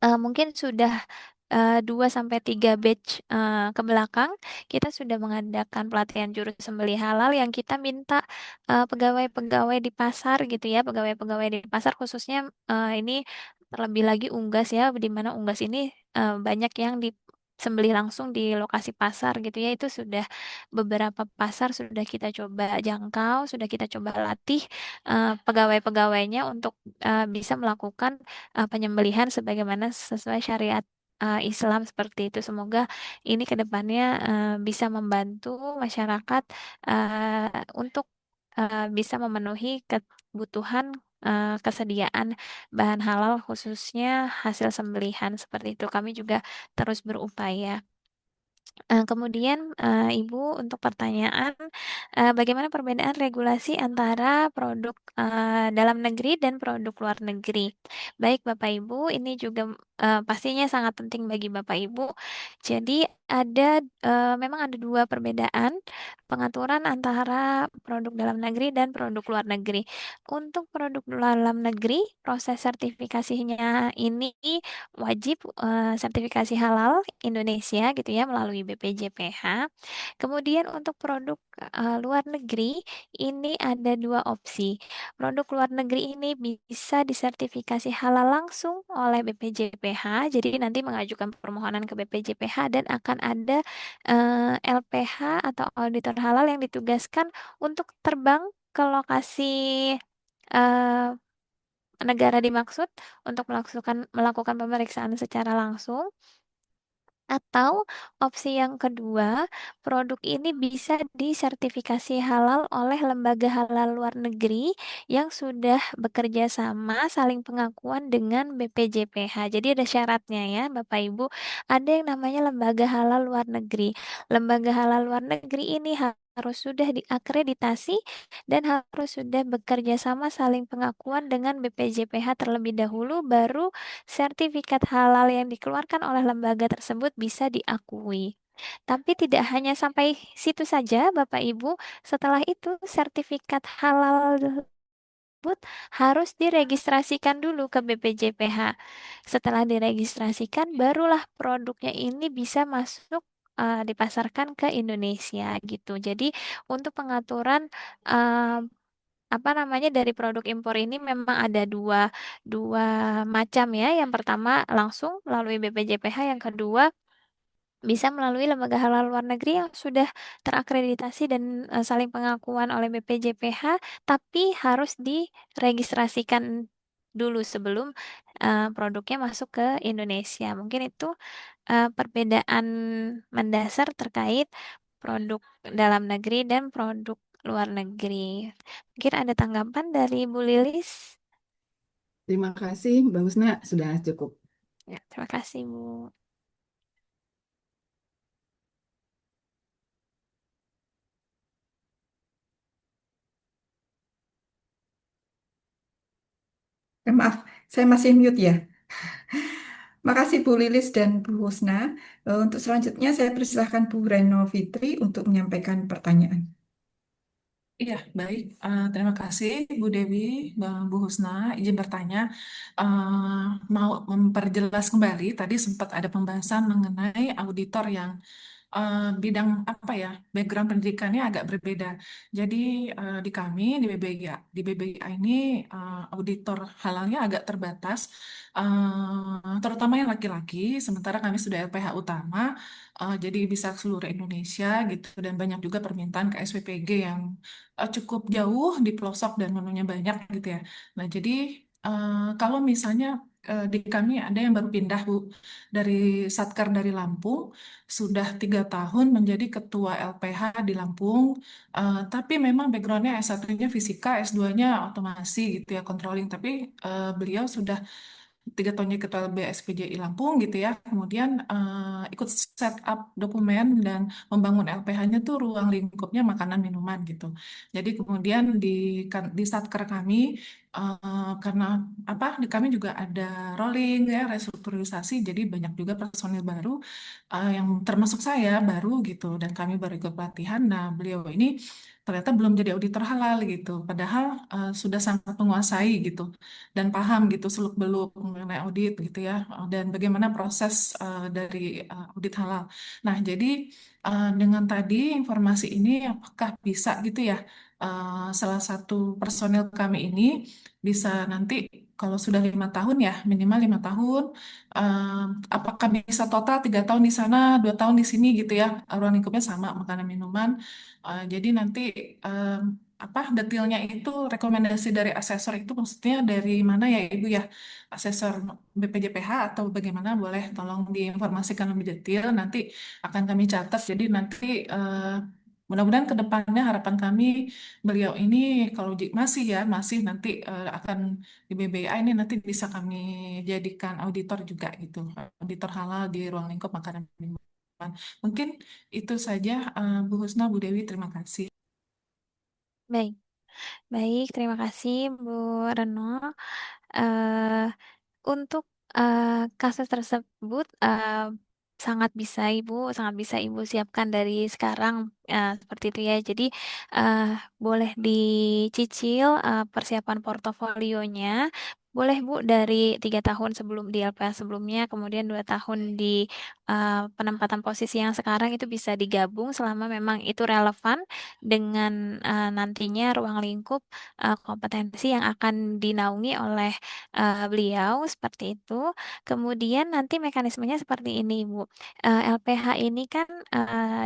mungkin sudah 2 sampai 3 batch ke belakang kita sudah mengadakan pelatihan juru sembelih halal yang kita minta pegawai-pegawai di pasar gitu ya, pegawai-pegawai di pasar khususnya ini terlebih lagi unggas ya, di mana unggas ini banyak yang disembelih langsung di lokasi pasar gitu ya. Itu sudah beberapa pasar sudah kita coba jangkau, sudah kita coba latih pegawai-pegawainya untuk bisa melakukan penyembelihan sebagaimana sesuai syariat Islam seperti itu. Semoga ini ke depannya bisa membantu masyarakat untuk bisa memenuhi kebutuhan kesediaan bahan halal khususnya hasil sembelihan seperti itu. Kami juga terus berupaya. Kemudian Ibu untuk pertanyaan, bagaimana perbedaan regulasi antara produk dalam negeri dan produk luar negeri? Baik Bapak Ibu, ini juga pastinya sangat penting bagi Bapak Ibu. Jadi memang ada dua perbedaan pengaturan antara produk dalam negeri dan produk luar negeri. Untuk produk dalam negeri, proses sertifikasinya ini wajib sertifikasi halal Indonesia gitu ya melalui BPJPH. Kemudian untuk produk luar negeri ini ada dua opsi. Produk luar negeri ini bisa disertifikasi halal langsung oleh BPJPH. Jadi nanti mengajukan permohonan ke BPJPH dan akan ada LPH atau auditor halal yang ditugaskan untuk terbang ke lokasi eh, negara dimaksud untuk melakukan pemeriksaan secara langsung. Atau opsi yang kedua, produk ini bisa disertifikasi halal oleh lembaga halal luar negeri yang sudah bekerja sama saling pengakuan dengan BPJPH. Jadi ada syaratnya ya, Bapak Ibu. Ada yang namanya lembaga halal luar negeri. Lembaga halal luar negeri ini harus sudah diakreditasi dan harus sudah bekerja sama saling pengakuan dengan BPJPH terlebih dahulu, baru sertifikat halal yang dikeluarkan oleh lembaga tersebut bisa diakui. Tapi tidak hanya sampai situ saja, Bapak Ibu. Setelah itu, sertifikat halal tersebut harus diregistrasikan dulu ke BPJPH. Setelah diregistrasikan, barulah produknya ini bisa masuk dipasarkan ke Indonesia gitu. Jadi untuk pengaturan eh, apa namanya dari produk impor ini memang ada dua dua macam ya. Yang pertama langsung melalui BPJPH, yang kedua bisa melalui lembaga halal luar negeri yang sudah terakreditasi dan saling pengakuan oleh BPJPH, tapi harus diregistrasikan dulu sebelum produknya masuk ke Indonesia. Mungkin itu perbedaan mendasar terkait produk dalam negeri dan produk luar negeri. Mungkin ada tanggapan dari Bu Lilis? Terima kasih, Mbak Husna, sudah cukup. Ya, terima kasih Bu. Maaf, saya masih mute ya. Makasih Bu Lilis dan Bu Husna. Untuk selanjutnya saya persilahkan Bu Reno Fitri untuk menyampaikan pertanyaan. Iya, baik. Terima kasih Bu Dewi, Bu Husna. Izin bertanya, eh, mau memperjelas kembali. Tadi sempat ada pembahasan mengenai auditor yang bidang apa ya, background pendidikannya agak berbeda. Jadi di kami di BBIA ini auditor halalnya agak terbatas, terutama yang laki-laki. Sementara kami sudah LPH utama, jadi bisa seluruh Indonesia gitu. Dan banyak juga permintaan ke SPPG yang cukup jauh di pelosok dan menunya banyak gitu ya. Nah jadi kalau misalnya di kami ada yang baru pindah Bu dari Satker dari Lampung, sudah 3 tahun menjadi ketua LPH di Lampung, tapi memang backgroundnya S1-nya fisika, S2-nya otomasi gitu ya, controlling, tapi beliau sudah 3 tahunnya ketua BSPJI Lampung gitu ya. Kemudian ikut set up dokumen dan membangun LPH-nya tuh ruang lingkupnya makanan minuman gitu. Jadi kemudian di Satker kami karena apa di kami juga ada rolling ya restrukturisasi, jadi banyak juga personil baru yang termasuk saya baru gitu dan kami baru ikut pelatihan. Nah, beliau ini ternyata belum jadi auditor halal gitu. Padahal sudah sangat menguasai gitu dan paham gitu seluk-beluk mengenai audit gitu ya dan bagaimana proses dari audit halal. Nah, jadi dengan tadi informasi ini apakah bisa gitu ya salah satu personil kami ini bisa nanti kalau sudah 5 tahun ya minimal 5 tahun. Em, Apakah bisa total 3 tahun di sana, 2 tahun di sini gitu ya? Ruang lingkupnya sama makanan minuman. Jadi nanti em, apa detailnya itu rekomendasi dari asesor itu maksudnya dari mana ya Ibu ya? Asesor BPJPH atau bagaimana? Boleh tolong diinformasikan lebih detail. Nanti akan kami catat. Jadi nanti mudah-mudahan ke depannya harapan kami beliau ini kalau masih ya masih nanti akan di BBA ini nanti bisa kami jadikan auditor juga gitu, auditor halal di ruang lingkup makanan minuman. Mungkin itu saja Bu Husna, Bu Dewi, terima kasih. Baik, baik, terima kasih Bu Reno. Eh, Untuk kasus tersebut sangat bisa Ibu siapkan dari sekarang seperti itu ya. Jadi eh, boleh dicicil persiapan portofolionya. Boleh Bu dari 3 tahun sebelum di LPA sebelumnya, kemudian 2 tahun di penempatan posisi yang sekarang itu bisa digabung selama memang itu relevan dengan nantinya ruang lingkup kompetensi yang akan dinaungi oleh beliau seperti itu. Kemudian nanti mekanismenya seperti ini, Bu. LPH ini kan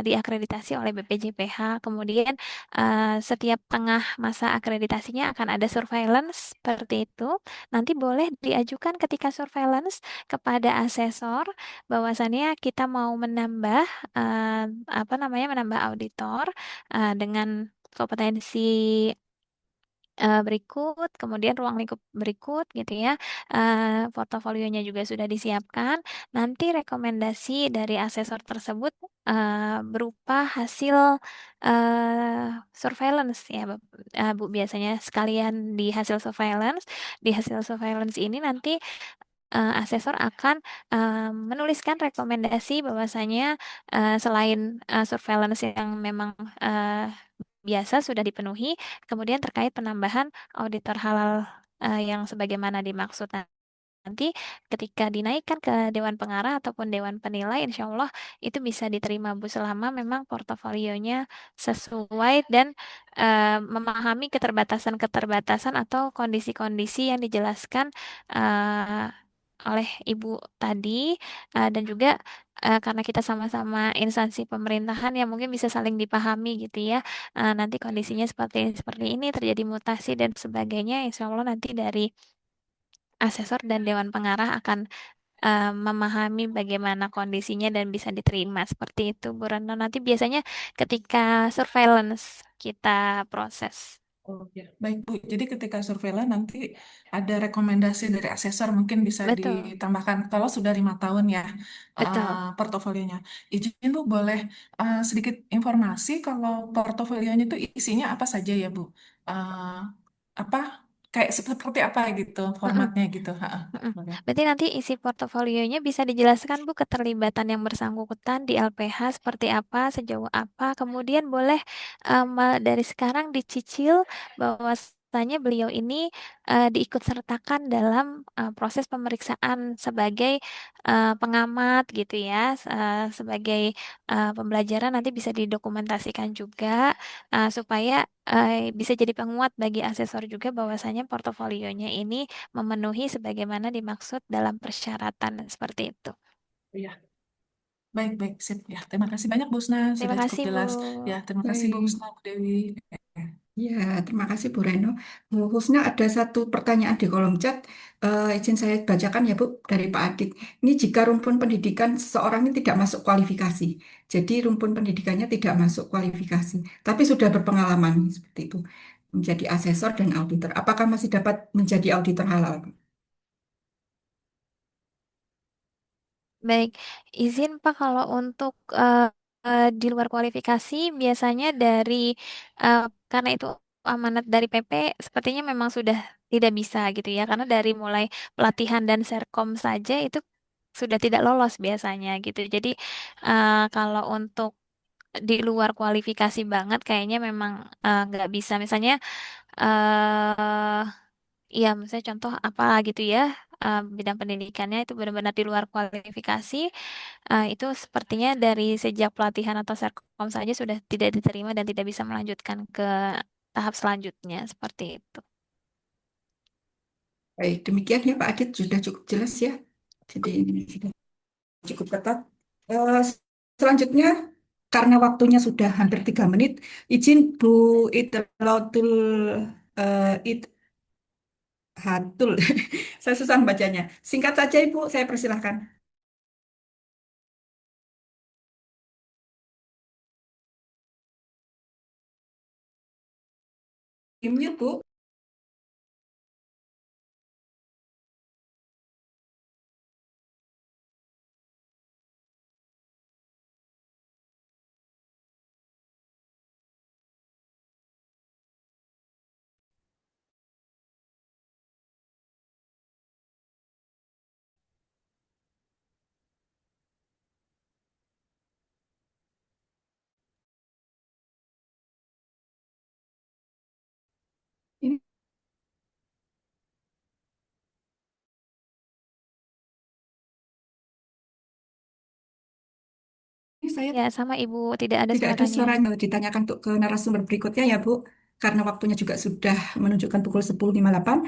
diakreditasi oleh BPJPH. Kemudian setiap tengah masa akreditasinya akan ada surveillance seperti itu. Nanti boleh diajukan ketika surveillance kepada asesor bahwasannya kita mau menambah apa namanya menambah auditor dengan kompetensi berikut, kemudian ruang lingkup berikut gitu ya. Portofolionya juga sudah disiapkan. Nanti rekomendasi dari asesor tersebut berupa hasil surveillance ya, Bu. Biasanya sekalian di hasil surveillance ini nanti asesor akan menuliskan rekomendasi bahwasanya selain surveillance yang memang eh, biasa sudah dipenuhi, kemudian terkait penambahan auditor halal yang sebagaimana dimaksud nanti ketika dinaikkan ke Dewan Pengarah ataupun Dewan Penilai, insya Allah itu bisa diterima Bu selama memang portofolionya sesuai dan memahami keterbatasan-keterbatasan atau kondisi-kondisi yang dijelaskan eh, oleh Ibu tadi dan juga karena kita sama-sama instansi pemerintahan yang mungkin bisa saling dipahami gitu ya. Nanti kondisinya seperti ini terjadi mutasi dan sebagainya, insya Allah nanti dari asesor dan dewan pengarah akan memahami bagaimana kondisinya dan bisa diterima seperti itu, Bu Retno. Nanti biasanya ketika surveillance kita proses. Oh ya, baik Bu. Jadi ketika surveillance nanti ada rekomendasi dari asesor mungkin bisa Betul, ditambahkan kalau sudah 5 tahun ya betul. portofolionya. Izin Bu boleh sedikit informasi kalau portofolionya itu isinya apa saja ya Bu? Eh, apa kayak seperti apa gitu Mm-mm. formatnya gitu? Ha, Mm-mm. boleh. Berarti nanti isi portofolionya bisa dijelaskan Bu keterlibatan yang bersangkutan di LPH seperti apa, sejauh apa. Kemudian boleh dari sekarang dicicil bahwasanya beliau ini diikut sertakan dalam proses pemeriksaan sebagai pengamat gitu ya, sebagai pembelajaran nanti bisa didokumentasikan juga supaya bisa jadi penguat bagi asesor juga bahwasanya portofolionya ini memenuhi sebagaimana dimaksud dalam persyaratan seperti itu. Ya, baik baik sip ya. Terima kasih banyak Bu Husna Terima sudah cukup kasih, Bu. jelas. Ya, terima kasih Bu Baik. Husna, Bu Dewi. Ya, terima kasih Bu Reno. Bu Husna, ada satu pertanyaan di kolom chat. Izin saya bacakan ya Bu, dari Pak Adit. Ini jika rumpun pendidikan seseorang ini tidak masuk kualifikasi. Jadi rumpun pendidikannya tidak masuk kualifikasi, tapi sudah berpengalaman seperti itu. Menjadi asesor dan auditor. Apakah masih dapat menjadi auditor halal? Baik, izin Pak kalau untuk di luar kualifikasi biasanya dari eh, karena itu amanat dari PP sepertinya memang sudah tidak bisa gitu ya karena dari mulai pelatihan dan serkom saja itu sudah tidak lolos biasanya gitu. Jadi kalau untuk di luar kualifikasi banget kayaknya memang nggak bisa. Misalnya eh iya, misalnya contoh apa gitu ya, bidang pendidikannya itu benar-benar di luar kualifikasi, itu sepertinya dari sejak pelatihan atau serkom saja sudah tidak diterima dan tidak bisa melanjutkan ke tahap selanjutnya seperti itu. Baik, demikian ya Pak Adit, sudah cukup jelas ya. Jadi ini sudah cukup ketat. Eh, Selanjutnya, karena waktunya sudah hampir 3 menit, izin Bu Idlatul Idhatul. Saya susah bacanya. Singkat saja Ibu, saya persilahkan. Di-mute, Bu. Ini saya Ya, sama Ibu, tidak ada tidak ada suaranya. suaranya ditanyakan untuk ke narasumber berikutnya ya Bu, karena waktunya juga sudah menunjukkan pukul 10.58.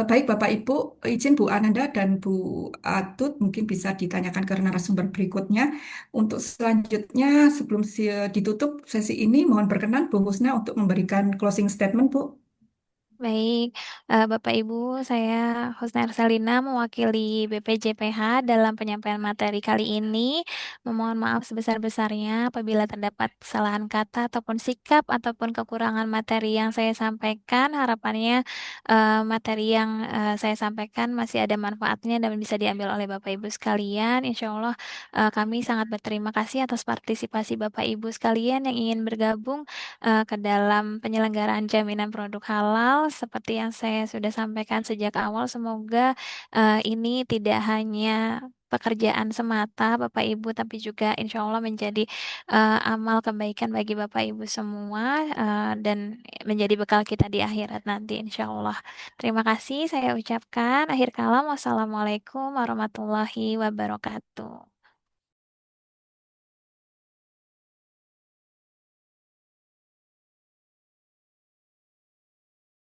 Baik Bapak Ibu, izin Bu Ananda dan Bu Atut mungkin bisa ditanyakan ke narasumber berikutnya. Untuk selanjutnya, sebelum ditutup sesi ini, mohon berkenan Bu Husna untuk memberikan closing statement Bu. Baik, Bapak Ibu, saya Husna Ersalina mewakili BPJPH dalam penyampaian materi kali ini. Memohon maaf sebesar-besarnya apabila terdapat kesalahan kata ataupun sikap ataupun kekurangan materi yang saya sampaikan. Harapannya materi yang saya sampaikan masih ada manfaatnya dan bisa diambil oleh Bapak Ibu sekalian. Insya Allah kami sangat berterima kasih atas partisipasi Bapak Ibu sekalian yang ingin bergabung ke dalam penyelenggaraan jaminan produk halal seperti yang saya sudah sampaikan sejak awal. Semoga ini tidak hanya pekerjaan semata Bapak Ibu tapi juga insya Allah menjadi amal kebaikan bagi Bapak Ibu semua dan menjadi bekal kita di akhirat nanti insya Allah. Terima kasih saya ucapkan. Akhir kalam, wassalamualaikum warahmatullahi wabarakatuh.